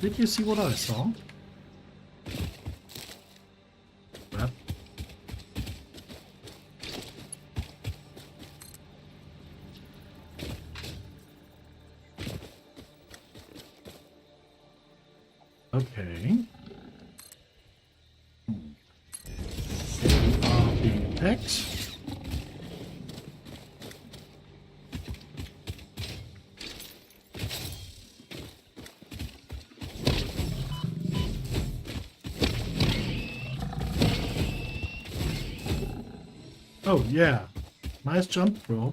A: Did you see what I saw? Crap. Okay. We are being attacked. Oh yeah, nice jump, bro.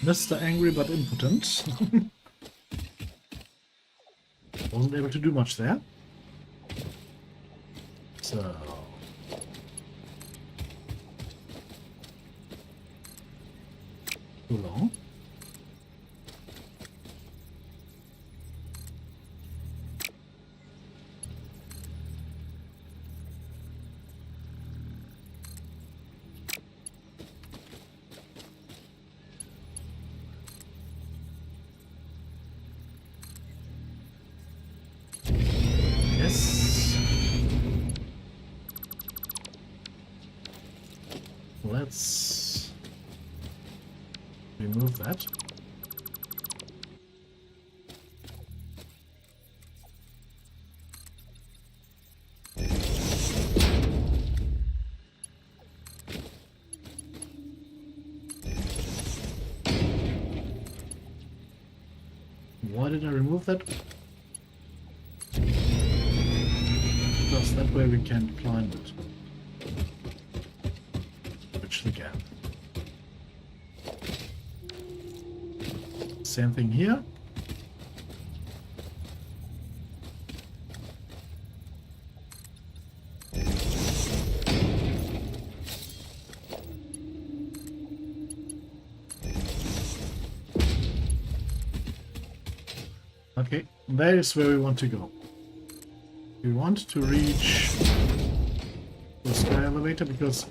A: Mr. Angry but impotent. Wasn't able to do much there. So. Too long. let's remove that. Why did I remove that? Because that way we can climb it. Which again. Same thing here. Okay, that is where we want to go. We want to reach the sky elevator because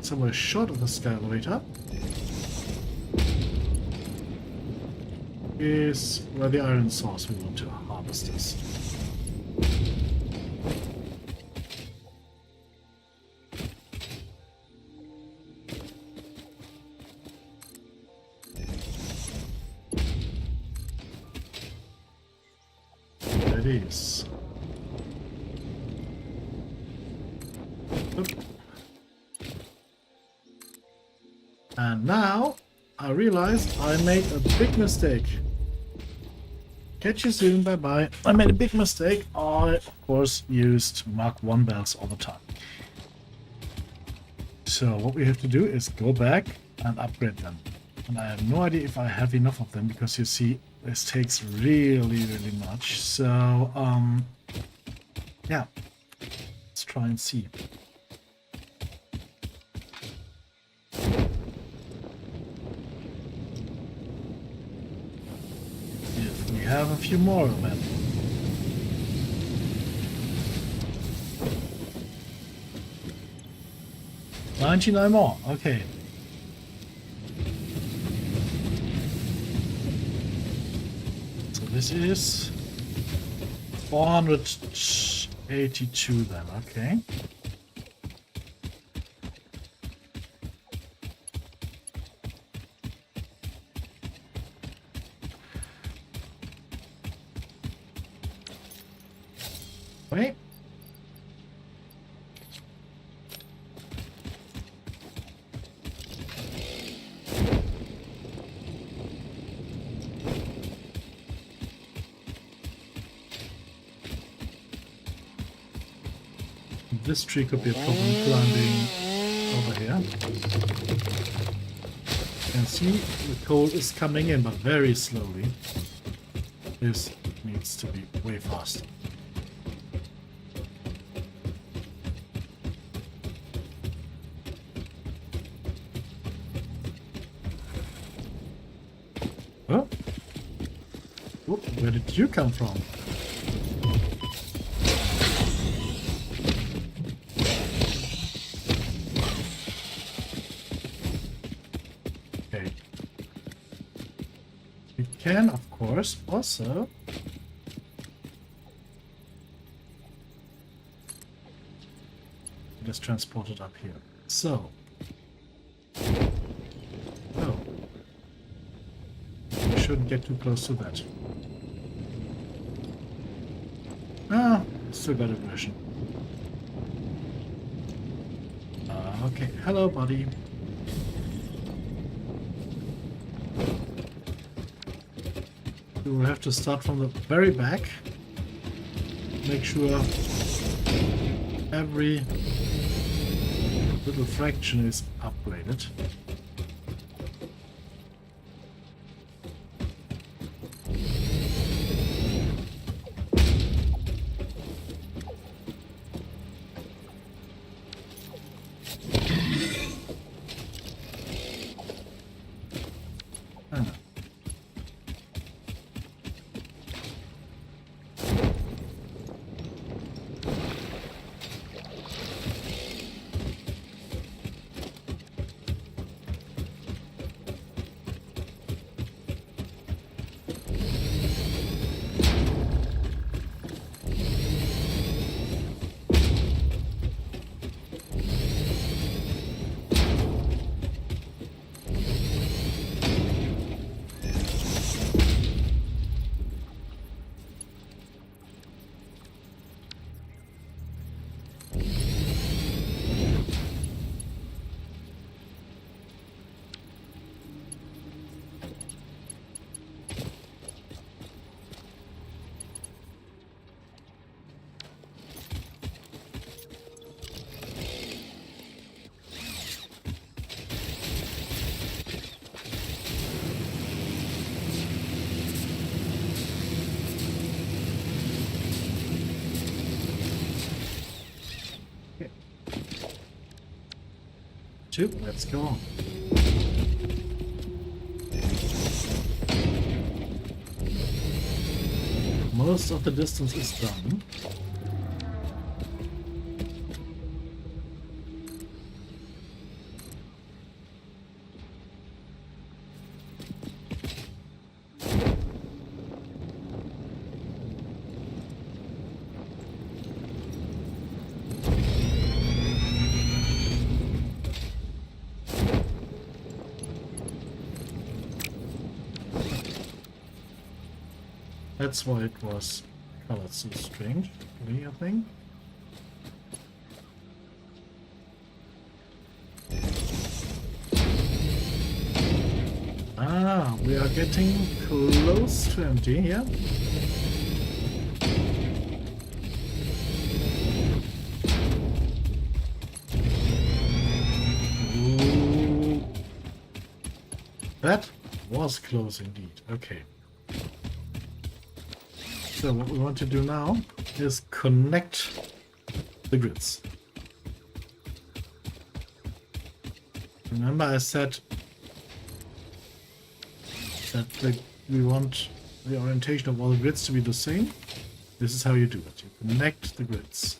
A: somewhere short of the sky elevator is where the iron source we want to harvest is. There it is. Oop. And now I realized I made a big mistake. Catch you soon, bye bye. I made a big mistake. I, of course, used Mark 1 bells all the time. So what we have to do is go back and upgrade them. And I have no idea if I have enough of them because you see this takes really much. So yeah, let's try and see. If we have a few more of them. $99 more, okay. So this is 482 then, okay. Wait. This tree could be a problem climbing over here. You can see the coal is coming in, but very slowly. This needs to be way faster. Oh. Whoop, where did you come from? Okay. We can, of course, also just transport it up here. So. Oh. Shouldn't get too close to that. Ah, still got a version. Okay, hello buddy. We will have to start from the very back. Make sure every little fraction is upgraded. 2, let's go on. Most of the distance is done. That's why it was colored so strange, I think. Ah, we are getting close to empty here. Ooh. That was close indeed. Okay. So what we want to do now is connect the grids. Remember I said that we want the orientation of all the grids to be the same? This is how you do it. You connect the grids.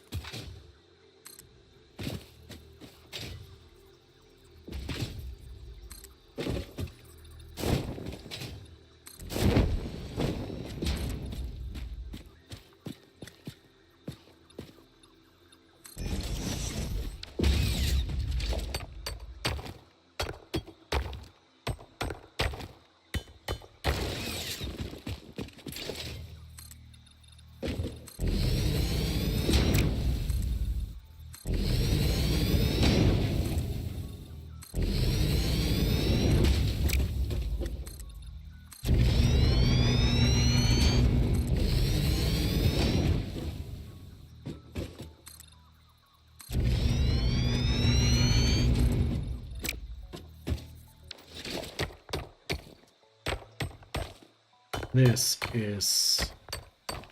A: This is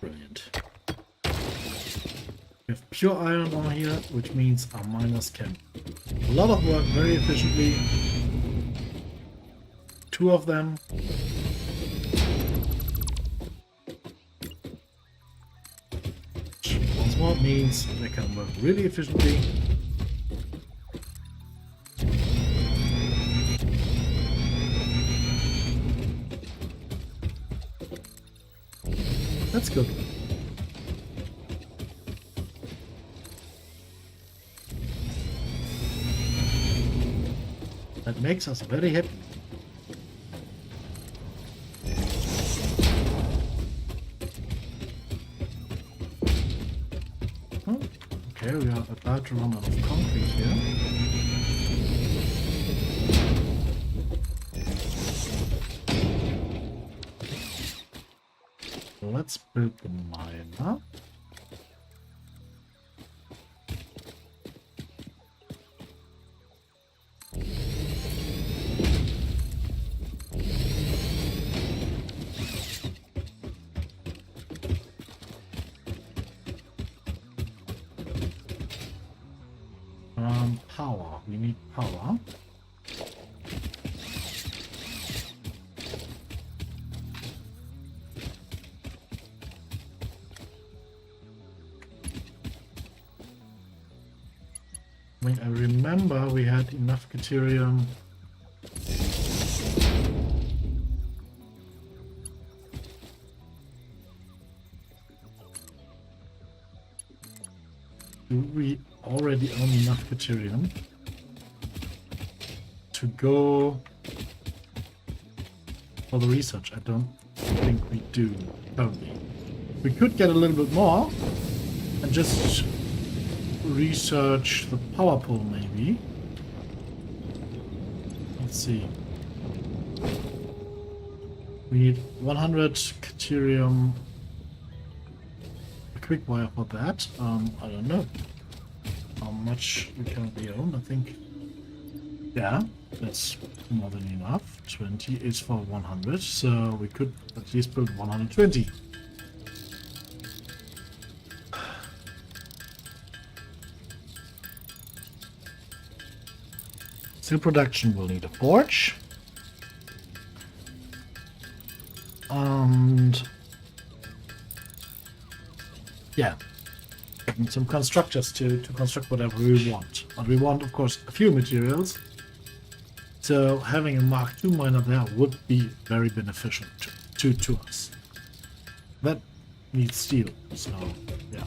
A: brilliant. We have pure iron ore here, which means our miners can a lot of work very efficiently. 2 of them. Once more means they can work really efficiently. That's good. That makes us very happy. Oh, okay, we are about to run out of concrete here. Let's build the miner. Power. We need power. I mean, I remember we had enough deuterium do we already own enough deuterium to go for the research? I don't think we do currently. We could get a little bit more and just research the power pool maybe. Let's see. We need 100 deuterium. A quick wire for that. I don't know how much we currently own. I think, yeah, that's more than enough. 20 is for 100, so we could at least build 120. Steel production will need a forge. And yeah, and some constructors to construct whatever we want. But we want, of course, a few materials. So having a Mark II miner there would be very beneficial to us. That needs steel, so yeah.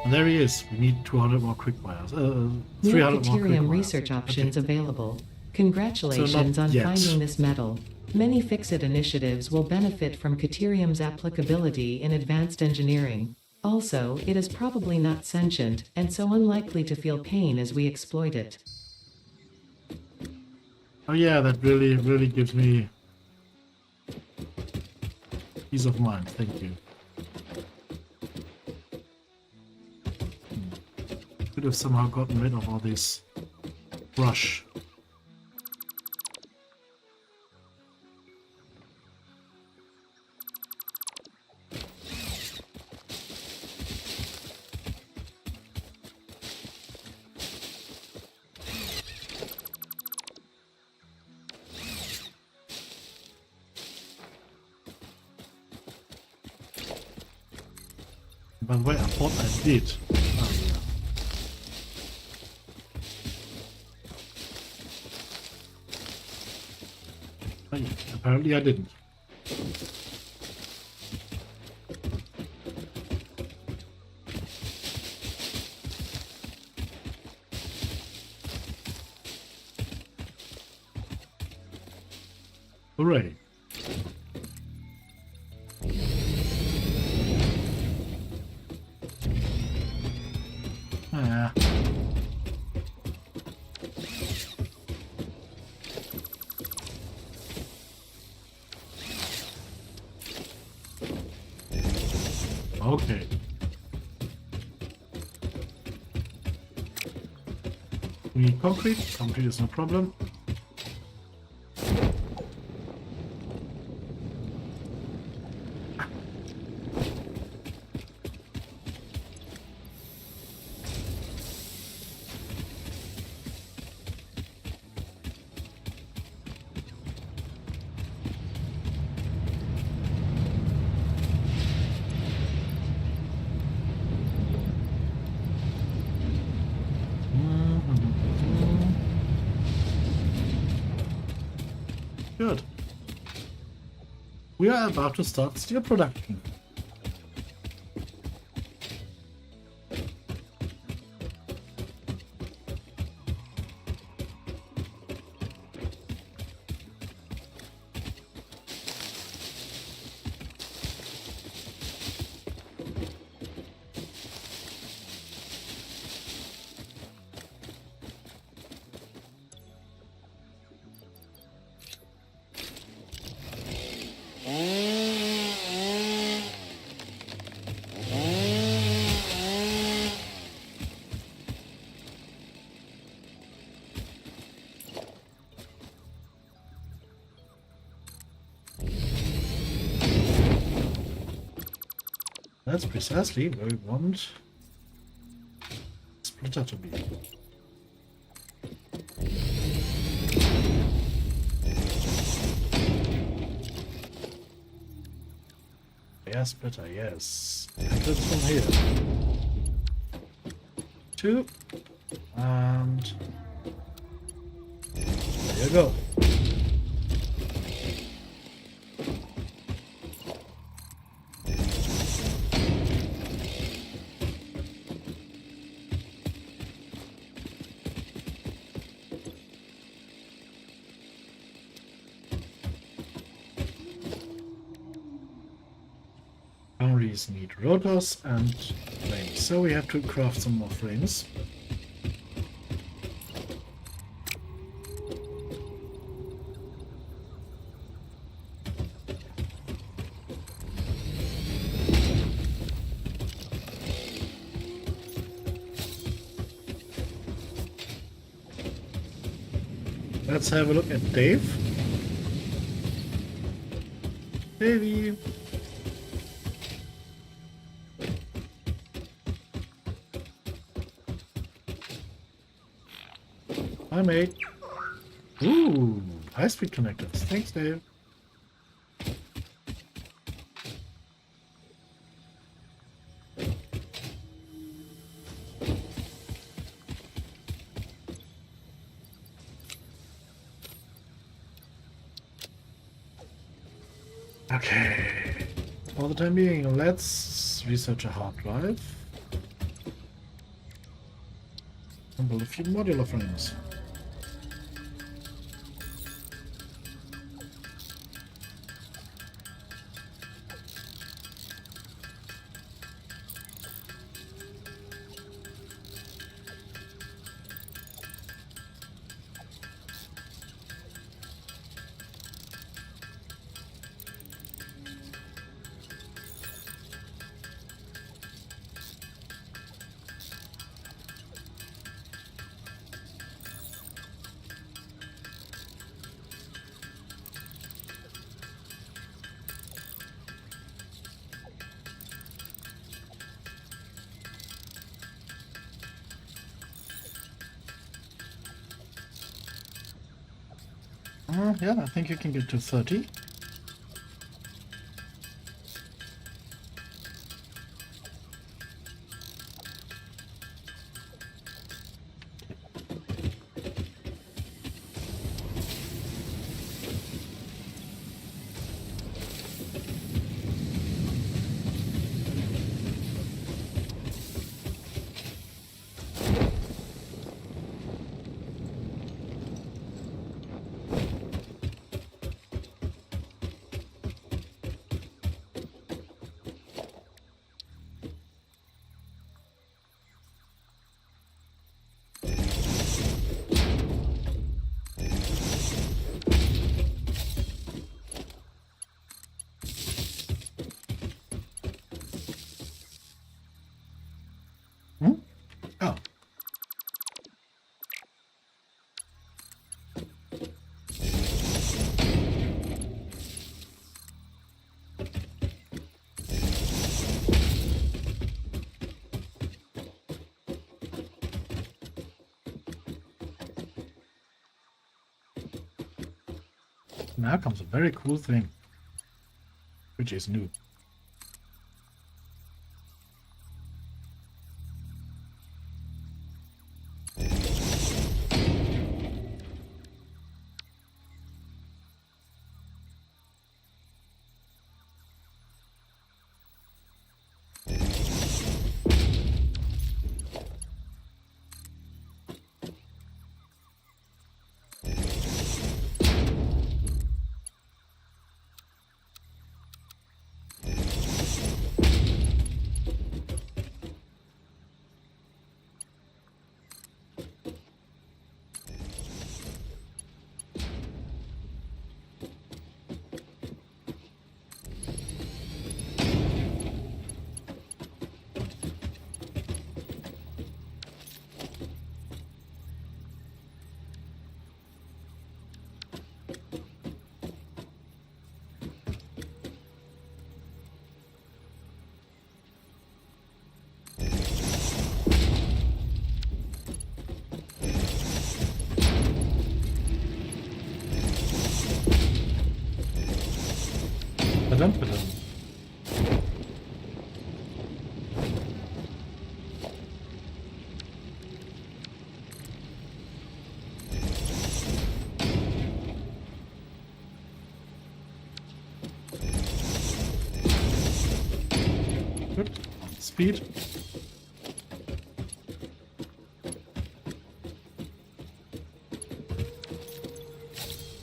A: And there he is. We need 200 more quick wires. 300 more quick
B: Deuterium
A: wires.
B: research options
A: Okay.
B: available. Congratulations
A: So not
B: on
A: yet.
B: finding this metal. Many Fix-It initiatives will benefit from Deuterium's applicability in advanced engineering. Also, it is probably not sentient, and so unlikely to feel pain as we exploit it.
A: Oh yeah, that really gives me peace of mind. Thank you. Could have somehow gotten rid of all this brush. By the way, I thought I did. Oh, yeah. Oh, yeah. Apparently I didn't. Hooray. Ah. Okay. We need concrete. Concrete is no problem. Good. We are about to start steel production. That's precisely where we want splitter to be. Yeah, splitter, yes. Entrance from here. 2. And there you go. Foundries need rotors and frames, so we have to craft some more frames. Let's have a look at Dave. Davey. Hi, mate. Ooh, high-speed connectors. Thanks, Dave. Okay. For the time being, let's research a hard drive. And build a few modular frames. Yeah, I think you can get to 30. Hmm? Oh. Now comes a very cool thing, which is new. Badum, badum. Good. Speed.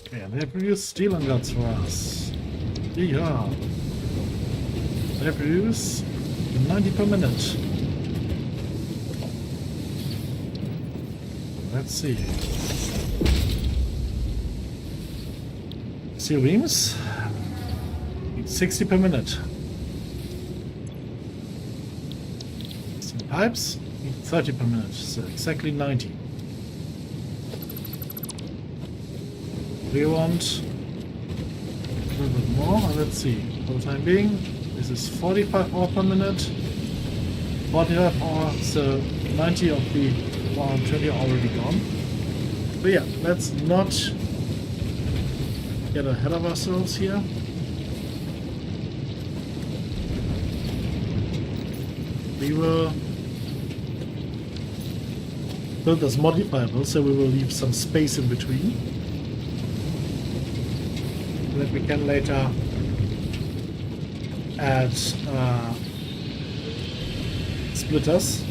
A: Okay, and they produce steel ingots for us. Yeah. They produce 90 per minute. Let's see. Steel reams. 60 per minute. Steel pipes. 30 per minute. So exactly 90. We want a little bit more. Let's see. For the time being, this is 45 hours per minute. 45 hours, so 90 of the 120 are already gone. But yeah, let's not get ahead of ourselves here. We will build this modifiable, so we will leave some space in between. That we can later add splitters.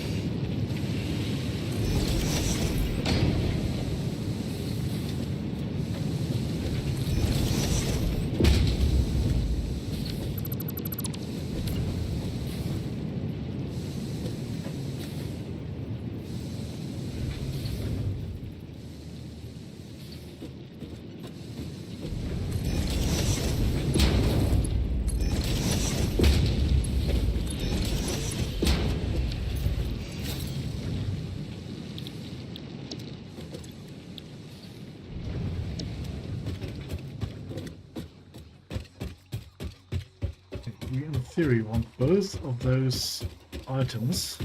A: We in theory want both of those items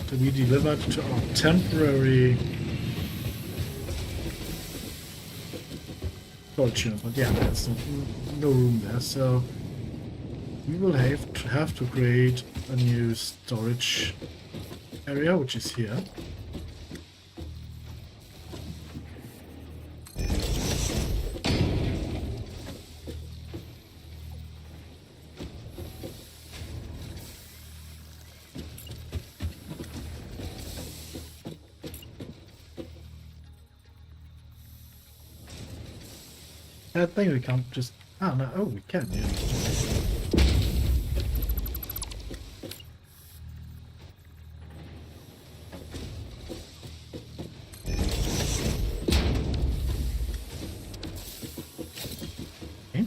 A: to be delivered to our temporary storage unit, but yeah, there's no room there, so we will have to create a new storage area, which is here. I think we can't just... Oh, no. Oh, we can, yeah. Okay.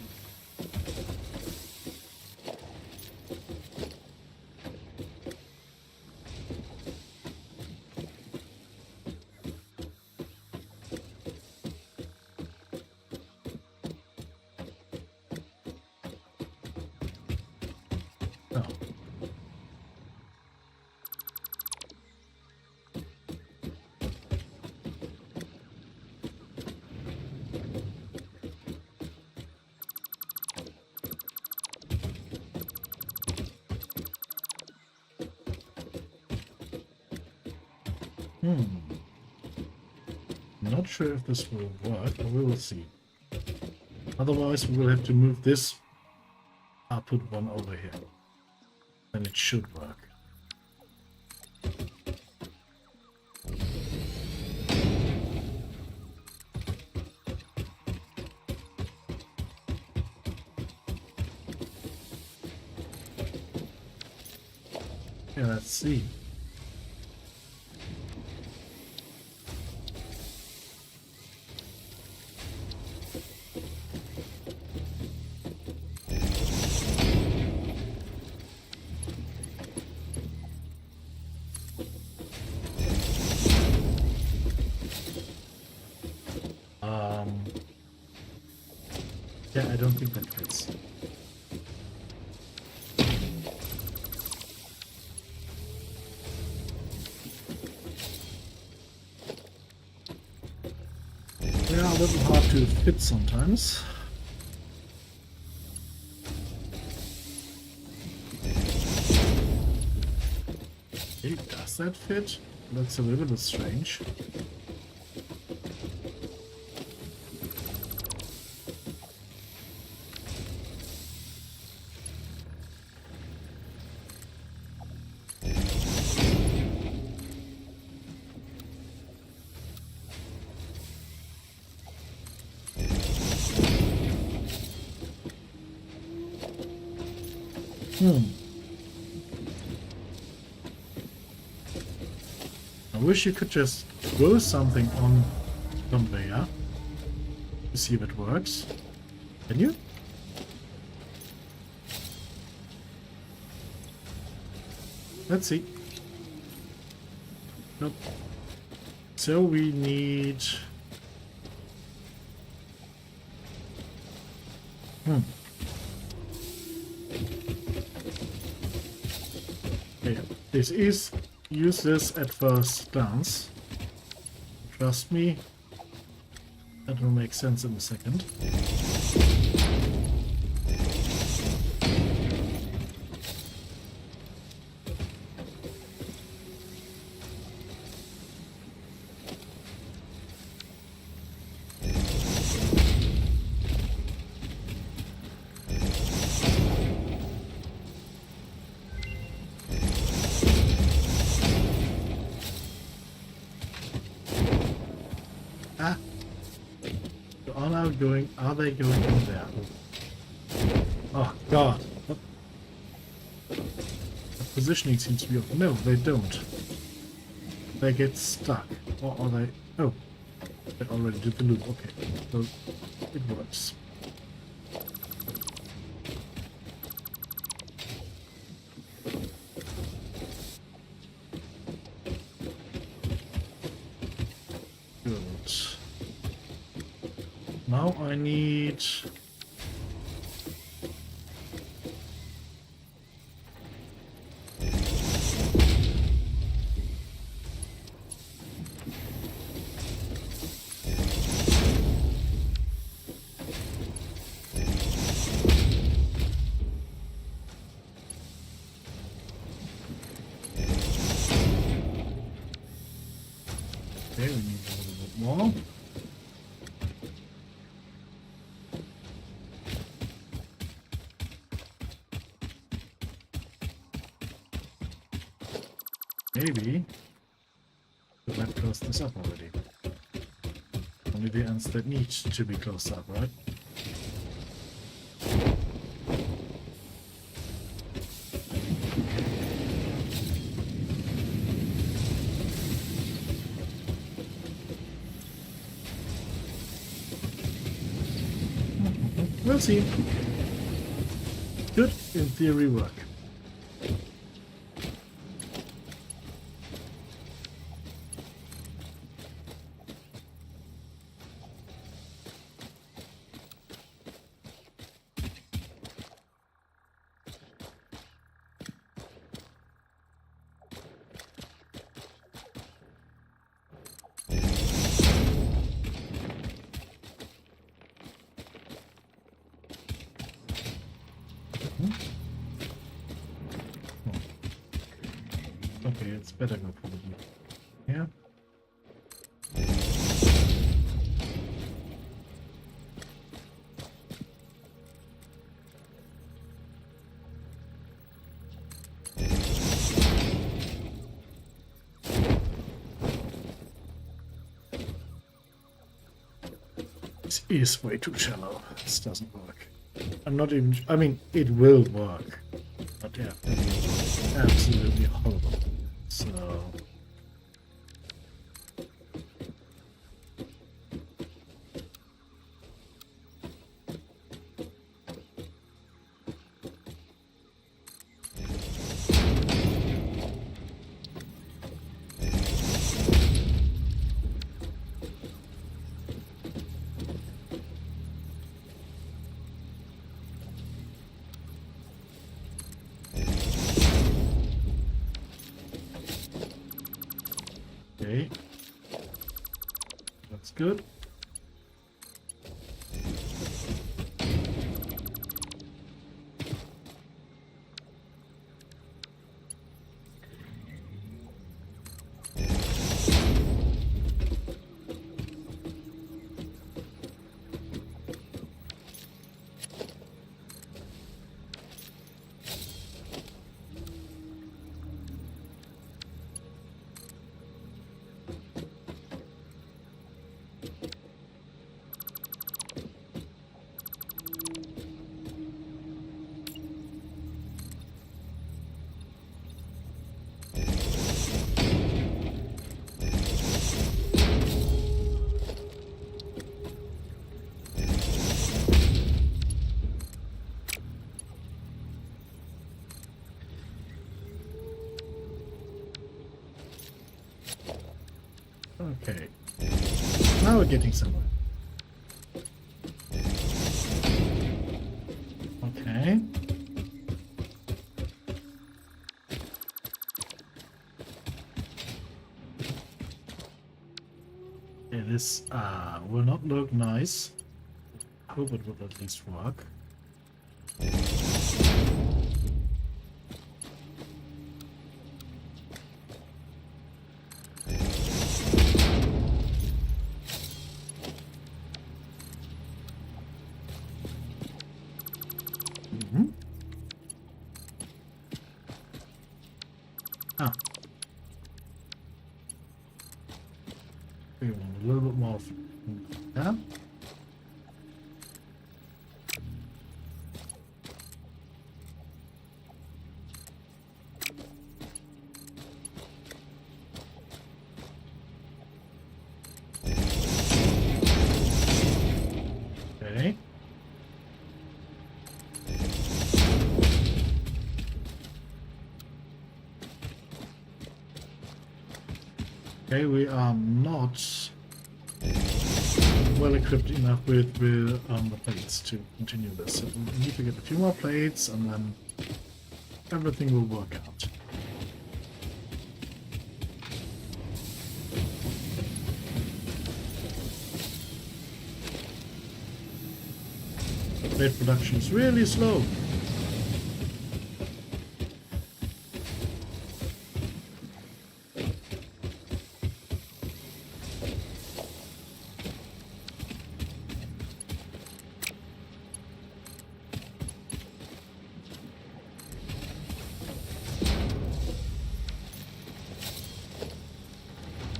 A: Oh. Not sure if this will work, but we will see. Otherwise, we will have to move this. I'll put one over here. Then it should work. Yeah, let's see. Yeah, I don't think that fits. They are a little hard to fit sometimes. Okay, does that fit? That's a little bit strange. I wish you could just throw something on conveyor to see if it works. Can you? Let's see. Nope. So we need... Okay, this is useless at first glance. Trust me. That will make sense in a second. Are they going in there? Oh god. The positioning seems to be off. No, they don't. They get stuck. Or are they... Oh. They already did the loop. Okay. So it works. Good. Now I need... Okay, we need a little bit more. Maybe we might close this up already. Only the ends that need to be closed up, right? We'll see. Could, in theory, work. Okay, it's better go probably. Yeah. This is way too shallow. This doesn't work. I'm not even... I mean, it will work. But yeah, absolutely horrible. So... Okay. That's good. Okay. Now we're getting somewhere. Okay. This will not look nice. Hope it will at least work. Ah. We want a little bit more. Yeah. Okay. Okay, we are not well equipped enough with the plates to continue this. So we need to get a few more plates and then everything will work out. Plate production is really slow.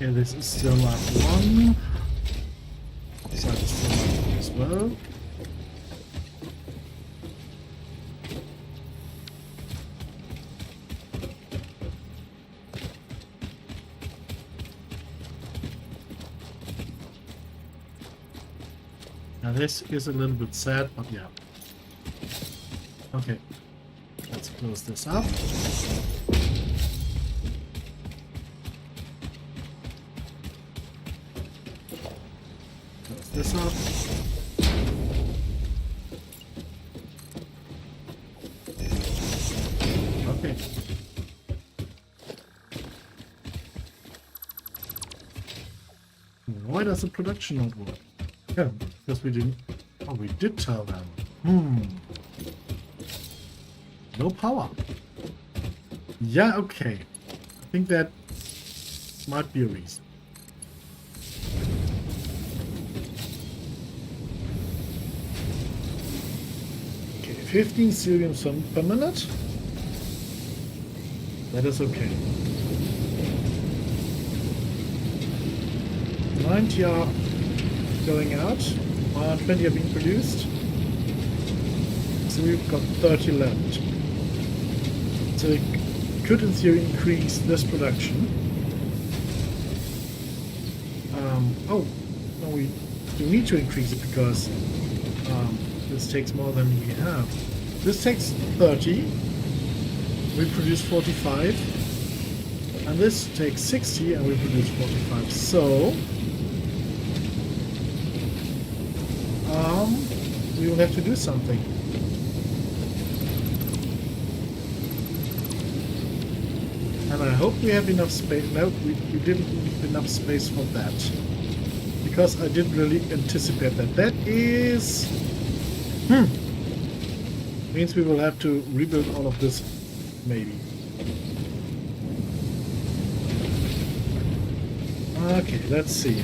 A: Okay, this is still lap 1. Side is still lap 1 as well. Now this is a little bit sad, but yeah. Okay, let's close this up. Close this up. Okay. Why does the production not work? Yeah, because we didn't... Oh, we did tell them. No power. Yeah, okay. I think that might be a reason. Okay, 15 cerium per minute. That is okay. 90 are going out, 20 are being produced, so we've got 30 left. So we could in theory increase this production. Oh, no, we do need to increase it because this takes more than we have. This takes 30, we produce 45, and this takes 60 and we produce 45. So we will have to do something. And I hope we have enough space. No, we didn't have enough space for that. Because I didn't really anticipate that. That is... means we will have to rebuild all of this, maybe. Okay, let's see.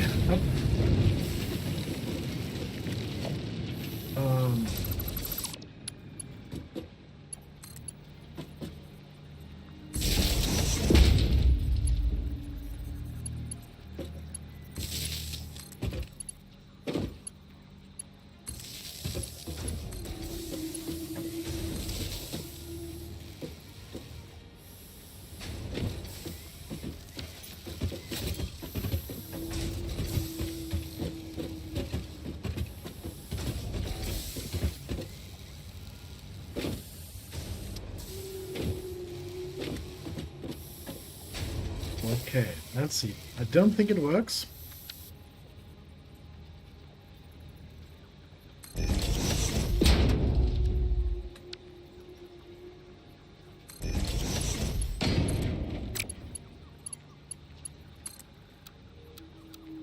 A: Okay, let's see. I don't think it works.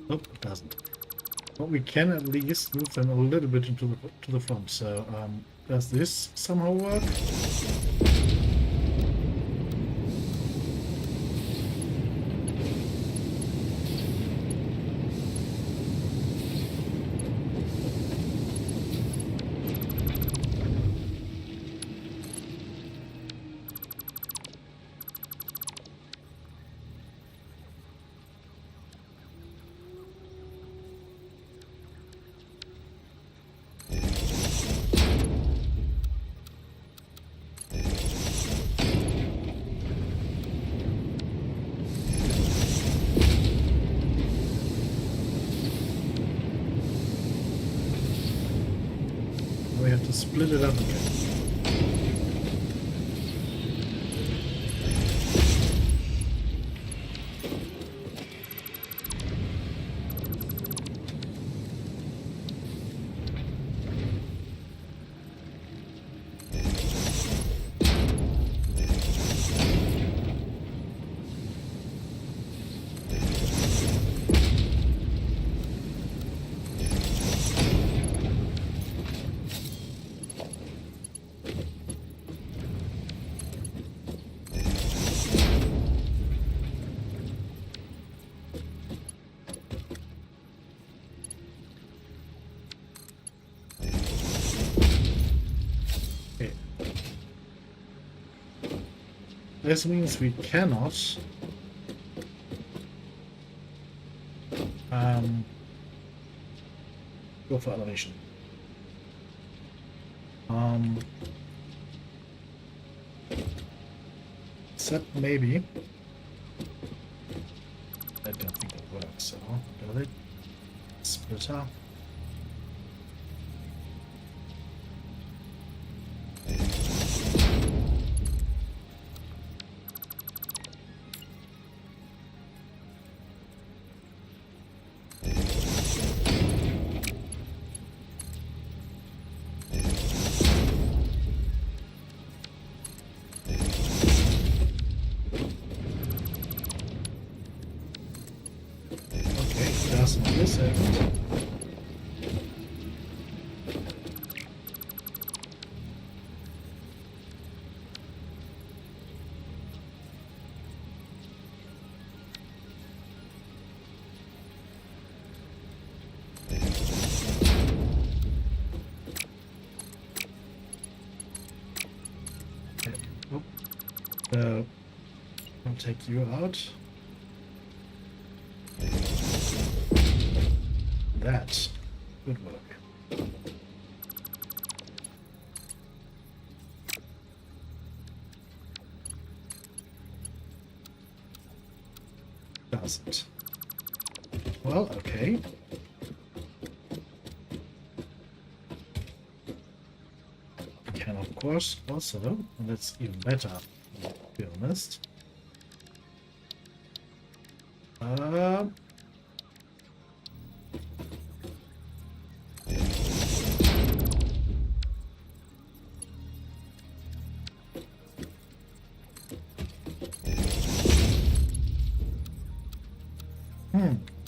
A: Nope, it doesn't. But we can at least move them a little bit into the front. So does this somehow work? We have to split it up again. Okay. This means we cannot go for elevation. Except maybe. I don't think that works, so does it? Split up. On this end. Okay. I'll take you out. That good work. Doesn't. Well, okay. We can, of course, also, and that's even better, to be honest.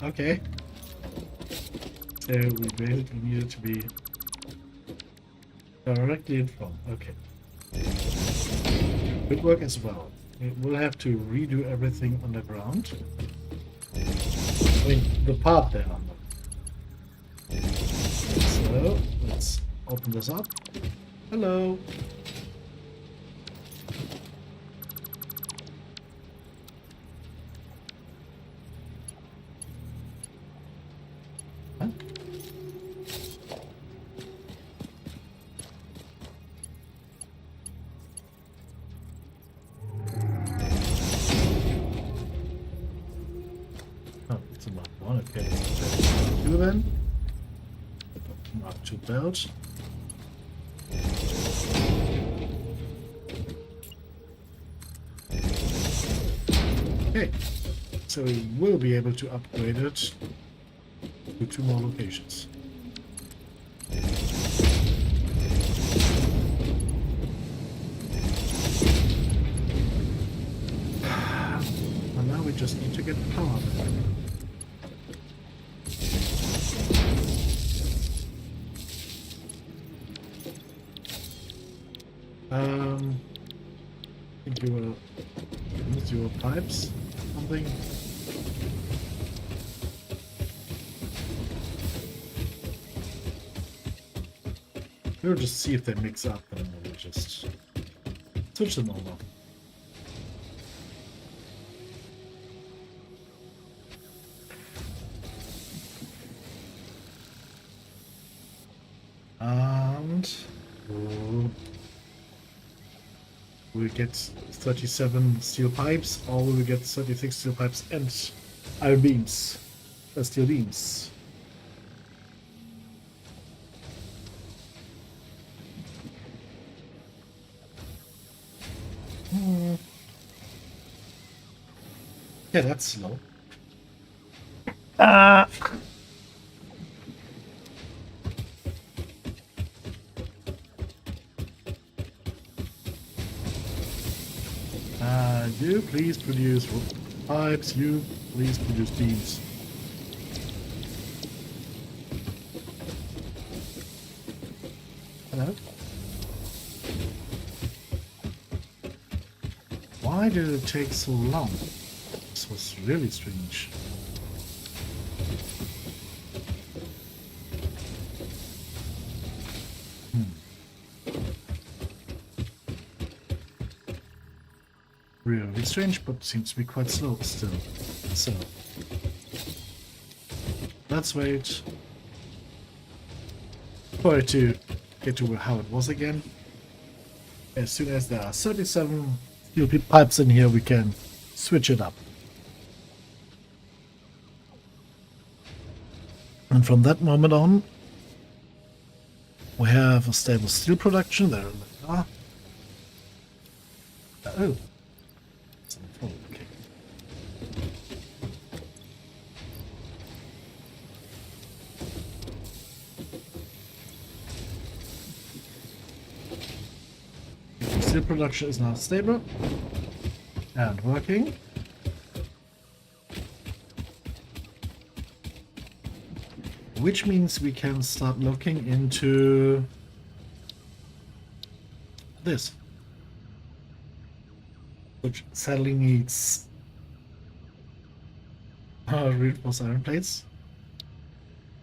A: Okay. So we basically need it to be directly in front. Okay. Good work as well. We'll have to redo everything underground. I mean, the part there under. So, let's open this up. Hello. Huh? Oh, it's a Mark 1, okay. Two then. Mark 2 belt. Okay, so we will be able to upgrade it to 2 more locations. And now we just need to get power back. I think you were use your pipes, something. We'll just see if they mix up, and we'll just switch them over. And we'll get 37 steel pipes, or we will get 36 steel pipes and iron beams, steel beams. Yeah, that's slow. You please produce pipes. You please produce beams. Hello? Why did it take so long? This was really strange. Really strange, but seems to be quite slow still. So let's wait for it to get to how it was again. As soon as there are 37 steel pipes in here, we can switch it up. And from that moment on, we have a stable steel production. There they are. Oh. Oh, okay. Steel production is now stable and working. Which means we can start looking into this. Which sadly needs reinforced iron plates,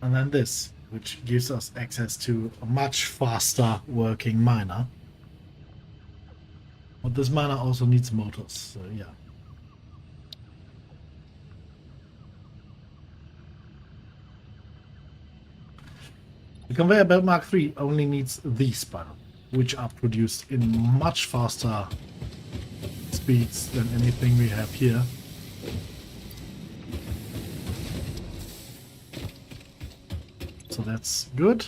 A: and then this, which gives us access to a much faster working miner. But this miner also needs motors, so yeah. The conveyor belt Mark III only needs these panels, which are produced in much faster speeds than anything we have here. So that's good.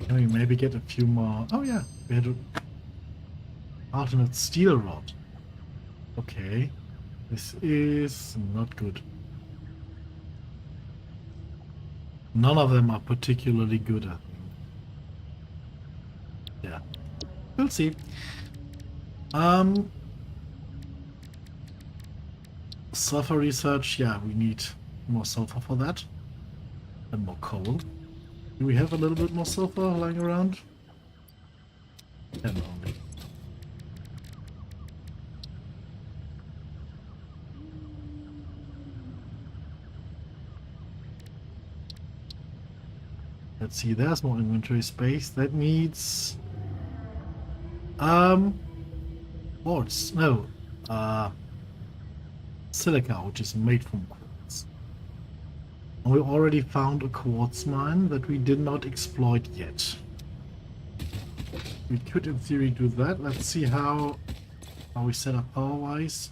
A: Can we maybe get a few more? Oh yeah, we had an alternate steel rod. Okay, this is not good. None of them are particularly good, I think. Yeah. We'll see. Sulfur research, yeah, we need more sulfur for that. And more coal. Do we have a little bit more sulfur lying around? 10 only. Let's see, there's more inventory space. That needs quartz. No. Silica, which is made from quartz. And we already found a quartz mine that we did not exploit yet. We could in theory do that. Let's see how we set up power wise.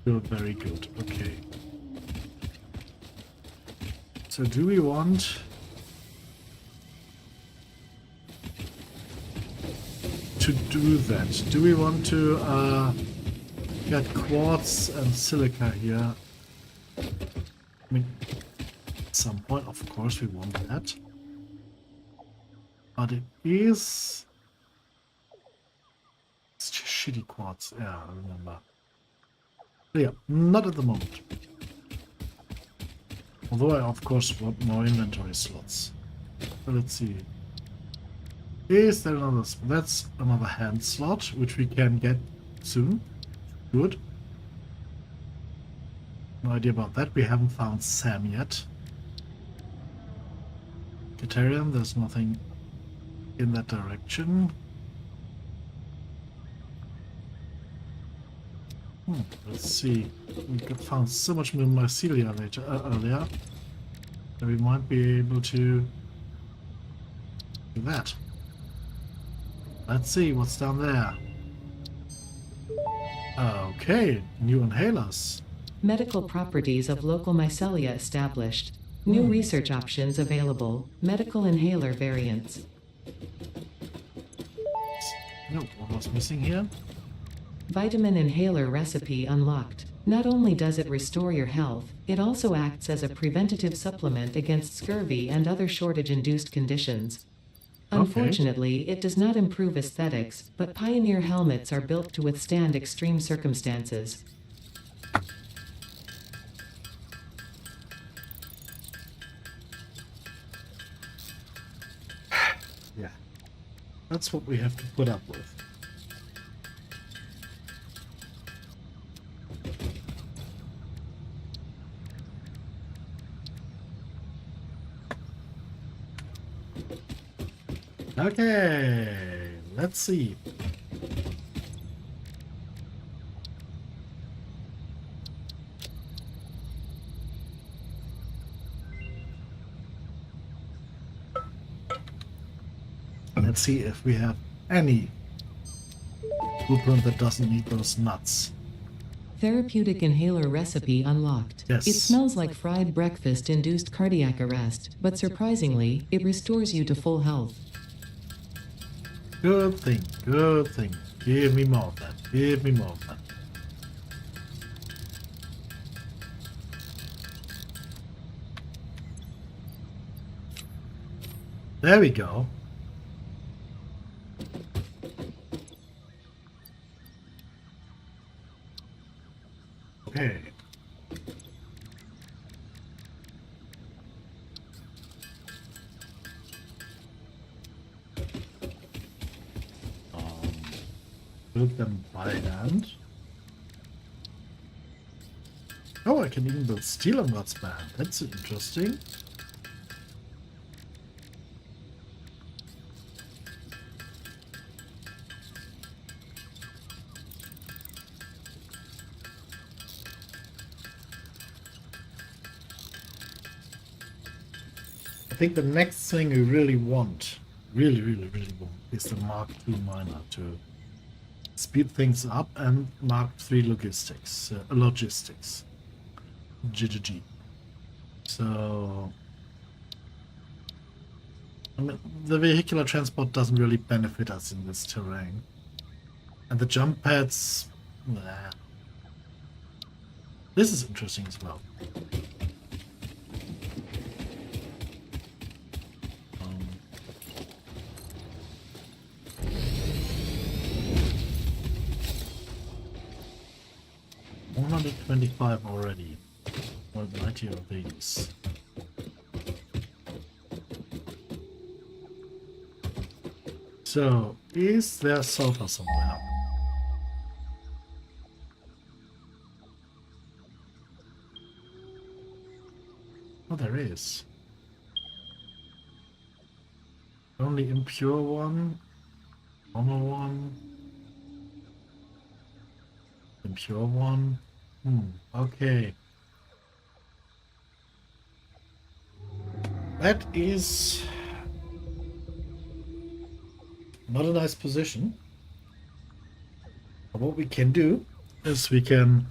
A: Still very good. Okay. So do we want to do that? Do we want to get quartz and silica here? I mean, at some point, of course, we want that. But it is... It's just shitty quartz. Yeah, I remember. Yeah, not at the moment. Although I, of course, want more inventory slots. So let's see. Is there another? That's another hand slot, which we can get soon. Good. No idea about that. We haven't found Sam yet. Katerian, there's nothing in that direction. Let's see. We could found so much more mycelia later earlier that we might be able to do that. Let's see what's down there. Okay, new inhalers.
B: Medical properties of local mycelia established. New research options available. Medical inhaler variants.
A: No, what was missing here?
B: Vitamin inhaler recipe unlocked. Not only does it restore your health, it also acts as a preventative supplement against scurvy and other shortage-induced conditions. Unfortunately, it does not improve aesthetics, but Pioneer helmets are built to withstand extreme circumstances.
A: Yeah. That's what we have to put up with. Okay, let's see. Let's see if we have any blueprint that doesn't need those nuts.
B: Therapeutic inhaler recipe unlocked.
A: Yes.
B: It smells like fried breakfast-induced cardiac arrest, but surprisingly, it restores you to full health.
A: Good thing, good thing. Give me more of that. Give me more of that. There we go. Okay. Build them by hand. Oh, I can even build steel ingots by hand. That's interesting. I think the next thing we really want, really want, is the Mark II miner to speed things up, and Mark III logistics. GGG. So, I mean, the vehicular transport doesn't really benefit us in this terrain. And the jump pads, nah. This is interesting as well. 125 already. 190 of these. So, is there sulfur somewhere? Oh, there is. Only impure one, normal one, impure one. Okay. That is not a nice position. But what we can do is we can,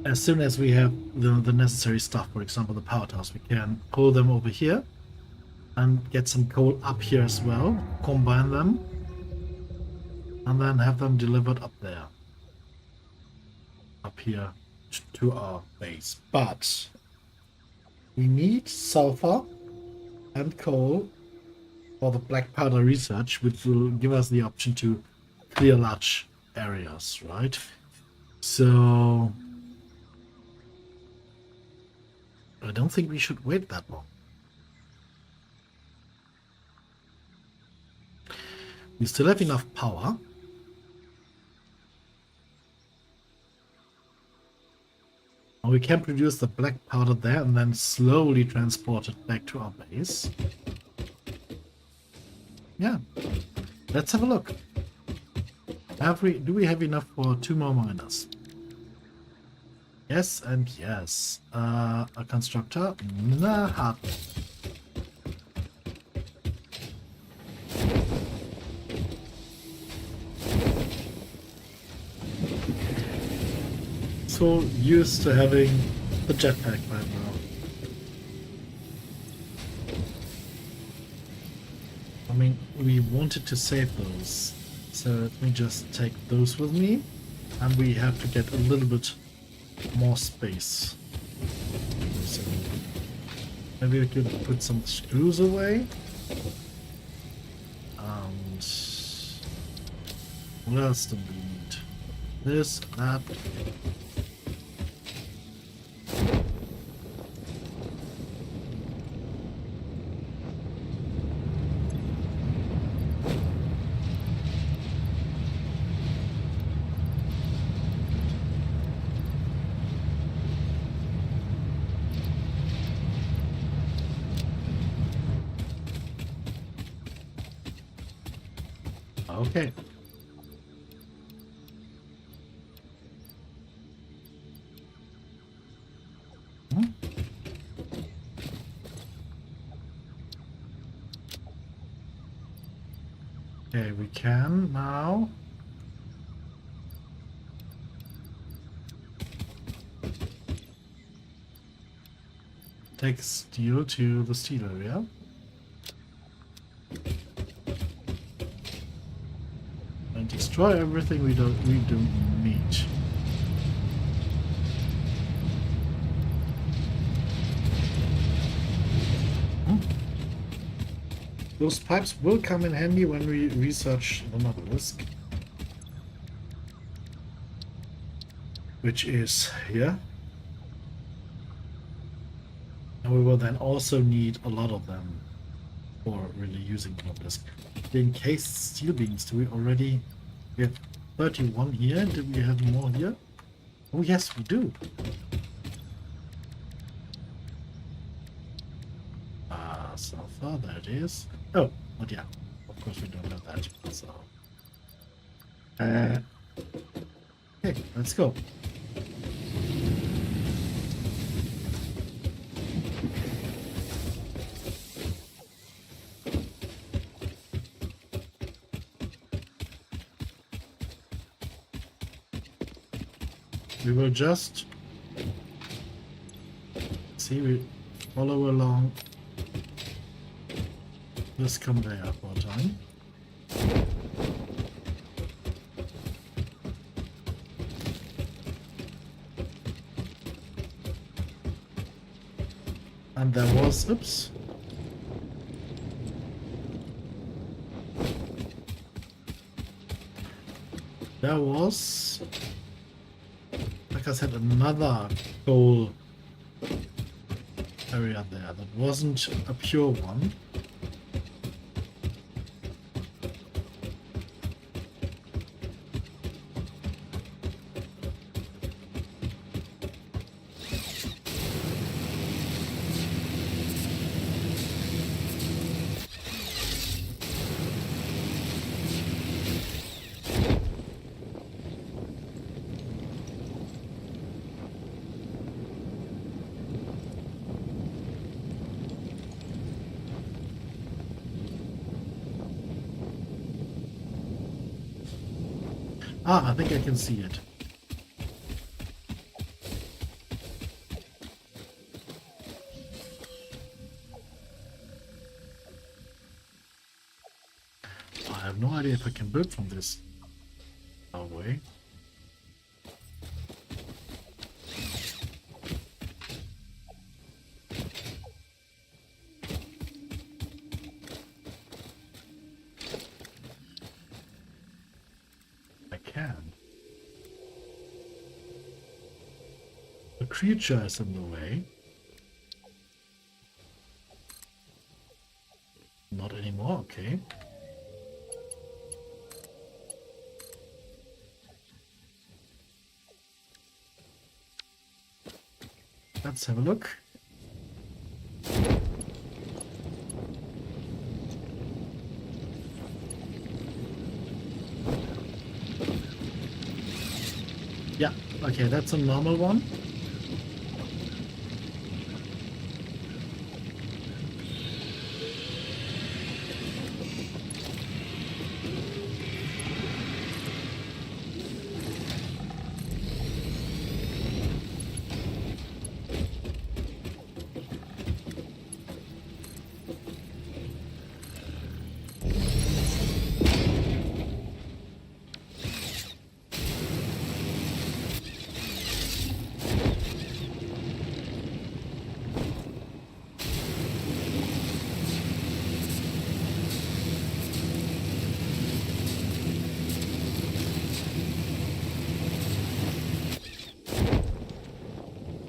A: as soon as we have the necessary stuff, for example the power towers, we can pull them over here and get some coal up here as well, combine them, and then have them delivered up there. Up here to our base. But we need sulfur and coal for the black powder research, which will give us the option to clear large areas, right? So I don't think we should wait that long. We still have enough power. And we can produce the black powder there and then slowly transport it back to our base. Yeah, let's have a look. Do we have enough for 2 more miners? Yes and yes. A constructor? Nah. So used to having the jetpack right now. I mean, we wanted to save those, so let me just take those with me, and we have to get a little bit more space. So maybe we could put some screws away. And what else do we need? This, that. Okay. Okay, we can now. Take steel to the steel area. And destroy everything we don't need. Those pipes will come in handy when we research the obelisk, which is here. And we will then also need a lot of them for really using the obelisk. The encased steel beams, do we already... We have 31 here. Do we have more here? Oh yes, we do. So far there it is. Oh, but yeah, of course we don't have that. So, okay, let's go. We will just see, we follow along this conveyor for a time. And there was, oops. There was, like I said, another coal area there that wasn't a pure one. Ah, I think I can see it. I have no idea if I can build from this way. The creature is in the way. Not anymore, okay. let's have a look. Yeah, okay, that's a normal one.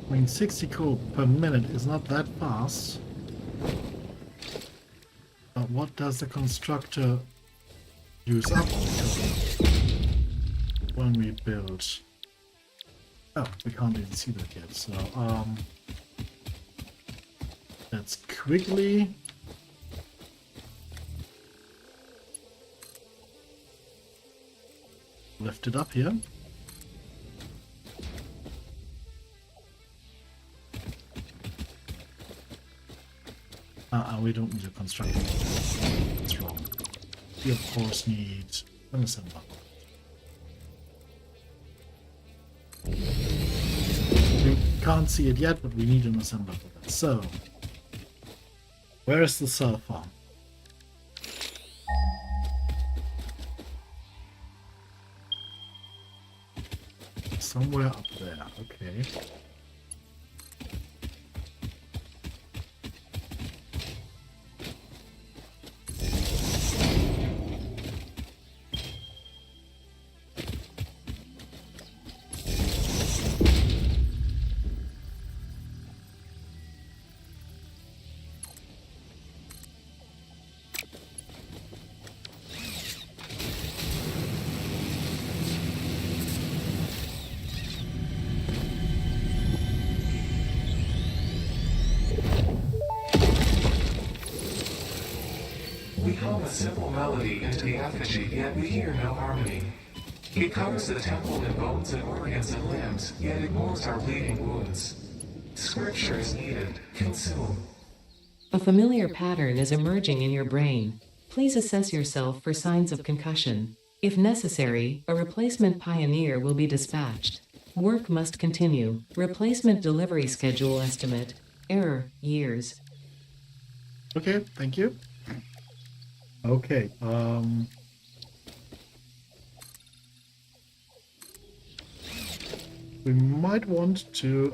A: I mean, 60 code per minute is not that fast. But what does the constructor use up when we build? Oh, we can't even see that yet. So, let's quickly lift it up here. We don't need a constructor. That's wrong. We of course need an assembler. We can't see it yet, but we need an assembler for that. So, where is the cell farm? Somewhere up there, okay.
C: We hum a simple melody into the effigy, yet we hear no harmony. It covers the temple in bones and organs and limbs, yet ignores our bleeding wounds. Scripture is needed. Consume.
B: A familiar pattern is emerging in your brain. Please assess yourself for signs of concussion. If necessary, a replacement pioneer will be dispatched. Work must continue. Replacement delivery schedule estimate. Error, years.
A: Okay, thank you. Okay, we might want to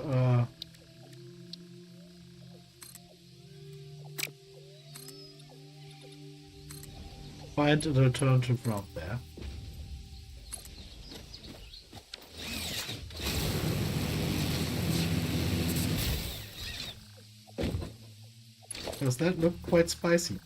A: find an alternative route there. Does that look quite spicy?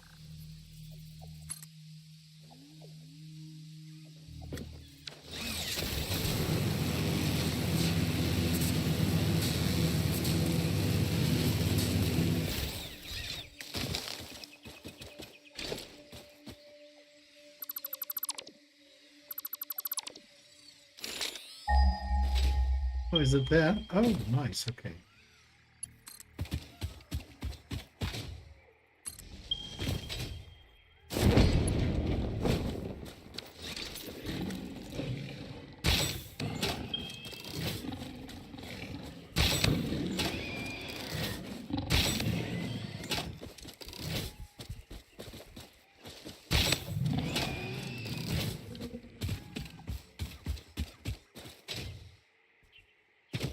A: Oh, is it there? Oh, nice, okay.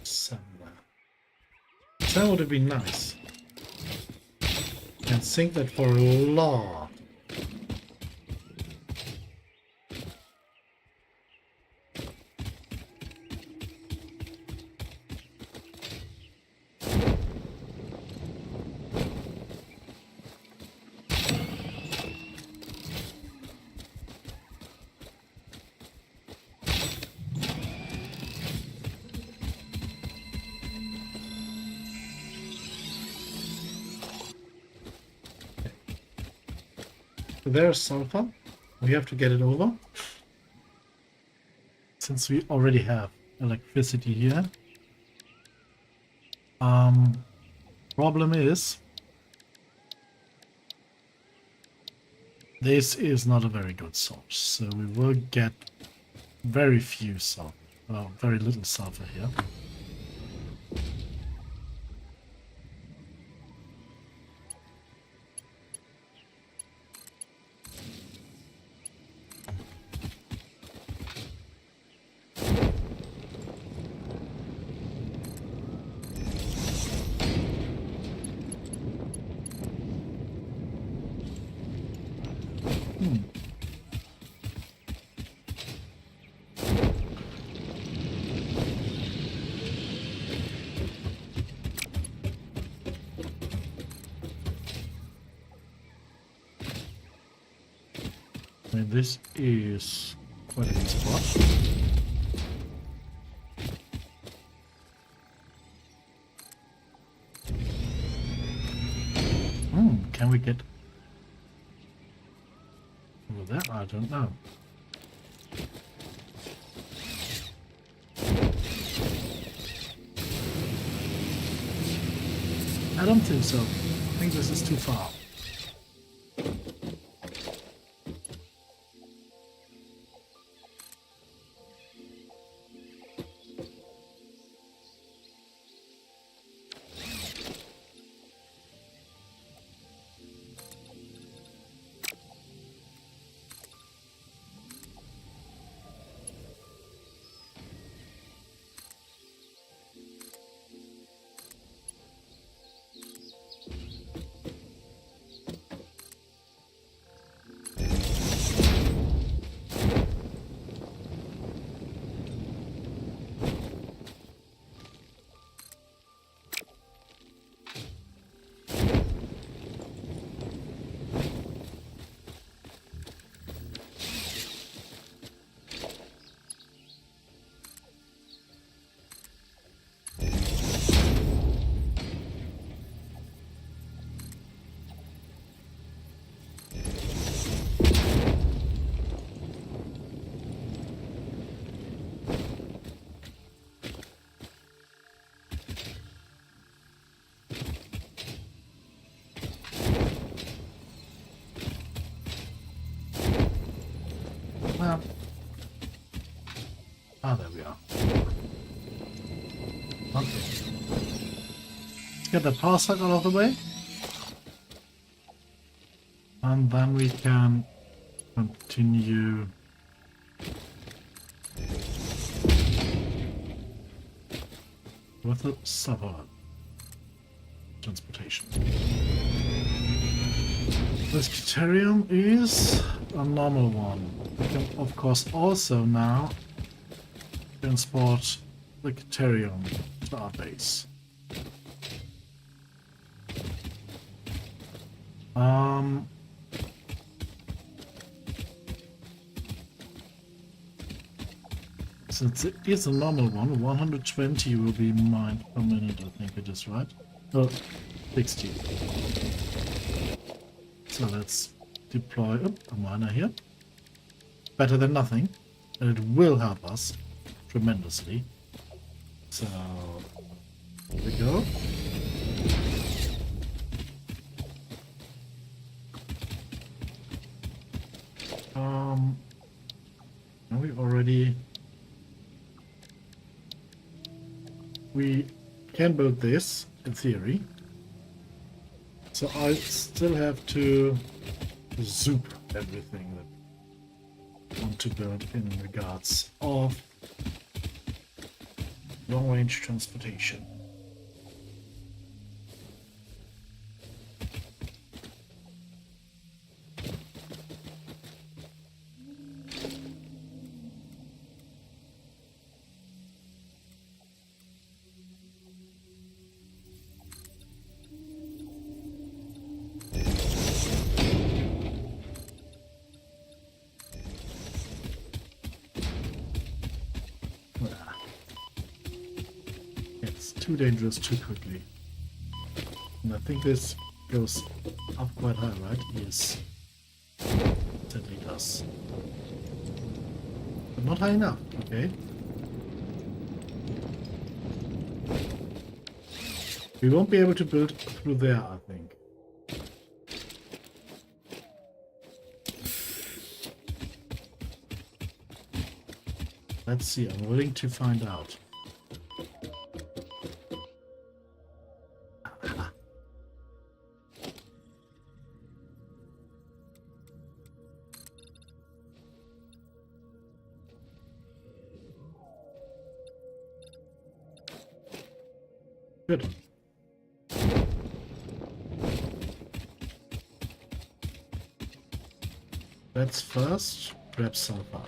A: Somewhere. That would have been nice. And sink that for a lot. There's sulfur. We have to get it over. Since we already have electricity here. Problem is, this is not a very good source, so we will get very few sulfur, well, very little sulfur here. I mean, this is quite a good spot. Can we get over there? I don't know. I don't think so. I think this is too far. Well, there we are. Okay. Let's get the power cycle out of the way. And then we can continue with the sulfur transportation. This deuterium is a normal one. We can of course also now transport the deuterium to our base. Since it is a normal one, 120 will be mined per minute, I think it is, right? Oh, 60. So let's deploy a miner here. Better than nothing, and it will help us tremendously. So, here we go. And we can build this in theory. So I still have to zoop everything that I want to build in regards of long-range transportation. Too dangerous too quickly. And I think this goes up quite high, right? Yes. Certainly does. But not high enough, okay. We won't be able to build through there, I think. Let's see, I'm willing to find out. Good. Let's first grab sulfur.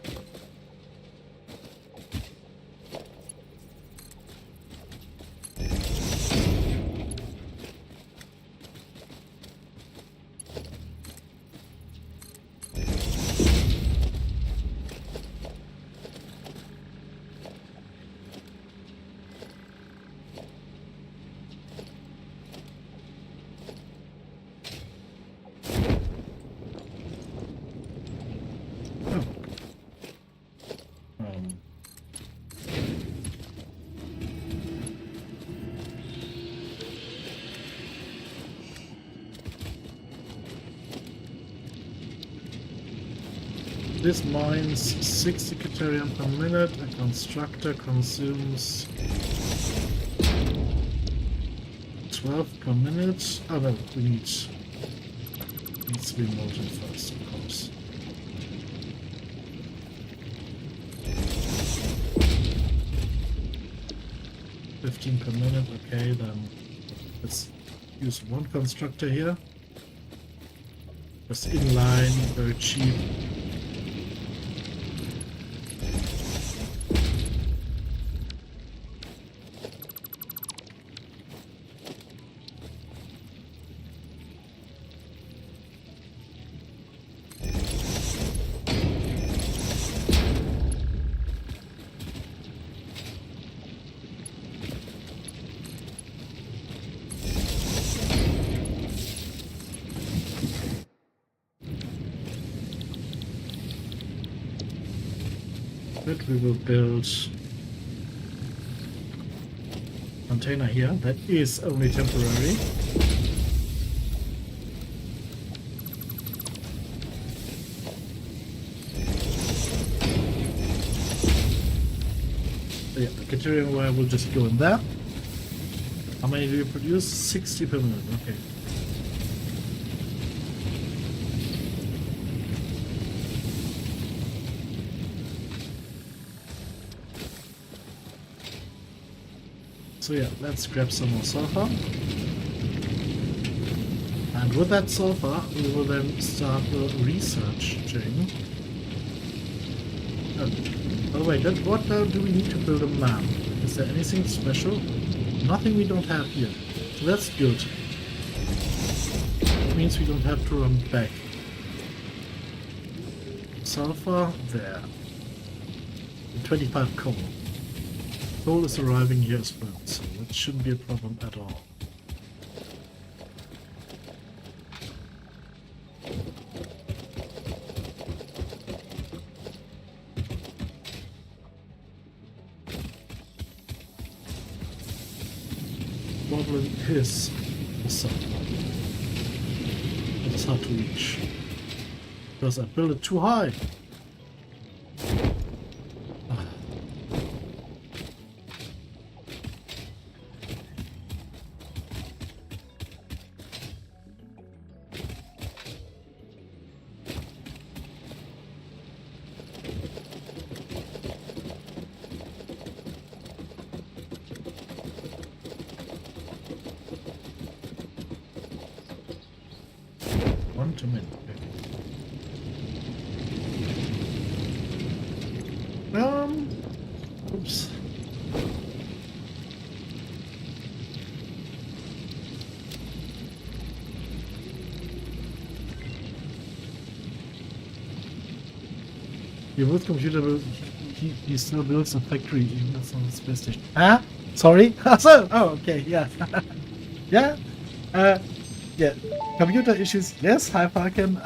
A: This mines 60 Caterium per minute. A constructor consumes 12 per minute. Oh no, we needs to be molten first, of course. $15 per minute, okay, then let's use one constructor here. Just inline, very cheap. We will build a container here that is only temporary. So yeah, the Caterium wire will just go in there. How many do you produce? 60 per minute, okay. So yeah, let's grab some more sulfur. And with that sulfur, we will then start the researching. By the way, what do we need to build a map? Is there anything special? Nothing we don't have here. So that's good. It means we don't have to run back. Sulfur there. And 25 coal. Coal is arriving here as well, so that shouldn't be a problem at all. Problem is the sun. It's hard to reach because I built it too high. To minute. Oops. Your work computer will he still builds a factory even that's on the space station. Ah? Sorry? So, oh okay, yeah. Yeah. Yeah. Computer issues, yes, hi Falcon.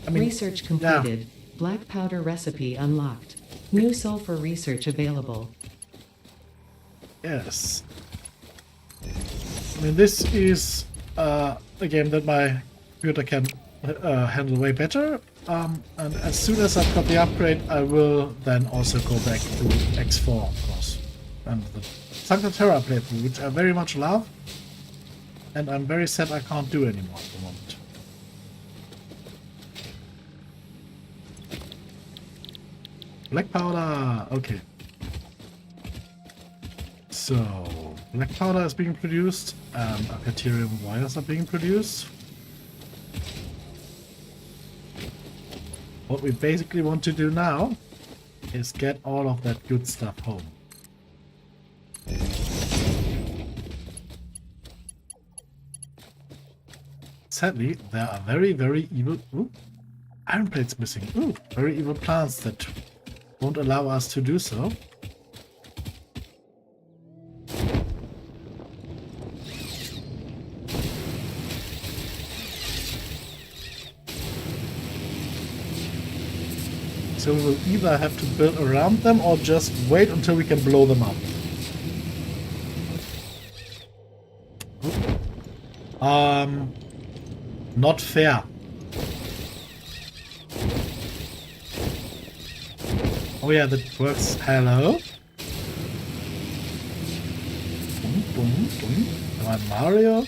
A: I mean,
B: Research completed. Black powder recipe unlocked. New sulfur research available.
A: Yes. I mean, this is a game that my computer can handle way better. And as soon as I've got the upgrade, I will then also go back to X4, of course. And the Sancta Terra playthrough, which I very much love. And I'm very sad I can't do anymore at the moment. Black powder! Okay. So, black powder is being produced, and Arcaterium wires are being produced. What we basically want to do now is get all of that good stuff home. Sadly, there are very evil... Ooh, iron plates missing. Ooh, very evil plants that won't allow us to do so. So we will either have to build around them or just wait until we can blow them up. Not fair. Oh yeah, that works. Hello? Boom, boom, boom. Am I Mario?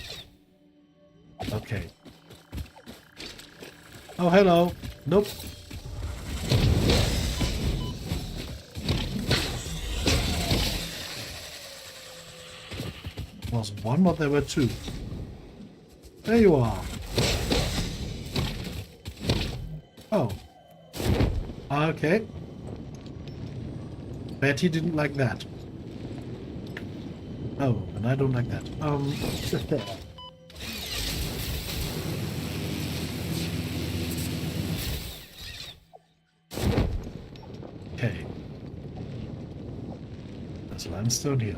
A: Okay. Oh, hello. Nope. Was one, but there were two. There you are. Oh. Okay. Betty didn't like that. Oh, and I don't like that. Okay. There's limestone here.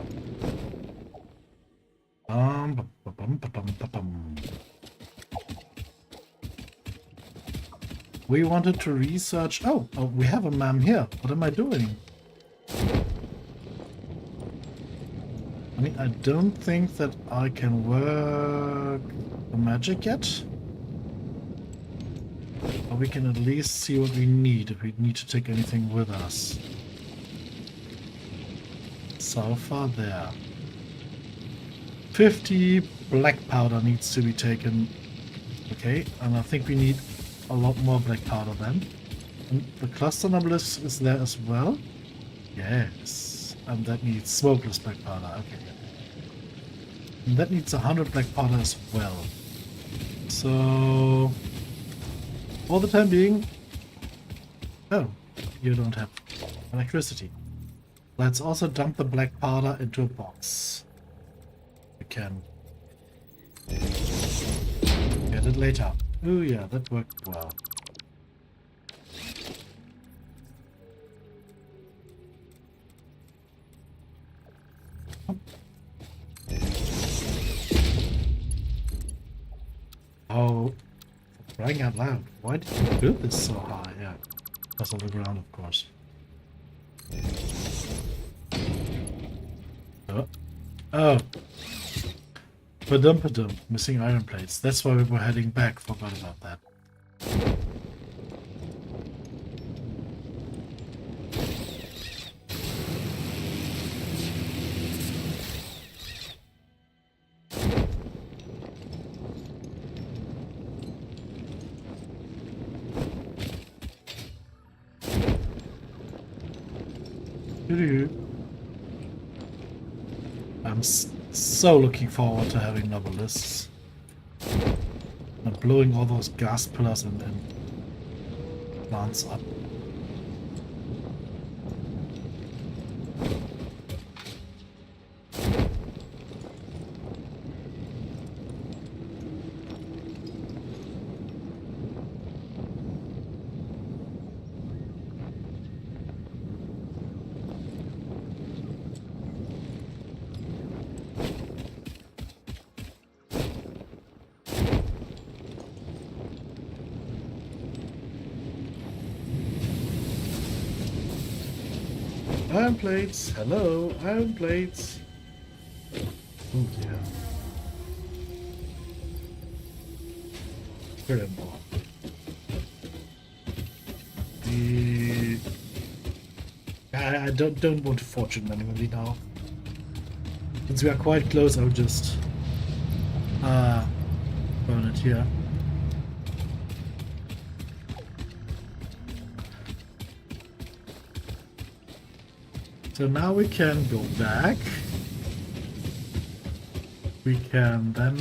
A: We wanted to research... Oh, we have a ma'am here. What am I doing? I mean, I don't think that I can work the magic yet. But we can at least see what we need, if we need to take anything with us. Sulfur there. 50 black powder needs to be taken. Okay, and I think we need a lot more black powder then. And the cluster number is there as well. Yes, and that needs smokeless black powder. Okay, and that needs 100 black powder as well. So, for the time being, oh, you don't have electricity. Let's also dump the black powder into a box. We can get it later. Oh yeah, that worked well. Oh, crying out loud. Why did you build this so high? Yeah, because of the ground, of course. Oh. Padum. Missing iron plates. That's why we were heading back. Forgot about that. I'm so looking forward to having novel lists and blowing all those gas pillars and plants up. Iron plates. Hello, iron plates. Oh yeah. Brilliant. The I don't want to fortune manually now. Since we are quite close, I'll just burn it here. So now we can go back. We can then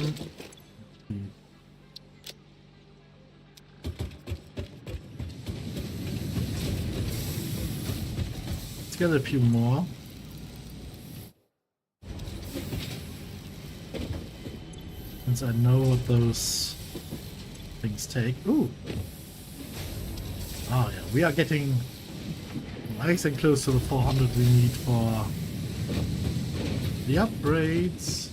A: let's get a few more. Since I know what those things take. Ooh. Oh yeah, we are getting nice and close to the 400 we need for the upgrades.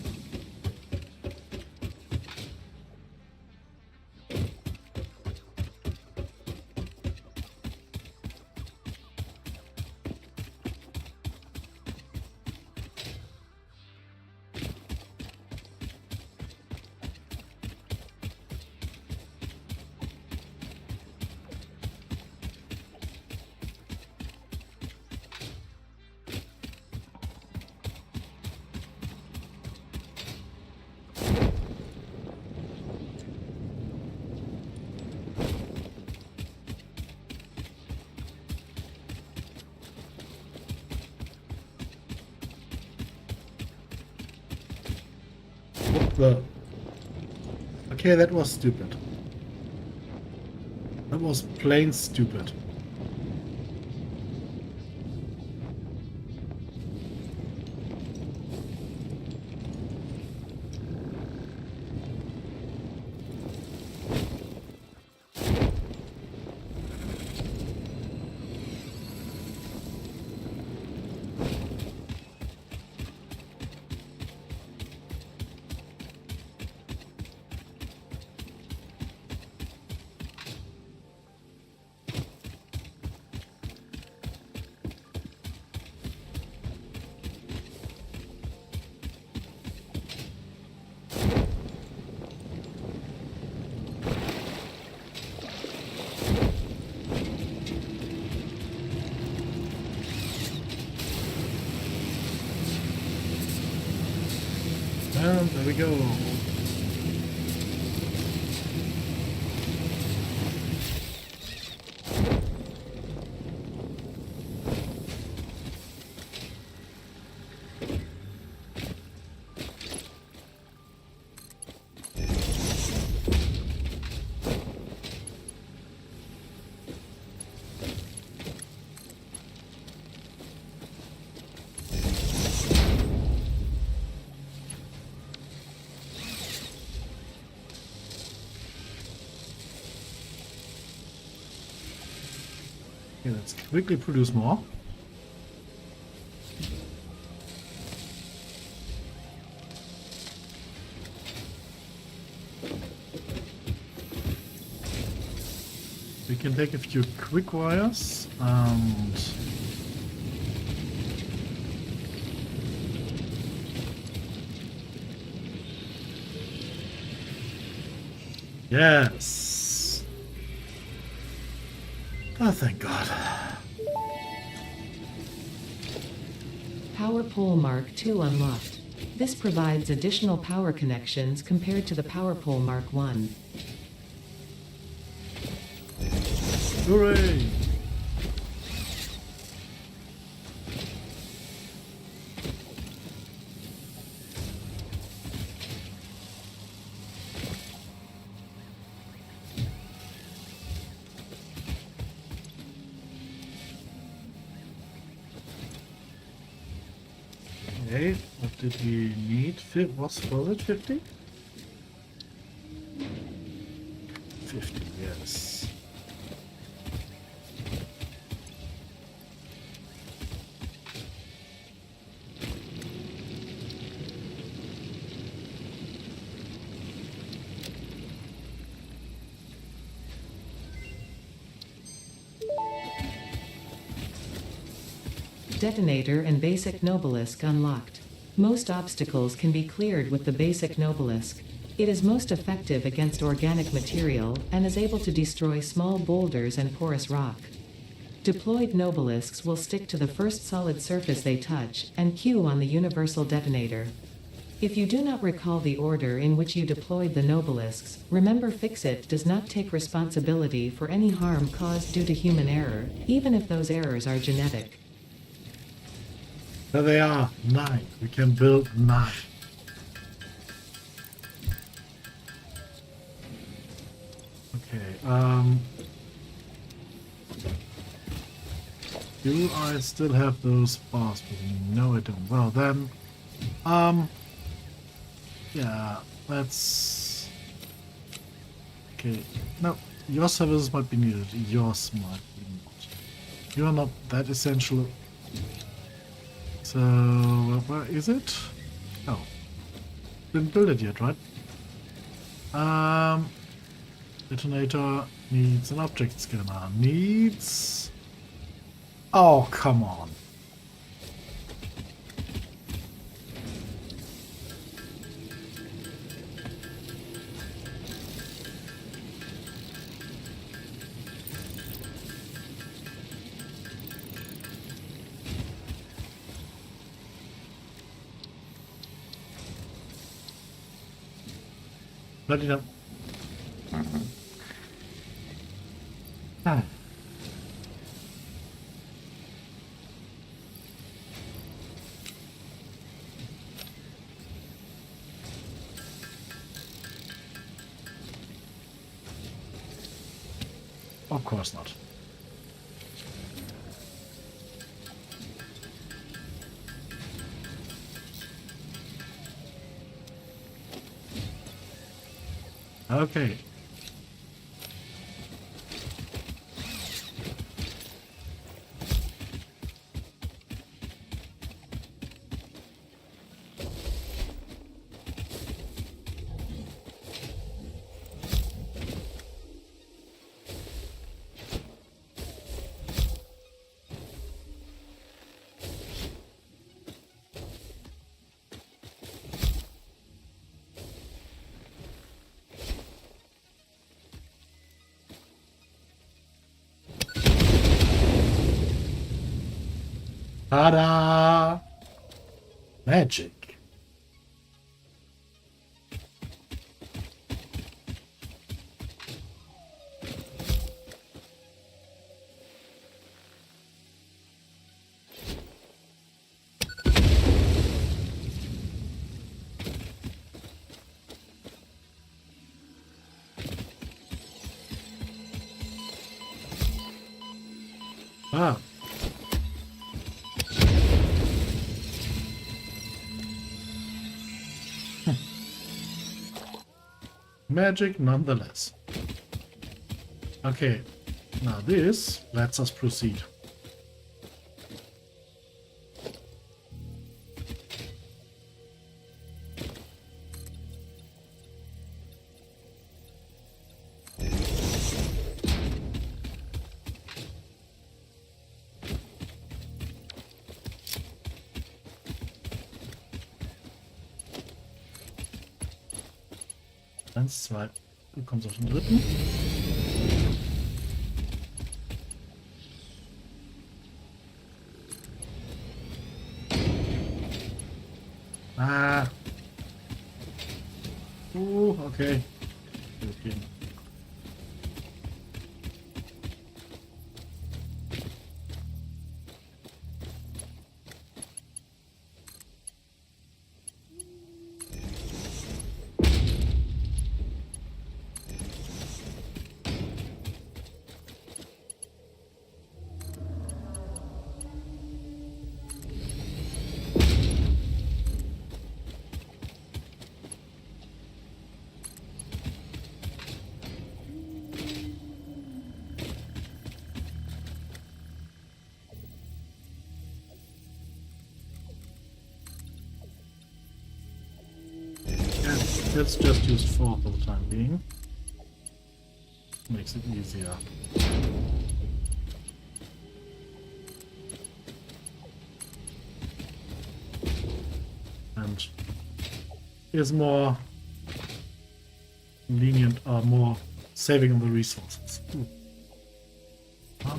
A: Okay, that was stupid. That was plain stupid. And there we go. Okay, let's quickly produce more. We can take a few quick wires and yes. Oh, thank God.
B: Power pole Mark II unlocked. This provides additional power connections compared to the Power pole Mark I.
A: Hooray! Okay, what did we need? Was it 50? 50, yes.
B: Detonator and Basic Nobelisk unlocked. Most obstacles can be cleared with the Basic Nobelisk. It is most effective against organic material and is able to destroy small boulders and porous rock. Deployed Nobelisks will stick to the first solid surface they touch and queue on the Universal Detonator. If you do not recall the order in which you deployed the Nobelisks, remember Fixit does not take responsibility for any harm caused due to human error, even if those errors are genetic.
A: There they are. 9. We can build 9. Okay, do I still have those bars with me? No, I don't. Well, then, yeah, let's... Okay, no, your services might be needed. Yours might be not. You are not that essential. So, where is it? Oh, didn't build it yet, right? Detonator needs an object scanner. Needs... Oh, come on. Bloody no. Ah. Of course not. Okay. Ta-da! Magic. Ah. Magic nonetheless. Okay, now this lets us proceed. Eins, zwei. Du kommst auf den dritten. Ah. Okay. Okay. Let's just use 4 for the time being. Makes it easier. is more lenient or more saving on the resources. Ooh. Huh?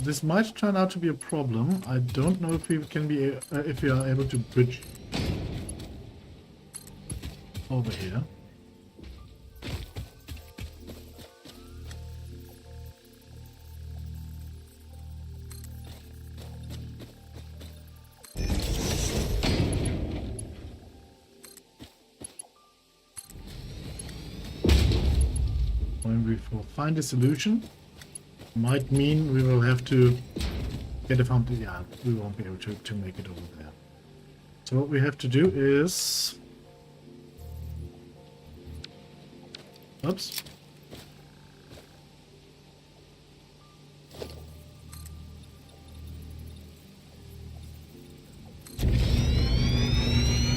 A: This might turn out to be a problem. I don't know if we can be if we are able to bridge over here. When we will find a solution, might mean we will have to get a fountain. Yeah, we won't be able to make it over there. So what we have to do is... Oops.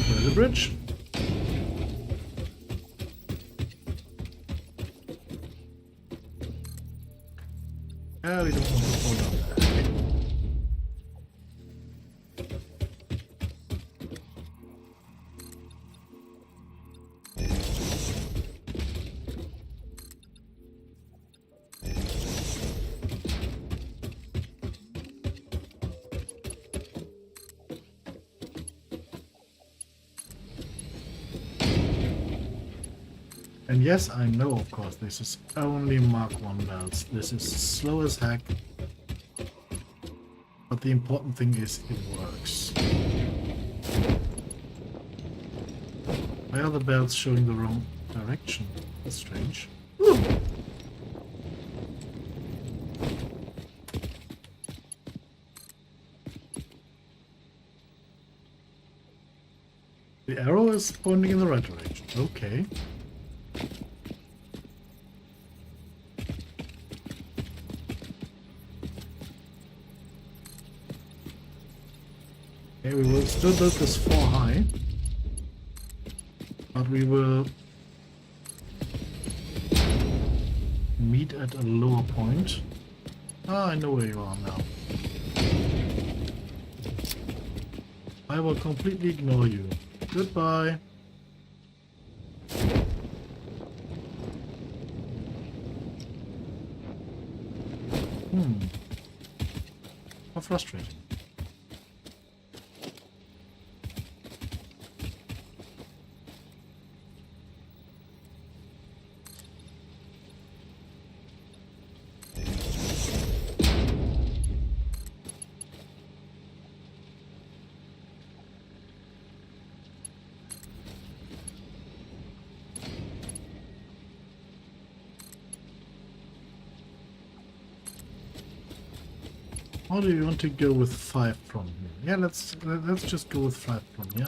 A: There's a bridge. Oh, we don't want to fall down there. And yes, I know, of course, this is only Mark 1 belts. This is slow as heck. But the important thing is it works. Why are the belts showing the wrong direction? That's strange. Ooh. The arrow is pointing in the right direction. Okay. Okay, we will still build this 4 high, but we will meet at a lower point. Ah, I know where you are now. I will completely ignore you. Goodbye. How frustrating. Or do you want to go with 5 from here? Yeah, let's just go with 5 from here.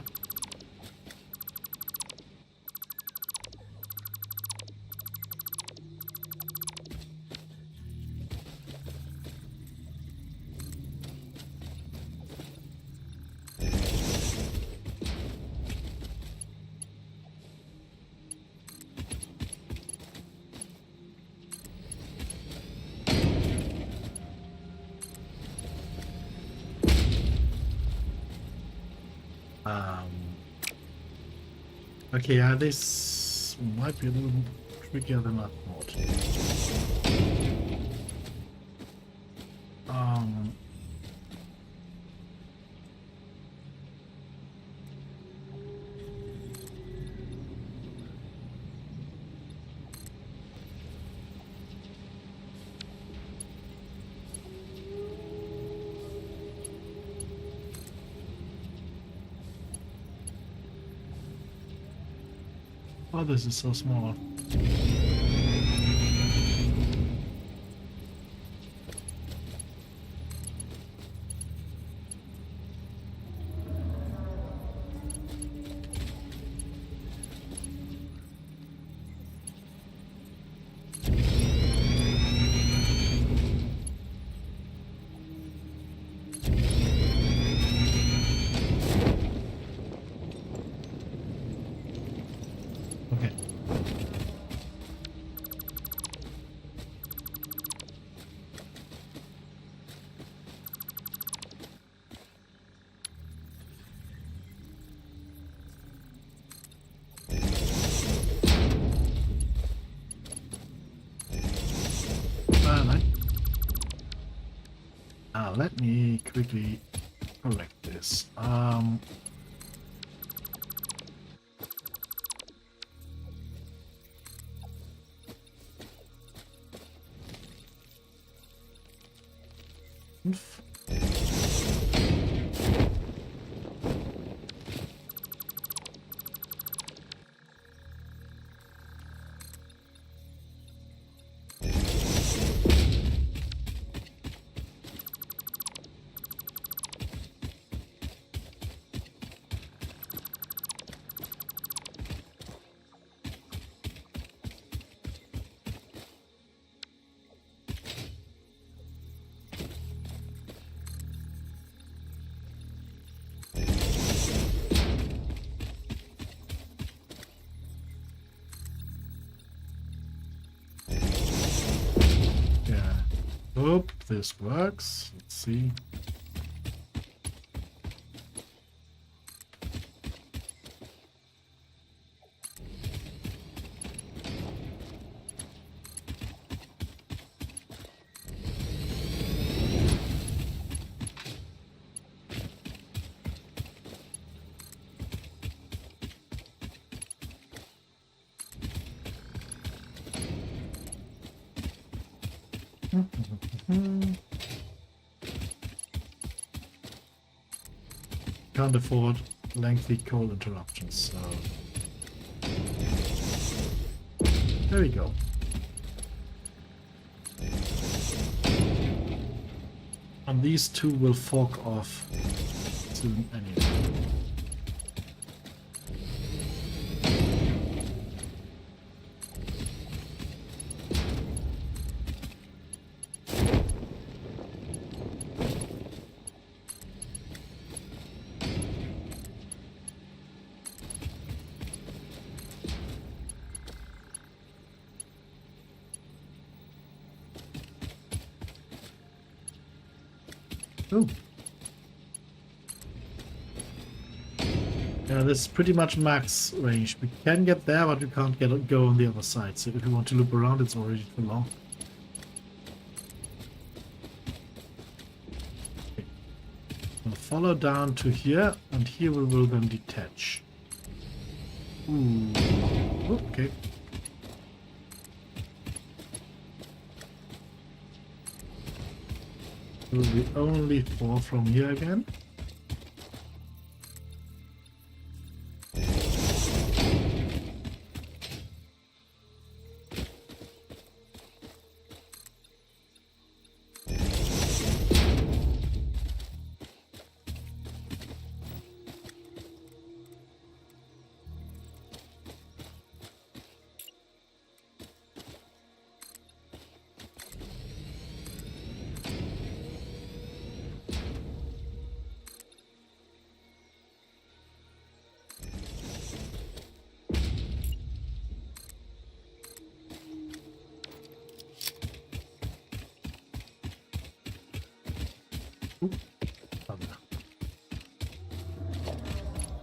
A: Okay, yeah, this might be a little trickier than I thought. Oh, this is so small. Let me quickly correct this. Yeah. Hope this works. Let's see. Can't afford lengthy call interruptions, so there we go. And these two will fork off soon anyway. Oh. Yeah, this is pretty much max range. We can get there, but we can't go on the other side. So if we want to loop around, it's already too long. Okay. We'll follow down to here, and here we will then detach. Ooh. Okay. Will be only 4 from here again.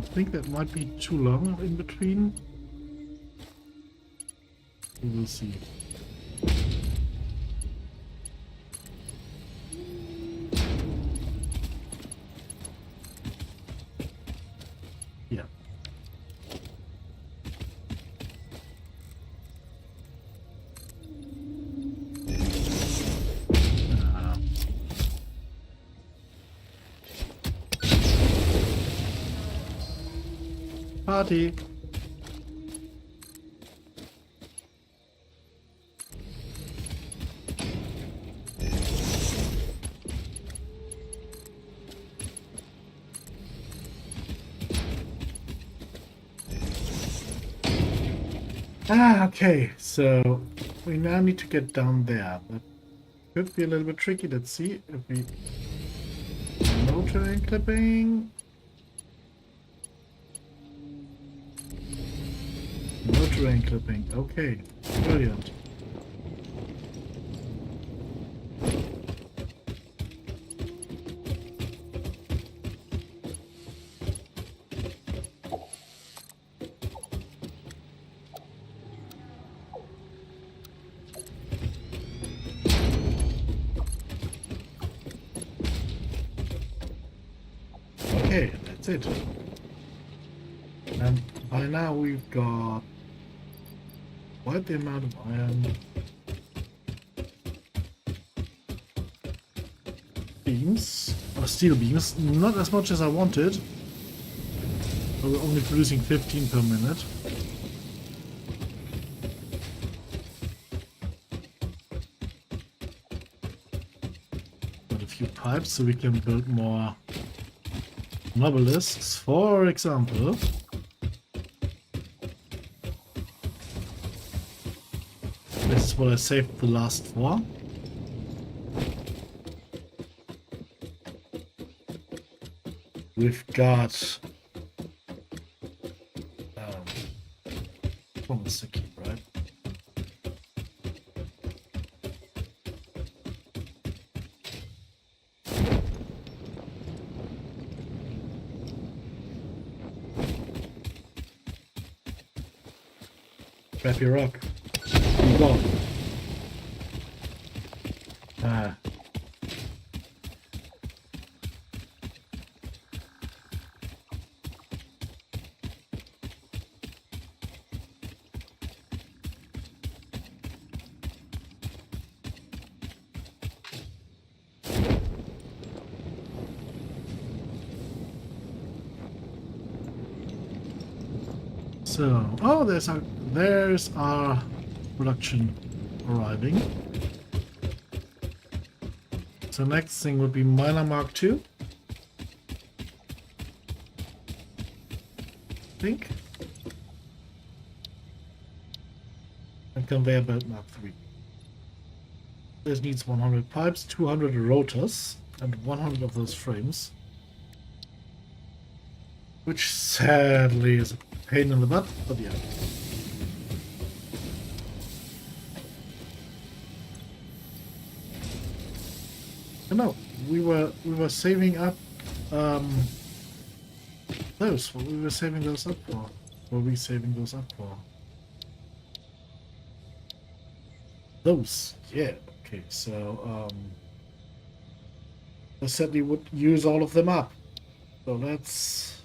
A: I think that might be too long in between. We will see. Yeah. Party. Okay, so we now need to get down there. That could be a little bit tricky. Let's see if we no terrain clipping. No terrain clipping. Okay, brilliant. that's it. And by now we've got quite the amount of iron beams, or steel beams, not as much as I wanted. But we're only producing 15 per minute. Got a few pipes so we can build more obelisks, for example. This is what I saved the last for. We've got one is the key, right? Grab your rock. You go. Ah. So, oh, there's our production arriving. So next thing would be miner Mark II. I think. And conveyor belt Mark III. This needs 100 pipes, 200 rotors, and 100 of those frames. Which sadly is a pain in the butt, but yeah. No, we were saving up those. What we were saving those up for? What were we saving those up for? Those, yeah. Okay, so I said we would use all of them up. So let's.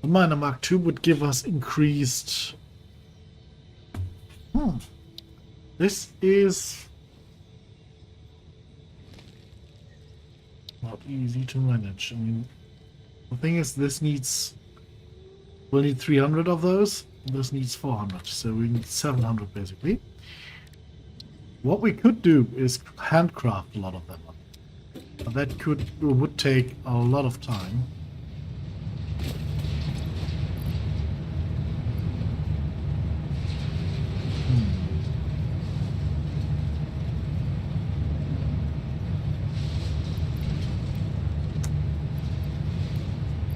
A: The miner Mark II would give us increased. This is not easy to manage. I mean, the thing is, this needs. We'll need 300 of those. This needs 400, so we need 700 basically. What we could do is handcraft a lot of them. That would take a lot of time.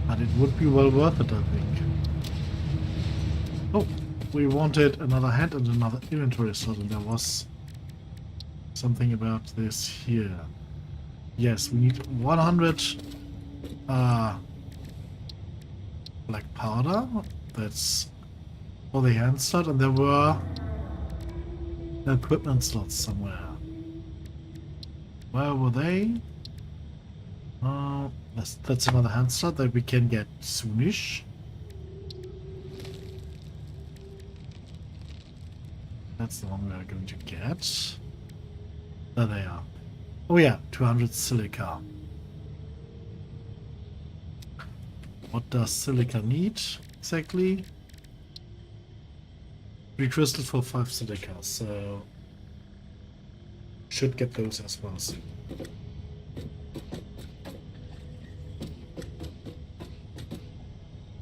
A: But it would be well worth it, I think. Oh, we wanted another hand and another inventory slot, and there was something about this here. Yes, we need 100 black powder. That's for the hand slot, and there were equipment slots somewhere. Where were they? That's another hand slot that we can get soonish. That's the one we are going to get. There they are. Oh yeah, 200 silica. What does silica need exactly? 3 crystals for 5 silica, so should get those as well soon.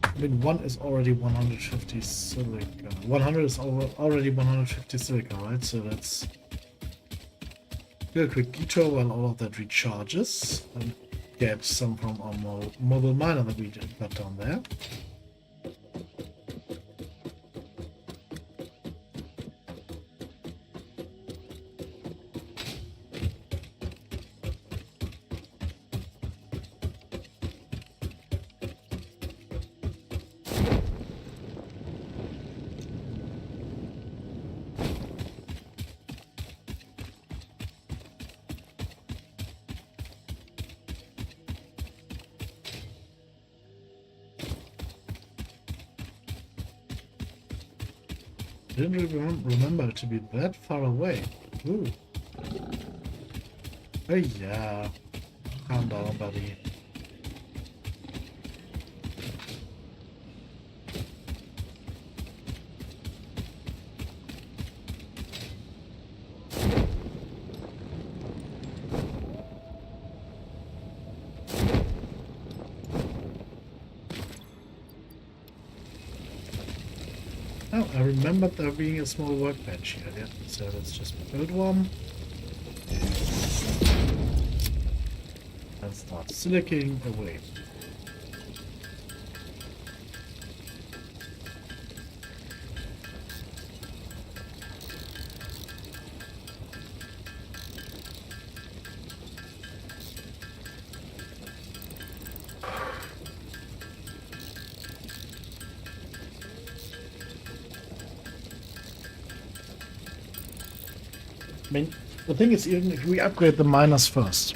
A: I mean, one is already 150 silica. 100 is already 150 silica, right? So let's do a quick detour while all of that recharges and get some from our mobile miner that we got down there. Didn't remember it to be that far away. Ooh. Oh yeah. Calm down, buddy. Oh, I remembered there being a small workbench here. Yeah, so let's just build one. And start silicking away. I mean, the thing is, even if we upgrade the miners first,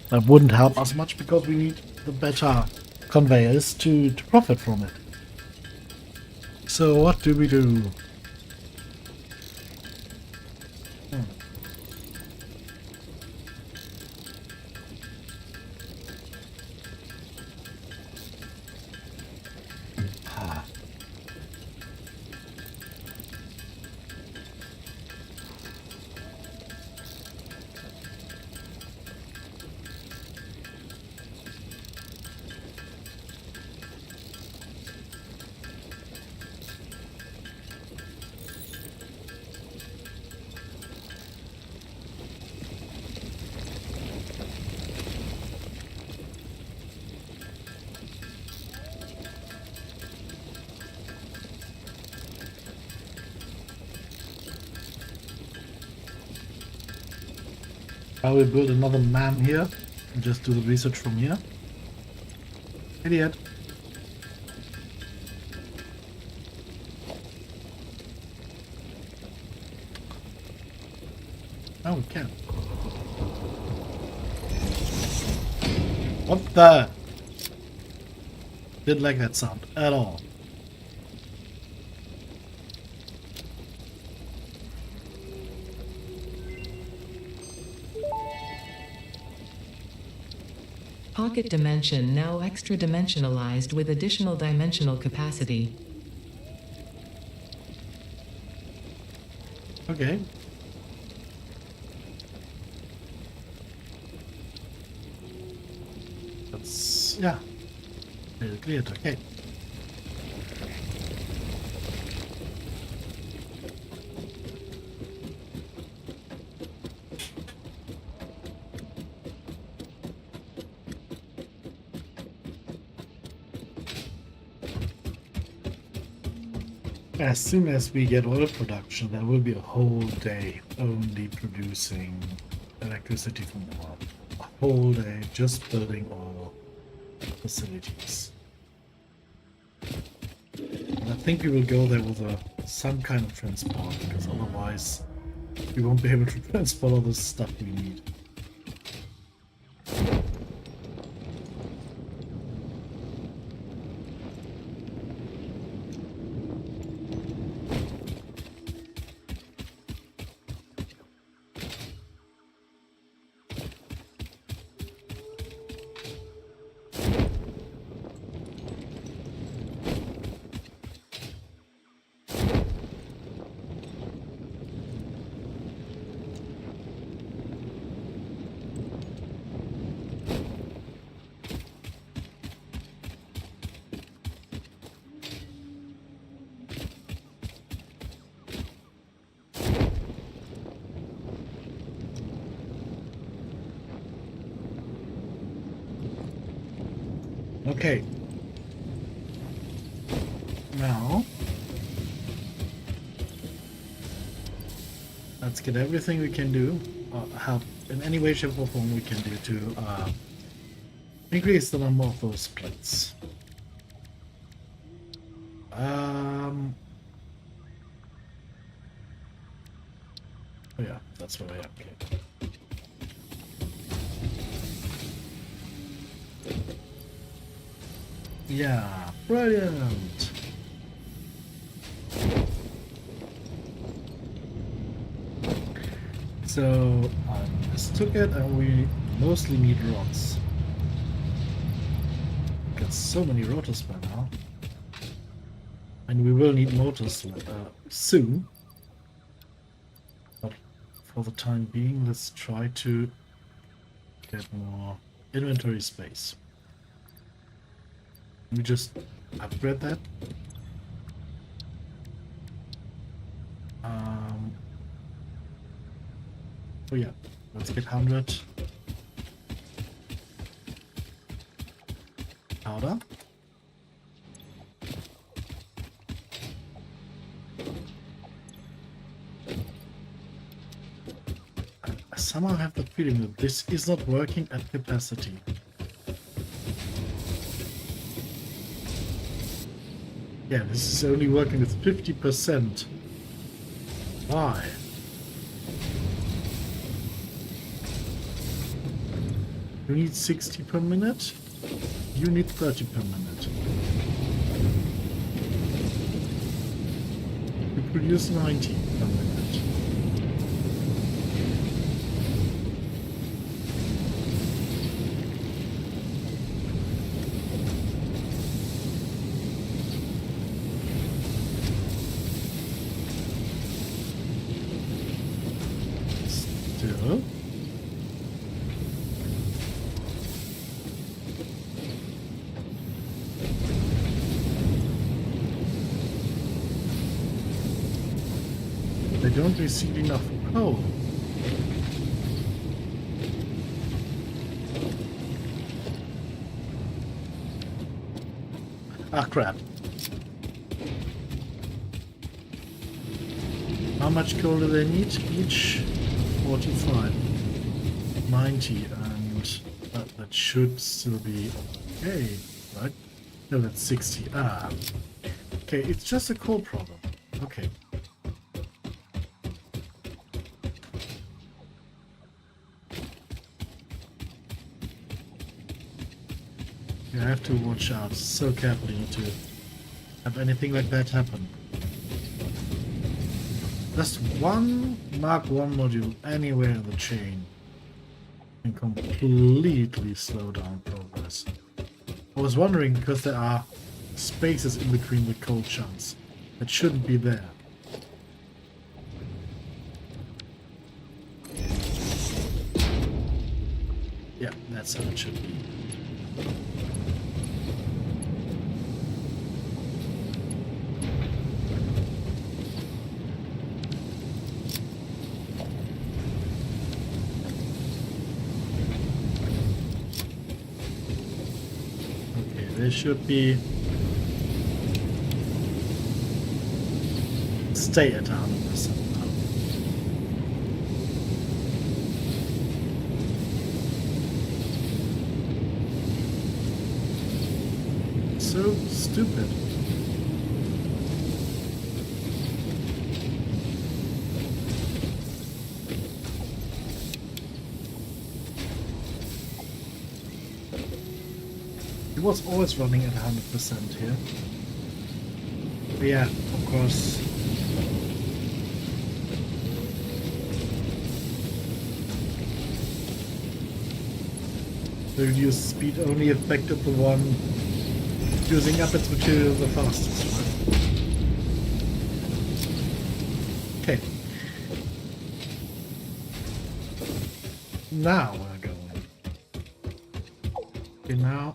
A: that wouldn't help us much because we need the better conveyors to profit from it. So what do we do? I will build another man here and just do the research from here. Idiot. Oh, we can. What the? Didn't like that sound at all.
B: Pocket dimension now extra dimensionalized with additional dimensional capacity.
A: Okay. That's, yeah. Very clear. Okay. As soon as we get oil production, there will be a whole day only producing electricity from oil. A whole day just building oil facilities. And I think we will go there with some kind of transport, because otherwise we won't be able to transport all the stuff we need. Okay. Now, let's get everything we can do, help in any way, shape, or form we can do to increase the number of those plates. Oh yeah, that's where I am. Okay. Yeah, brilliant. So I mistook it, and we mostly need rods. Got so many rotors by now. And we will need motors soon. But for the time being, let's try to get more inventory space. We just upgrade that. Oh yeah, let's get 100 powder. I somehow have the feeling that this is not working at capacity. Yeah, this is only working with 50%. Why? You need 60 per minute? You need 30 per minute. You produce 90 per minute. Still. They don't receive enough coal. Ah, crap. How much coal do they need each? 45. 90, and that should still be okay, right? No, that's 60. Ah. Okay, it's just a coal problem. Okay. You have to watch out so carefully not to have anything like that happen. Just one Mark 1 module anywhere in the chain can completely slow down progress. I was wondering because there are spaces in between the coal chunks that shouldn't be there. Yeah, that's how it should be. They should be stay at 100% now. So stupid. It was always running at 100% here. But yeah, of course. The reduced speed only affected the one using up its material the fastest, right? Okay. Now we're going. Okay, now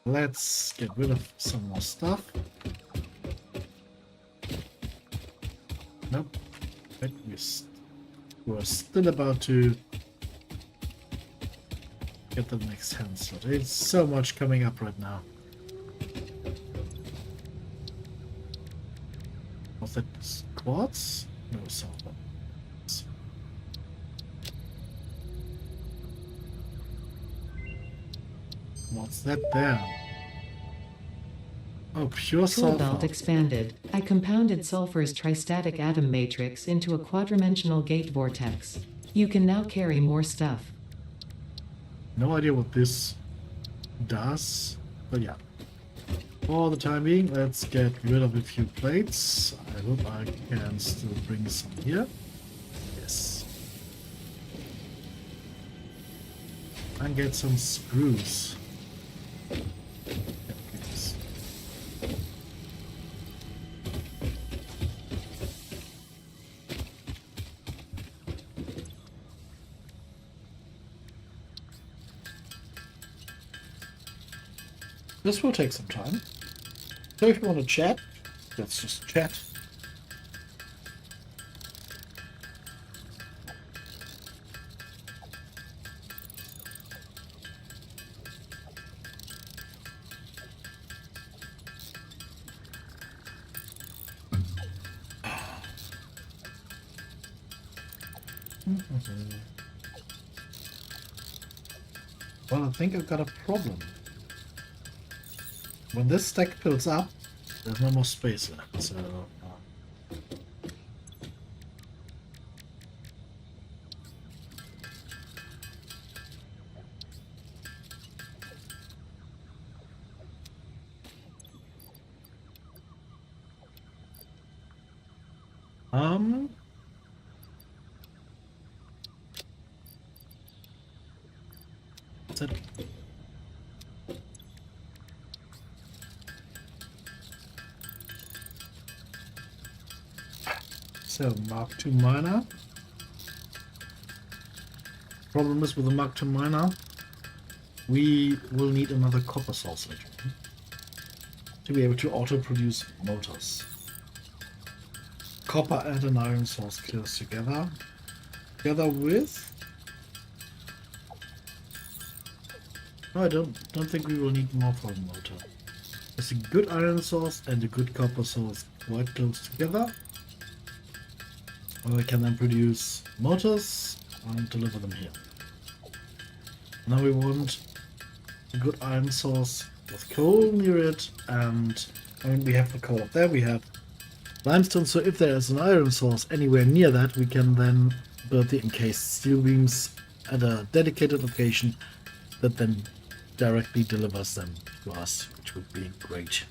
A: let's get rid of some more stuff. Nope. But we're still about to get the next hand slot. It's so much coming up right now. Was that quartz? No, silver. What's that there? Oh, pure
B: Tool
A: sulfur.
B: belt expanded. I compounded sulfur's tristatic atom matrix into a quadrimensional gate vortex. You can now carry more stuff.
A: No idea what this does, but yeah. For the time being, let's get rid of a few plates. I hope I can still bring some here. Yes. And get some screws. Yeah, please. This will take some time. So if you want to chat, let's just chat. Well, I think I've got a problem. When this stack fills up, there's no more space left, so... What's that? So, Mark II miner. Problem is with the Mark II miner, we will need another copper source later on to be able to auto-produce motors. Copper and an iron source close together with... No, I don't think we will need more for a motor. There's a good iron source and a good copper source quite close together. We can then produce motors and deliver them here. Now we want a good iron source with coal near it, and I mean, we have the coal up there, we have limestone, so if there is an iron source anywhere near that, we can then build the encased steel beams at a dedicated location that then directly delivers them to us, which would be great.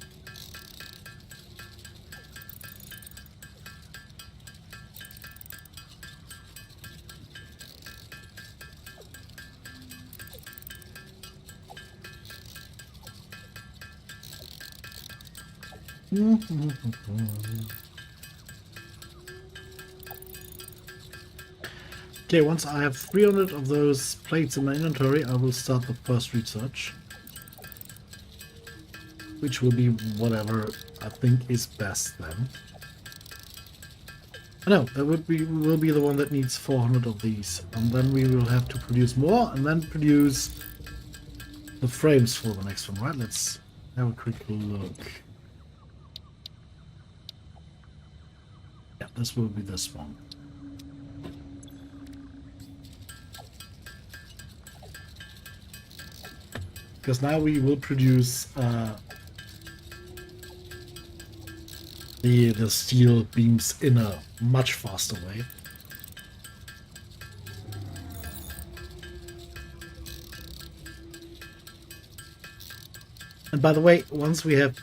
A: Okay, once I have 300 of those plates in my inventory, I will start the first research. Which will be whatever I think is best then. No, that will be the one that needs 400 of these. And then we will have to produce more and then produce the frames for the next one, right? Let's have a quick look. Yeah, this will be this one. Because now we will produce the steel beams in a much faster way. And by the way, once we have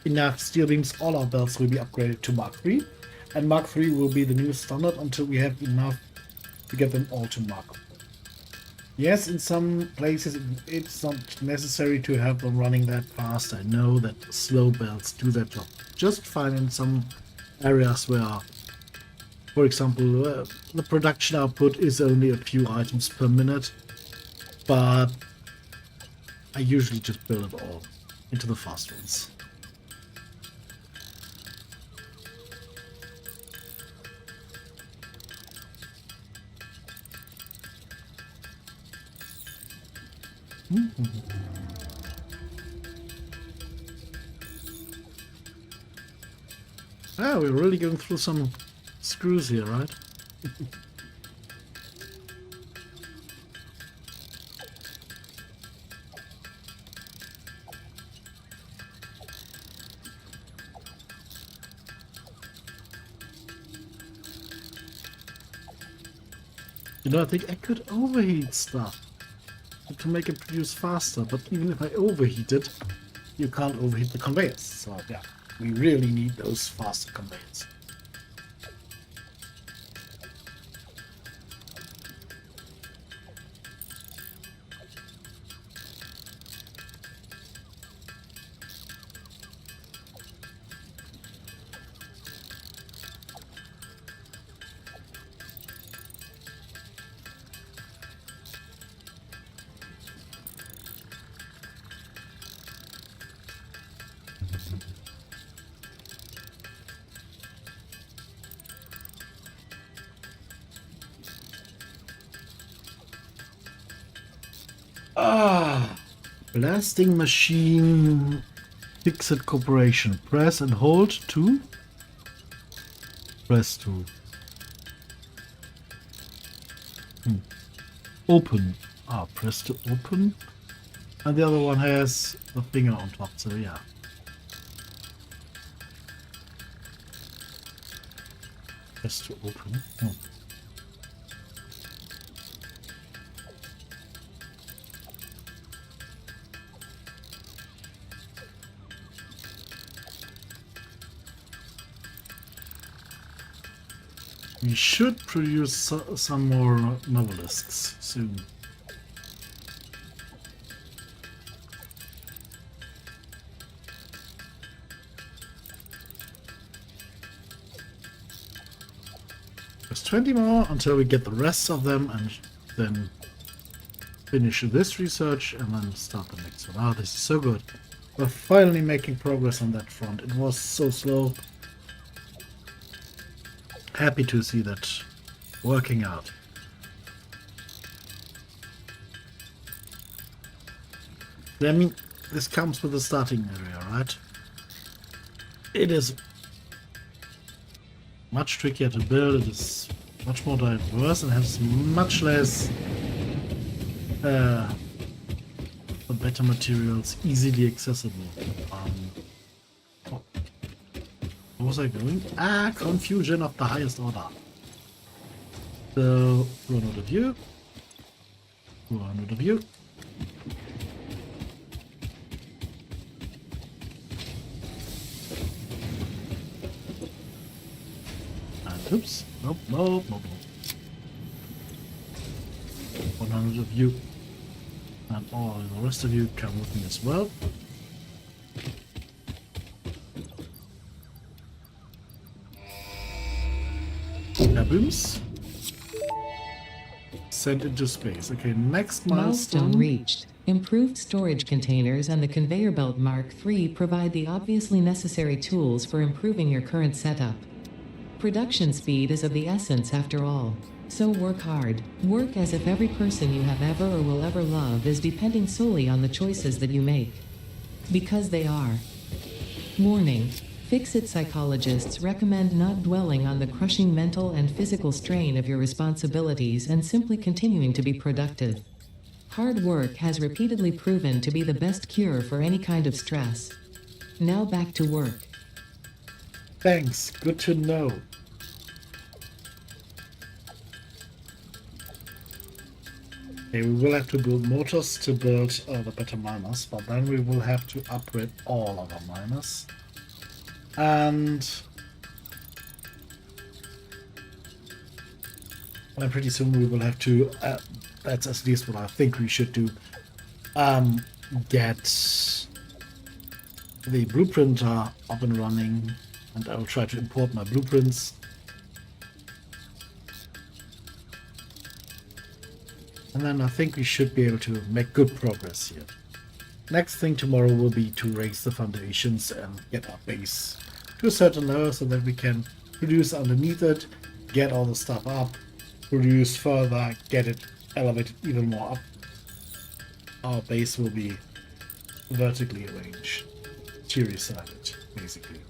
A: enough steel beams, all our belts will be upgraded to Mark III. And Mark III will be the new standard until we have enough to get them all to Mark IV. Yes, in some places it's not necessary to have them running that fast. I know that slow belts do that job just fine in some areas where, for example, the production output is only a few items per minute, but I usually just build it all into the fast ones. Ah, we're really going through some screws here, right? You know, I think I could overheat stuff to make it produce faster, but even if I overheat it, you can't overheat the conveyors. So yeah, we really need those faster conveyors. Blasting machine fixed corporation. Press and hold to press to open. Press to open. And the other one has a finger on top, so yeah. Press to open. We should produce some more novelists soon. Just 20 more until we get the rest of them, and then finish this research and then start the next one. This is so good. We're finally making progress on that front. It was so slow. Happy to see that working out. I mean, this comes with the starting area, right? It is much trickier to build. It is much more diverse and has much less better materials, easily accessible. Where was I going? Confusion of the highest order. So, run out of view. Run out of view. And oops. Nope, nope, nope, nope. 100 of you. And all the rest of you come with me as well. Kabooms. Sent into space. Okay, next milestone.
B: Reached. Improved storage containers and the conveyor belt Mark III provide the obviously necessary tools for improving your current setup. Production speed is of the essence after all. So work hard. Work as if every person you have ever or will ever love is depending solely on the choices that you make. Because they are. Warning. Fix-It psychologists recommend not dwelling on the crushing mental and physical strain of your responsibilities and simply continuing to be productive. Hard work has repeatedly proven to be the best cure for any kind of stress. Now back to work.
A: Thanks, good to know. Okay, we will have to build motors to build the better miners, but then we will have to upgrade all of our miners. And pretty soon we will have to, that's at least what I think we should do, get the blueprinter up and running, and I will try to import my blueprints. And then I think we should be able to make good progress here. Next thing tomorrow will be to raise the foundations and get our base to a certain level so that we can produce underneath it, get all the stuff up, produce further, get it elevated even more up. Our base will be vertically arranged, tier-sided, basically.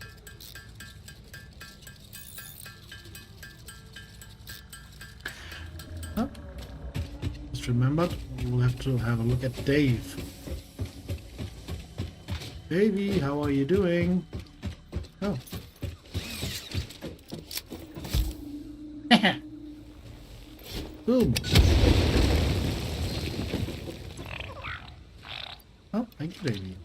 A: Just remembered, we'll have to have a look at Dave. Davey, how are you doing? Oh. Boom. Oh, thank you, Davey.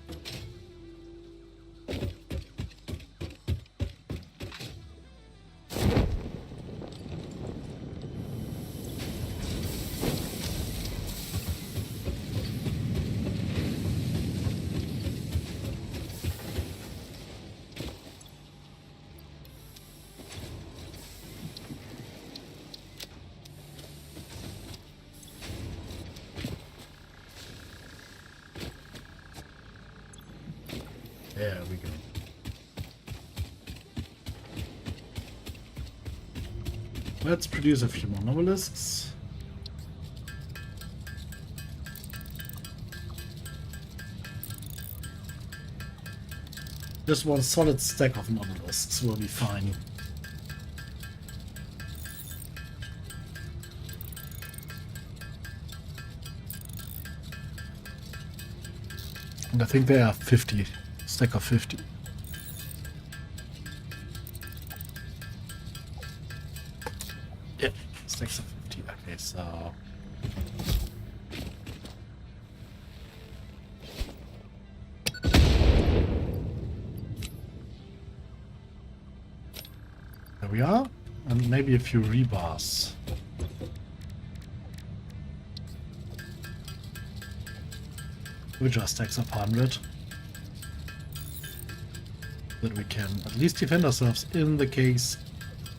A: Let's produce a few more novelisks. Just one solid stack of novelisks will be fine. And I think they are 50, stack of 50. Yeah, stacks of 50. Okay, so there we are, and maybe a few rebars. Which are stacks of 100. That we can at least defend ourselves in the case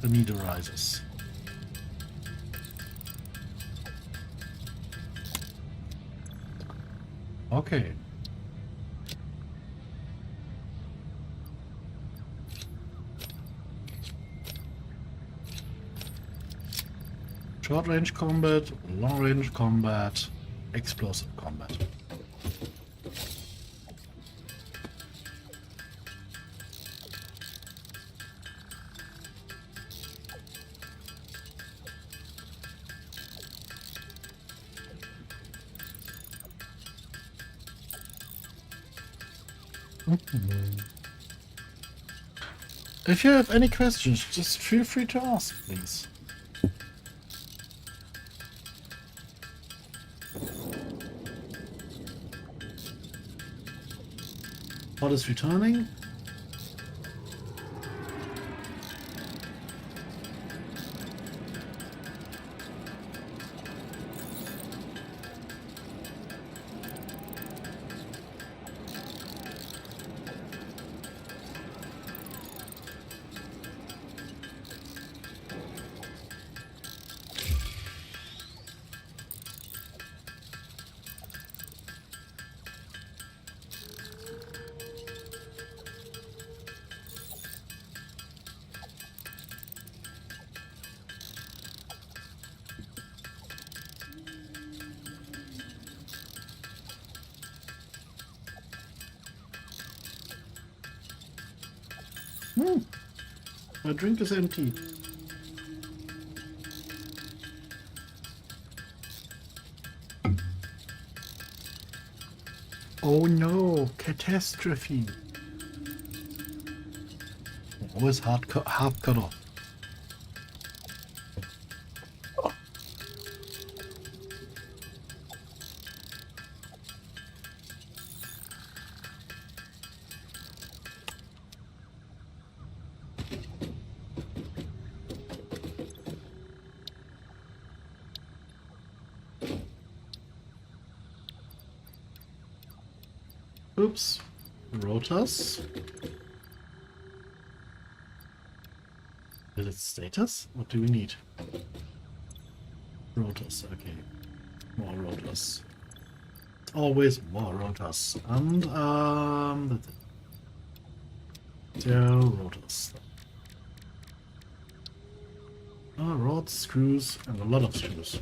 A: the need arises. Okay. Short range combat, long range combat, explosive combat. If you have any questions, just feel free to ask, please. What is returning? My drink is empty. Oh no, catastrophe. Always half cut off. Oops. Rotors. Is it status? What do we need? Rotors, okay. More rotors. Always more rotors. And that's it. There are rotors. Rods, screws, and a lot of screws.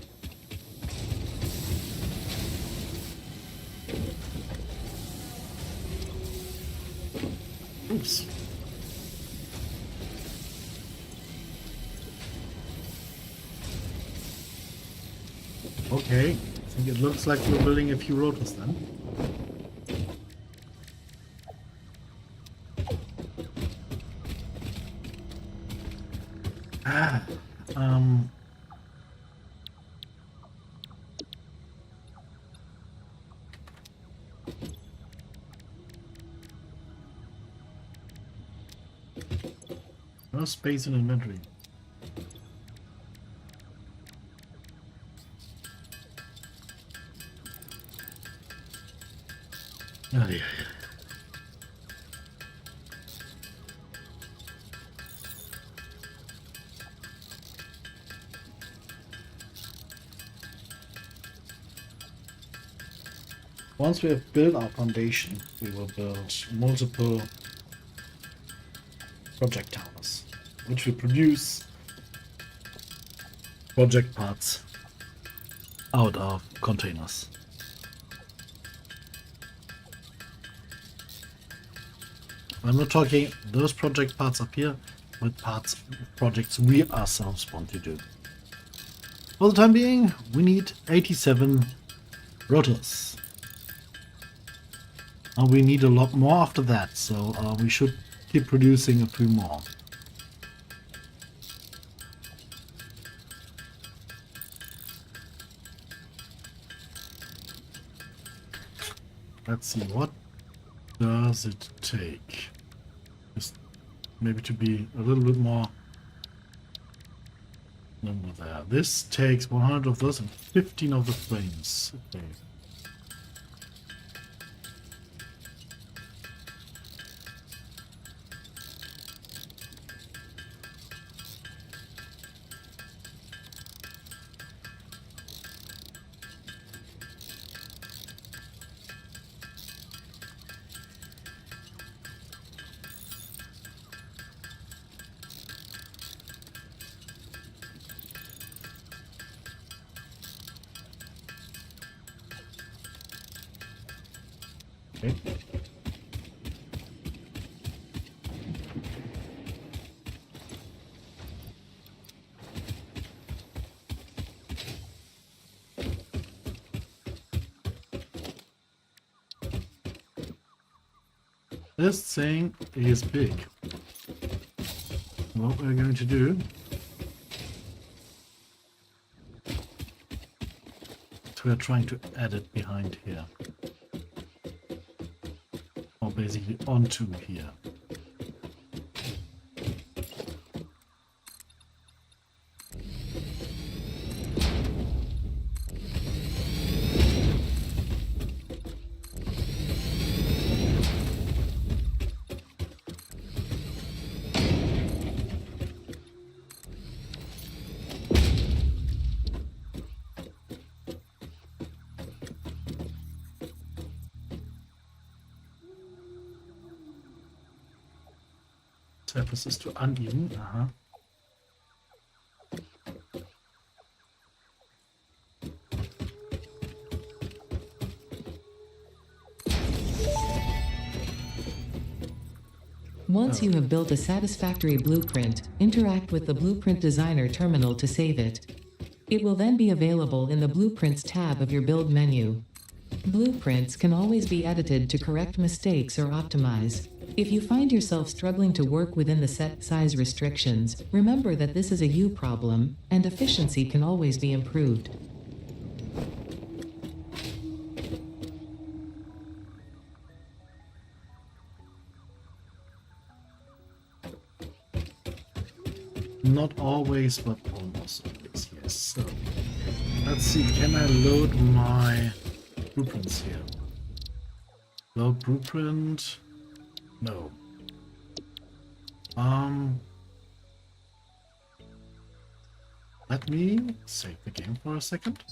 A: Oops. Okay, I think it looks like we're building a few rotors then. Um... No space in inventory. Oh, yeah. Once we have built our foundation, we will build multiple project towers, which will produce project parts out of containers. I'm not talking those project parts up here, but projects we ourselves want to do. For the time being, we need 87 rotors. And we need a lot more after that, so we should keep producing a few more. Let's see, what does it take? Just maybe to be a little bit more number there. This takes 100 of those and 15 of the frames. Okay. Okay. This thing is big. What we're going to do is we're trying to add it behind here. Or basically onto here. Surface is too uneven.
B: Once you have built a satisfactory blueprint, interact with the Blueprint Designer terminal to save it. It will then be available in the Blueprints tab of your build menu. Blueprints can always be edited to correct mistakes or optimize. If you find yourself struggling to work within the set size restrictions, remember that this is a you problem, and efficiency can always be improved.
A: Not always, but almost always, yes. So, let's see, can I load my blueprints here? Load blueprint? No. Let me save the game for a second.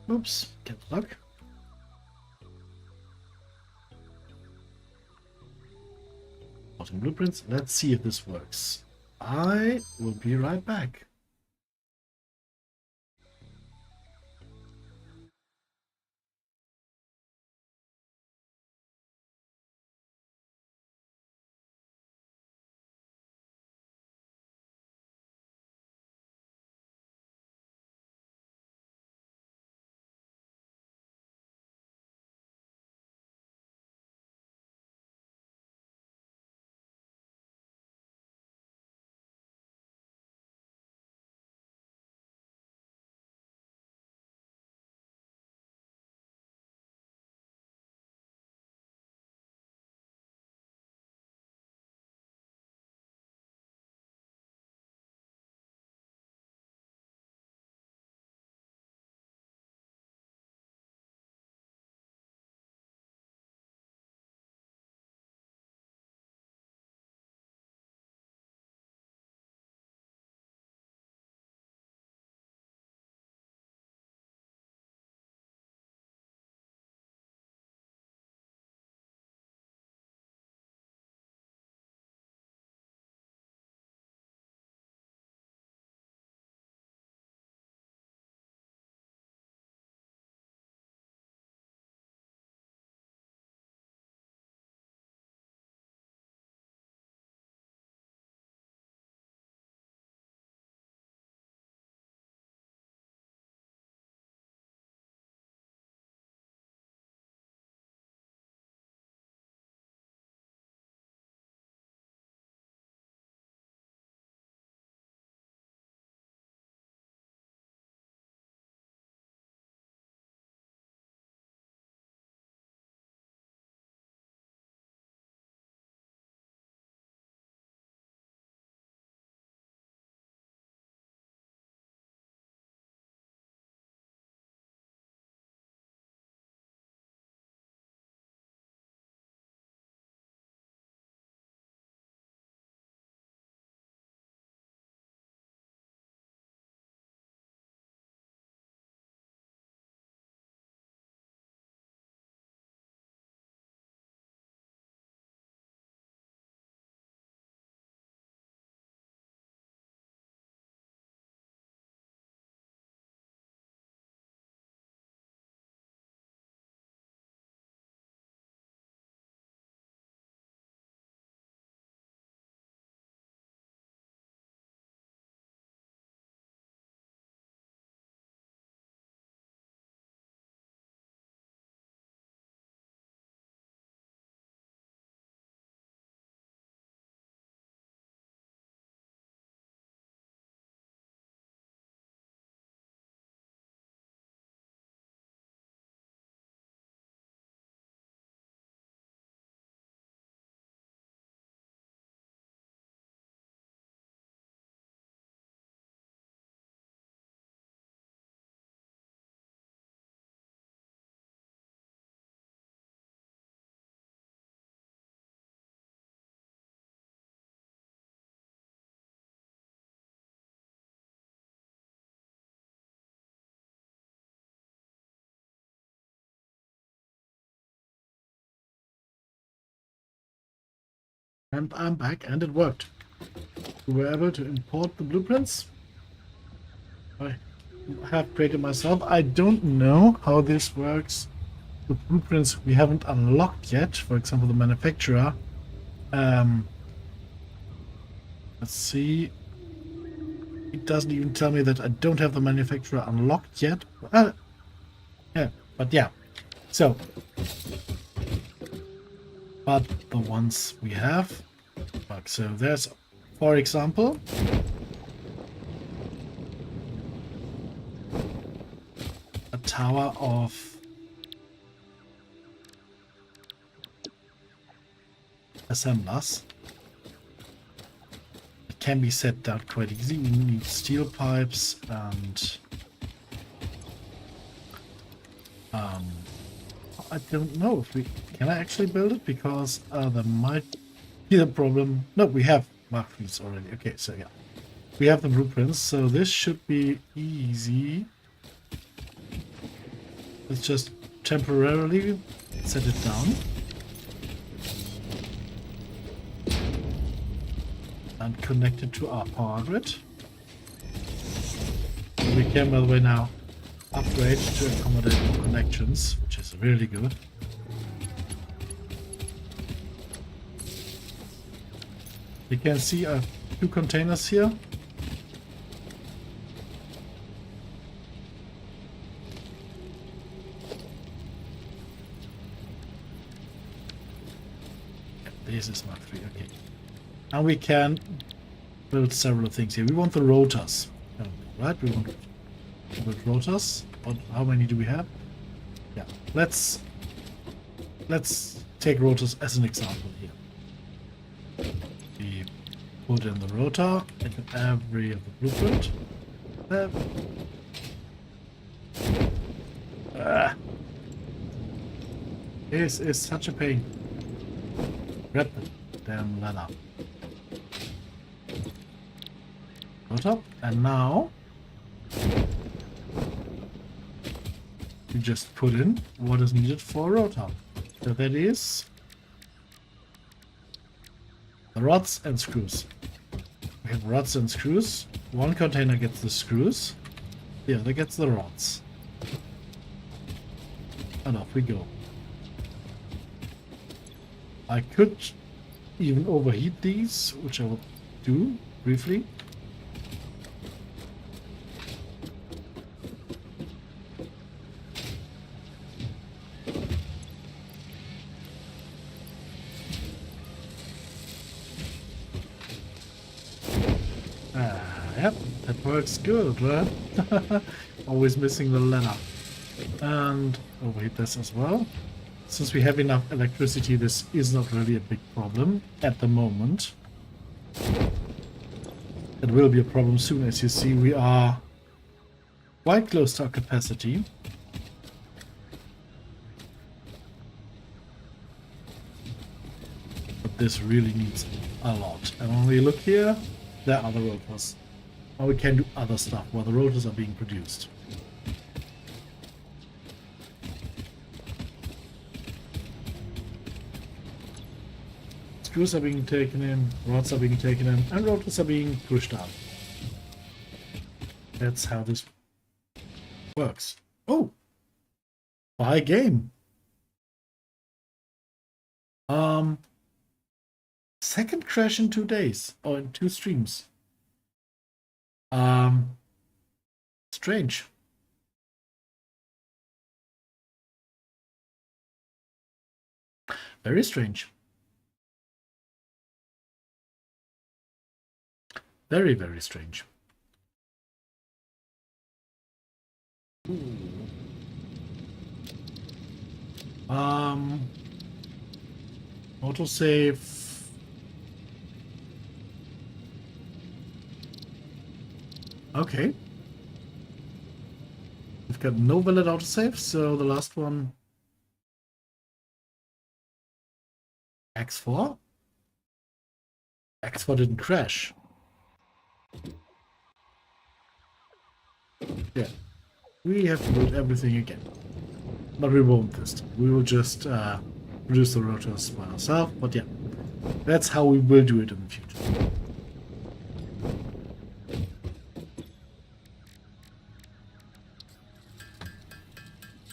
A: Oops, get luck. Bottom blueprints. Let's see if this works. I will be right back. And I'm back, and it worked. We were able to import the blueprints. I have created myself. I don't know how this works. The blueprints we haven't unlocked yet. For example, the manufacturer. Let's see. It doesn't even tell me that I don't have the manufacturer unlocked yet. Yeah, but yeah. So, but the ones we have. So there's, for example, a tower of assemblers. It can be set down quite easy. We need steel pipes and I don't know if we can I actually build it, because there might be a problem. No, we have markings already. Okay, so yeah, we have the blueprints, so this should be easy. Let's just temporarily set it down. And connect it to our power grid. We can, by the way, now upgrade to accommodate more connections, which is really good. You can see two containers here. This is Mark 3, okay. And we can build several things here. We want the rotors, right? We want to build rotors. How many do we have? Yeah, let's take rotors as an example here. We put in the rotor into every of the blueprint. This is such a pain. Grab the damn ladder. Rotor, and now we just put in what is needed for a rotor. So that is the rods and screws. We have rods and screws. One container gets the screws, the other gets the rods. And off we go. I could even overheat these, which I will do briefly. Yep, that works good, right? Always missing the ladder. And overheat this as well. Since we have enough electricity, this is not really a big problem at the moment. It will be a problem soon. As you see, we are quite close to our capacity. But this really needs a lot. And when we look here, there are the rotors. Now we can do other stuff while the rotors are being produced. Screws are being taken in, rods are being taken in, and rotors are being pushed out. That's how this works. Oh! Buy game. Second crash in 2 days, or in 2 streams. Strange. Very strange. Very, very strange. Autosave. Okay. We've got no valid autosave, so the last one. X4? X4 didn't crash. Yeah. We have to build everything again. But we won't this time. We will just produce the rotors by ourselves. But yeah. That's how we will do it in the future.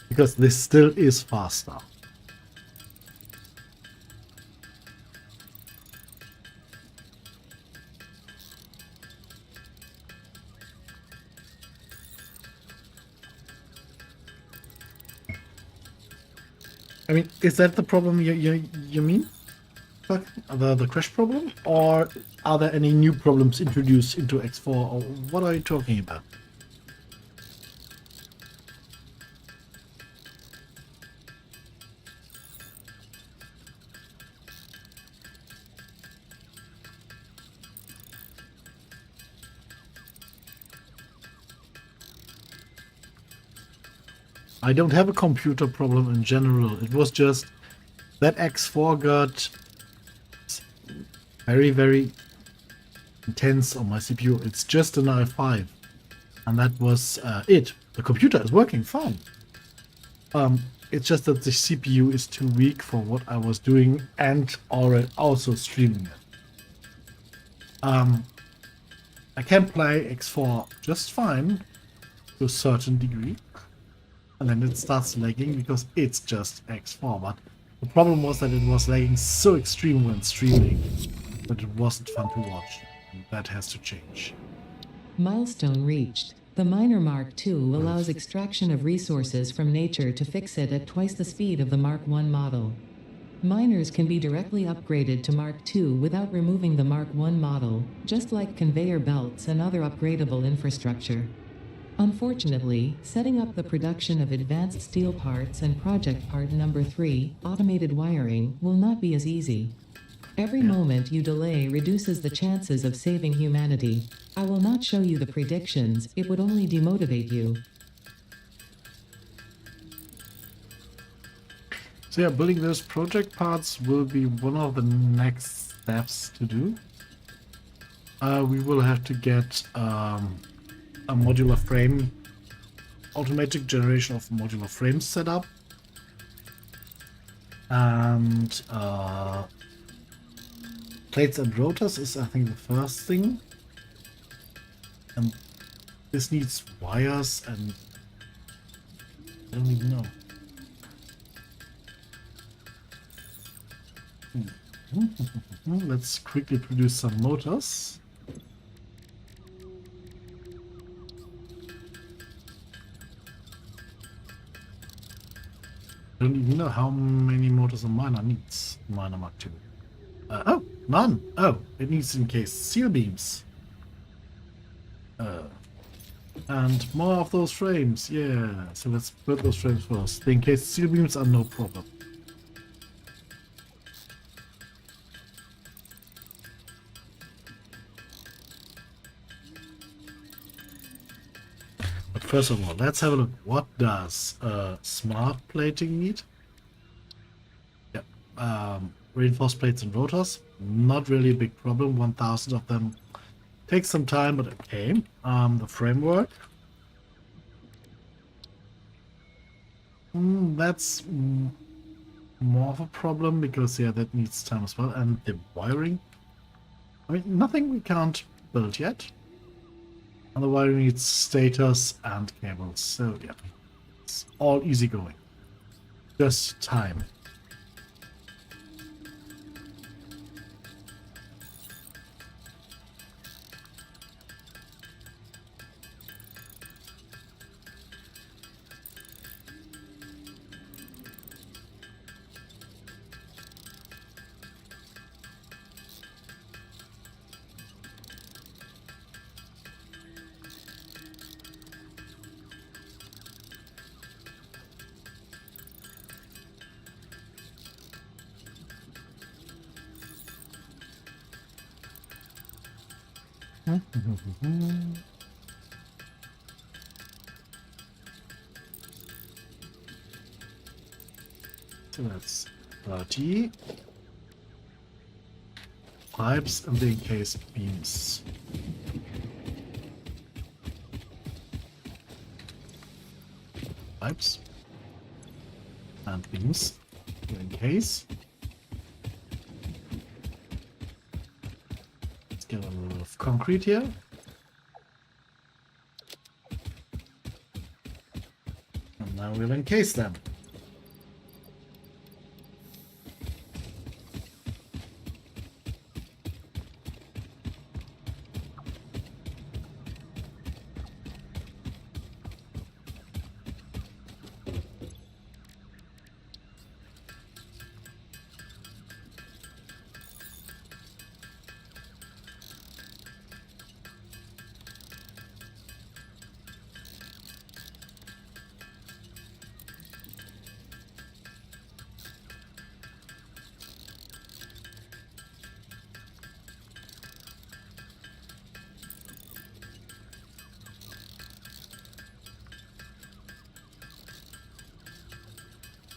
A: Because this still is faster. I mean, is that the problem you mean? The crash problem? Or are there any new problems introduced into X4? Or what are you talking about? I don't have a computer problem in general. It was just that X4 got very, very intense on my CPU. It's just an i5. And that was it. The computer is working fine. It's just that the CPU is too weak for what I was doing and also streaming it. I can play X4 just fine to a certain degree. And then it starts lagging because it's just X4. But the problem was that it was lagging so extreme when streaming that it wasn't fun to watch. And that has to change.
B: Milestone reached. The Miner Mark II allows extraction of resources from nature to fix it at twice the speed of the Mark I model. Miners can be directly upgraded to Mark II without removing the Mark I model, just like conveyor belts and other upgradable infrastructure. Unfortunately, setting up the production of advanced steel parts and project part number 3, automated wiring, will not be as easy. Every moment you delay reduces the chances of saving humanity. I will not show you the predictions, it would only demotivate you.
A: So yeah, building those project parts will be one of the next steps to do. We will have to get a modular frame, automatic generation of modular frames set up. And plates and rotors is, I think, the first thing. And this needs wires and I don't even know. Let's quickly produce some motors. I don't even know how many motors a miner needs. Miner Mark II. Oh, none. Oh, it needs encased steel beams. And more of those frames. Yeah. So let's build those frames first. The encased steel beams are no problem. But first of all, let's have a look. What does smart plating need? Yeah. Reinforced plates and rotors. Not really a big problem. 1,000 of them. Takes some time, but okay. The framework. That's more of a problem because, yeah, that needs time as well. And the wiring. I mean, nothing we can't build yet. And the wiring needs stators and cables. So, yeah, it's all easy going. Just time. So that's 30 pipes and the encased beams. Pipes and beams to encase. concrete here. And now we'll encase them.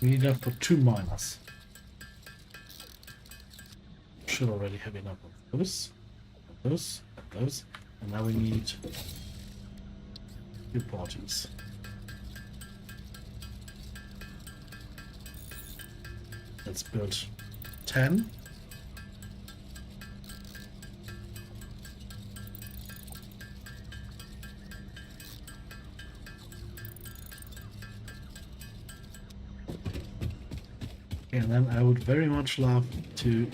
A: We need enough for 2 miners. Should already have enough of those, and those. And now we need 2 parties. Let's build 10. And then I would very much love to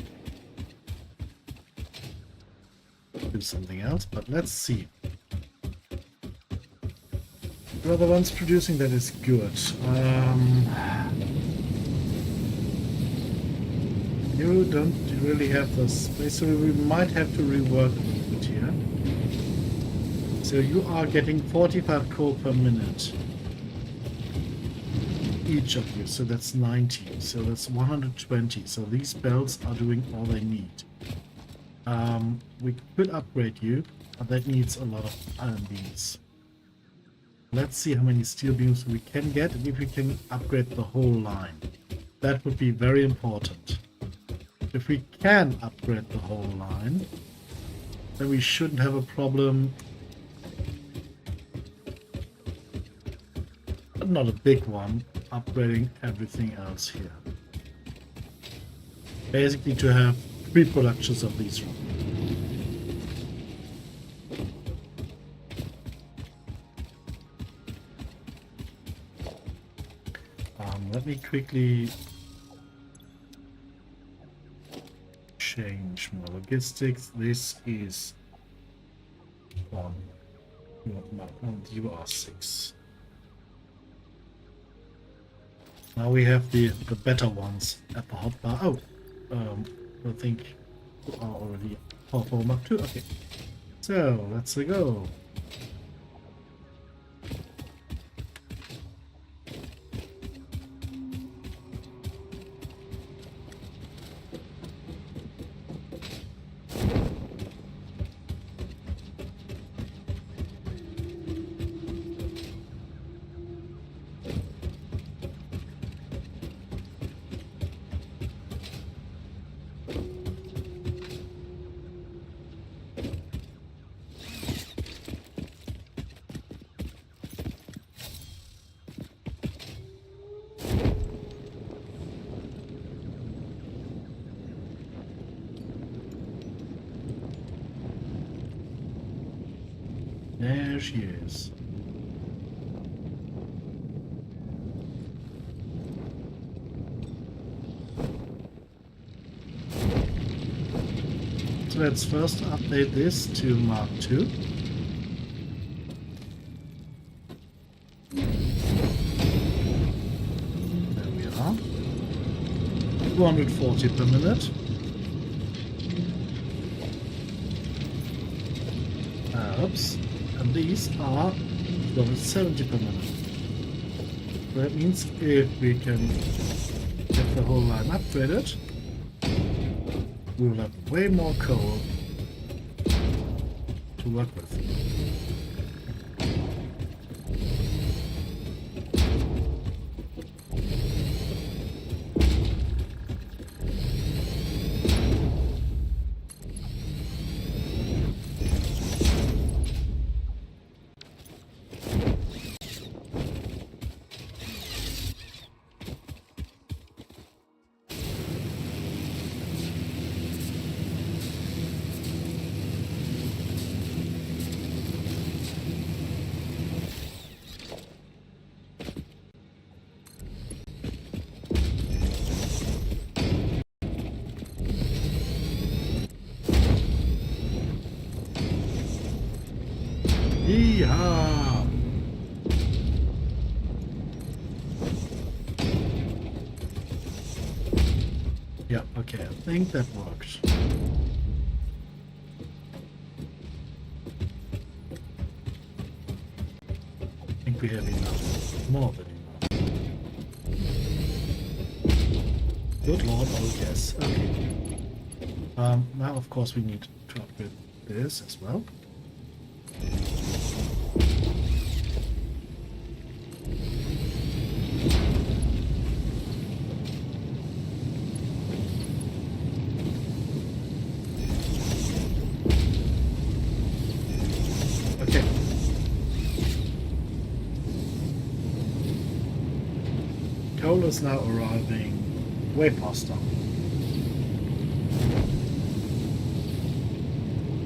A: do something else, but let's see. Well, the ones producing that is good. You don't really have the space, so we might have to rework it here. So you are getting 45 coal per minute. Each of you, so that's 90, so that's 120. So these belts are doing all they need. We could upgrade you, but that needs a lot of iron beams. Let's see how many steel beams we can get and if we can upgrade the whole line. That would be very important. If we can upgrade the whole line, then we shouldn't have a problem. But not a big one. Upgrading everything else here. Basically to have 3 productions of these. Let me quickly change my logistics. This is 1. And you are 6. Now we have the better ones at the hotbar. Oh, I think you are already powerful Mark 2. Okay, so let's go. There she is. So let's first update this to Mark 2. There we are. 240 per minute. Oops. And these are 270 per minute. That means if we can get the whole line upgraded, we will have way more coal to work with. Yeehaw! Yeah, okay, I think that worked. I think we have enough. More than enough. Good lord, oh yes, okay. Now of course we need to upgrade this as well. Okay. Coal is now arriving way faster.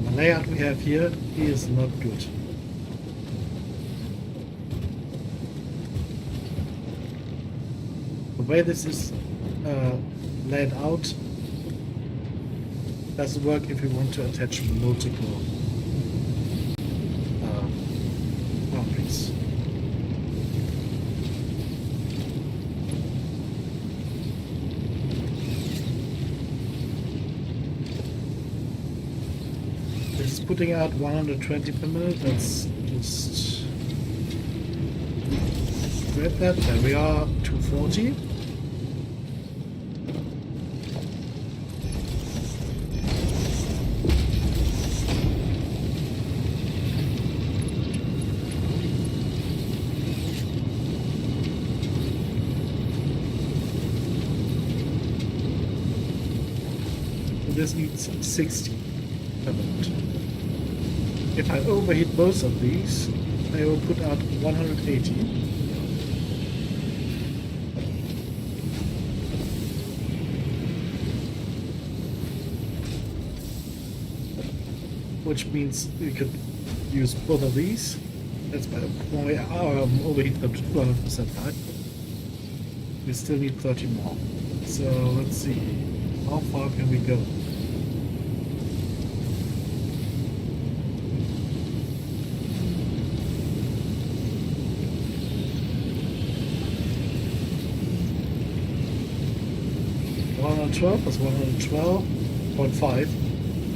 A: The layout we have here is not good. The way this is laid out doesn't work if we want to attach multiple boundaries. This is putting out 120 per minute. Let's just grab that. There we are, 240. This needs 60 per minute. If I overheat both of these, I will put out 180. Which means we could use both of these. That's by overheat them to 200% high. We still need 30 more. So let's see. How far can we go? $112 plus 112.5.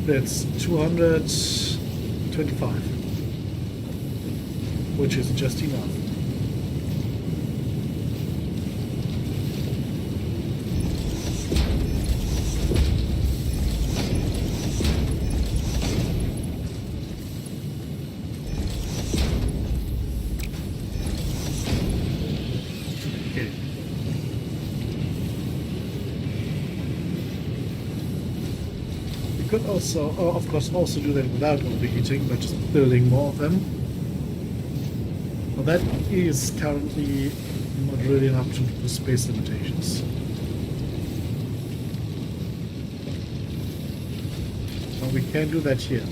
A: That's 225, which is just enough. Could also, of course, also do that without overheating, but just building more of them. Well, that is currently not really an option for space limitations. But we can do that here.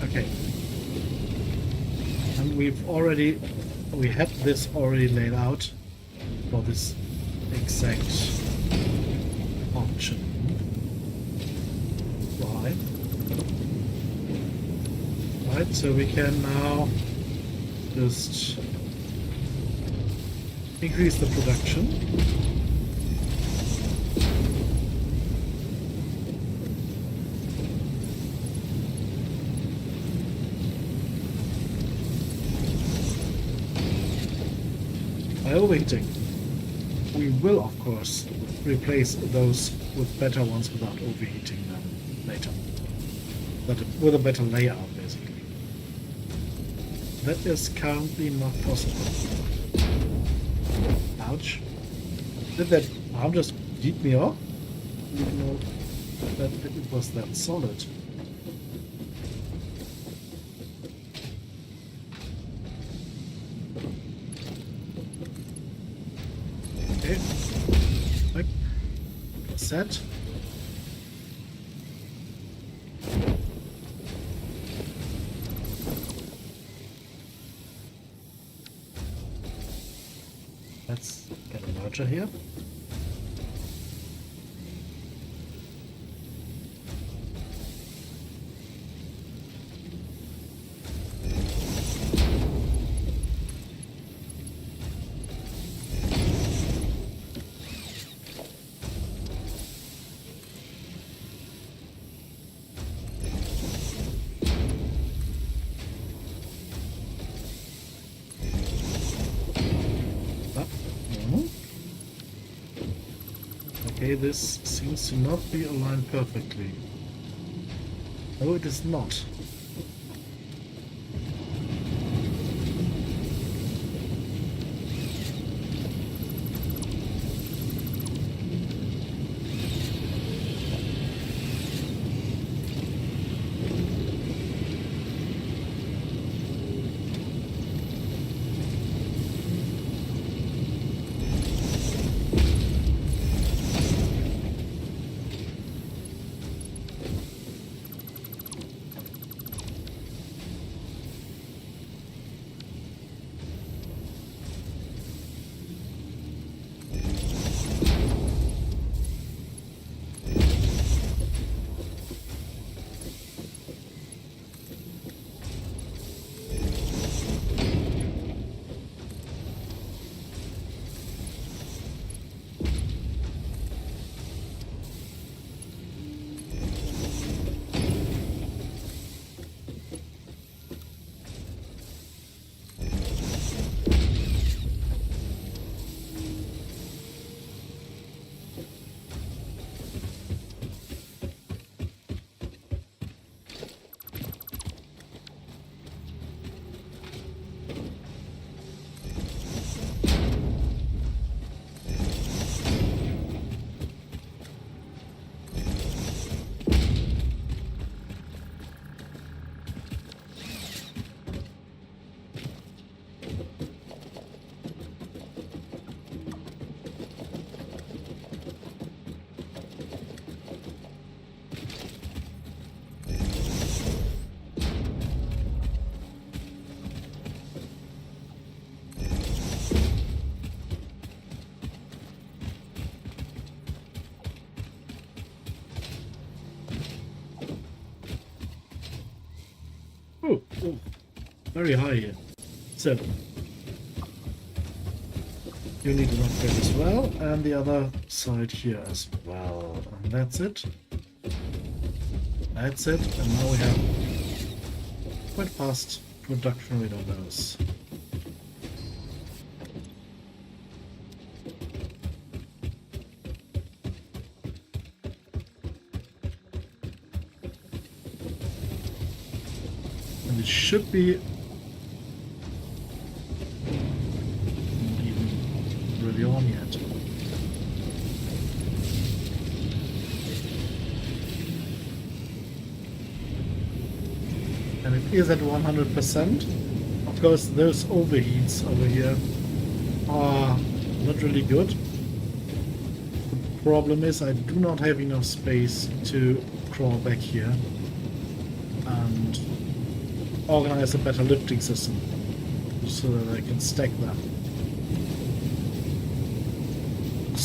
A: Okay. And we had this already laid out. for this exact option. Why? Right, so we can now just increase the production. By overheating, we will of course replace those with better ones without overheating them later. But with a better layout, basically. That is currently not possible. Ouch. Did that arm just beat me off? I didn't know that it was that solid. Okay. Like, set. Let's get a merger here. Okay, this seems to not be aligned perfectly. No, it is not. Oh, very high here. So, you need an upgrade as well, and the other side here as well. And that's it. That's it, and now we have quite fast production rate of those. And it should be not even really on yet. And it is at 100%. Of course, those overheats over here are not really good. The problem is I do not have enough space to crawl back here and organize a better lifting system so that I can stack them.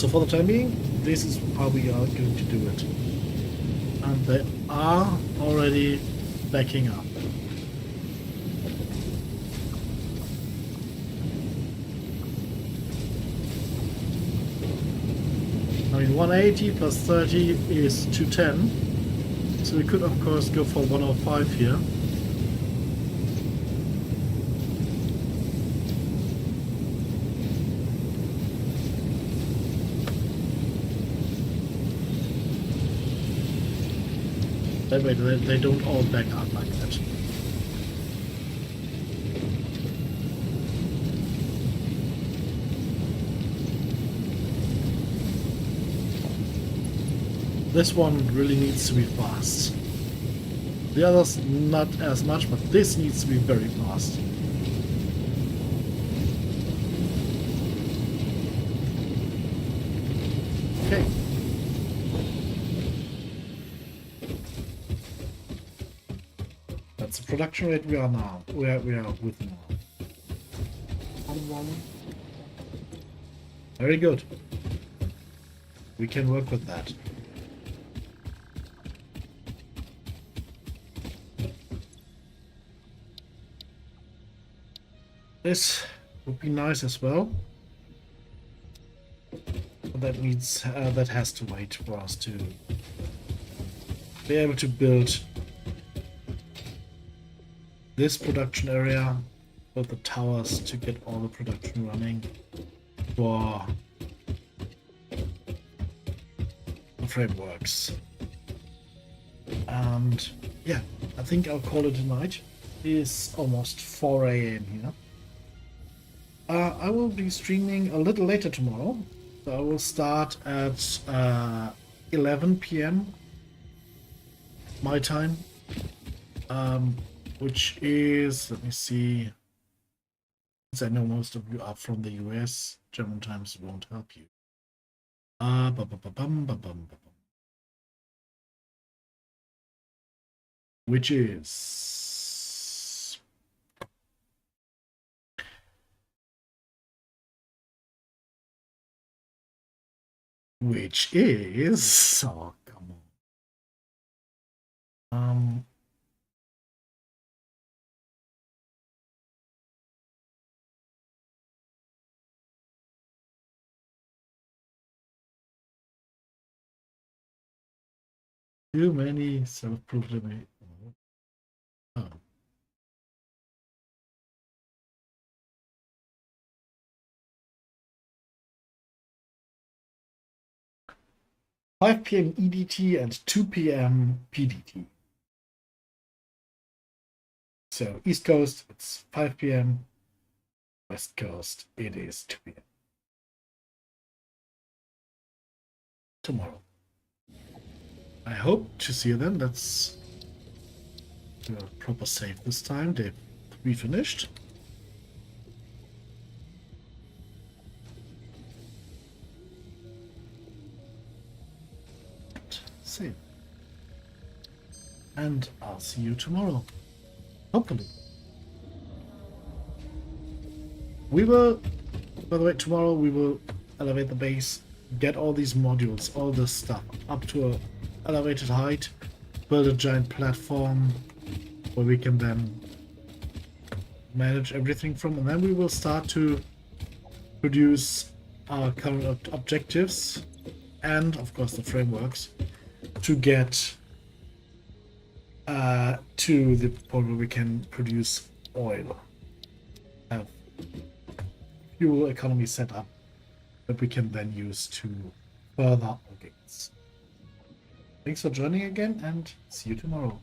A: So for the time being, this is how we are going to do it. And they are already backing up. I mean, 180 plus 30 is 210. So we could, of course, go for 105 here. That way they don't all back up like that. This one really needs to be fast. The others not as much, but this needs to be very fast. Okay. That's the production rate we are now. We are with now. Very good. We can work with that. This would be nice as well. But that needs that has to wait for us to be able to build this production area, build the towers to get all the production running for the frameworks. And yeah, I think I'll call it a night. It is almost 4 AM here. I will be streaming a little later tomorrow. So I will start at 11 PM my time, which is, let me see, since I know most of you are from the US, German times won't help you. Which is oh, come on. Too many self-proclaimed. Oh. "5 PM EDT and 2 PM PDT. So East Coast, it's 5 PM. West Coast, it is 2 PM. Tomorrow. I hope to see you then. Let's do a proper save this time. Day 3 finished. Save. And I'll see you tomorrow. Hopefully. We will, by the way, tomorrow we will elevate the base, get all these modules, all this stuff up to a elevated height, build a giant platform where we can then manage everything from, and then we will start to produce our current objectives and of course the frameworks to get to the point where we can produce oil, have fuel economy set up that we can then use to further our gains. Thanks for joining again, and see you tomorrow.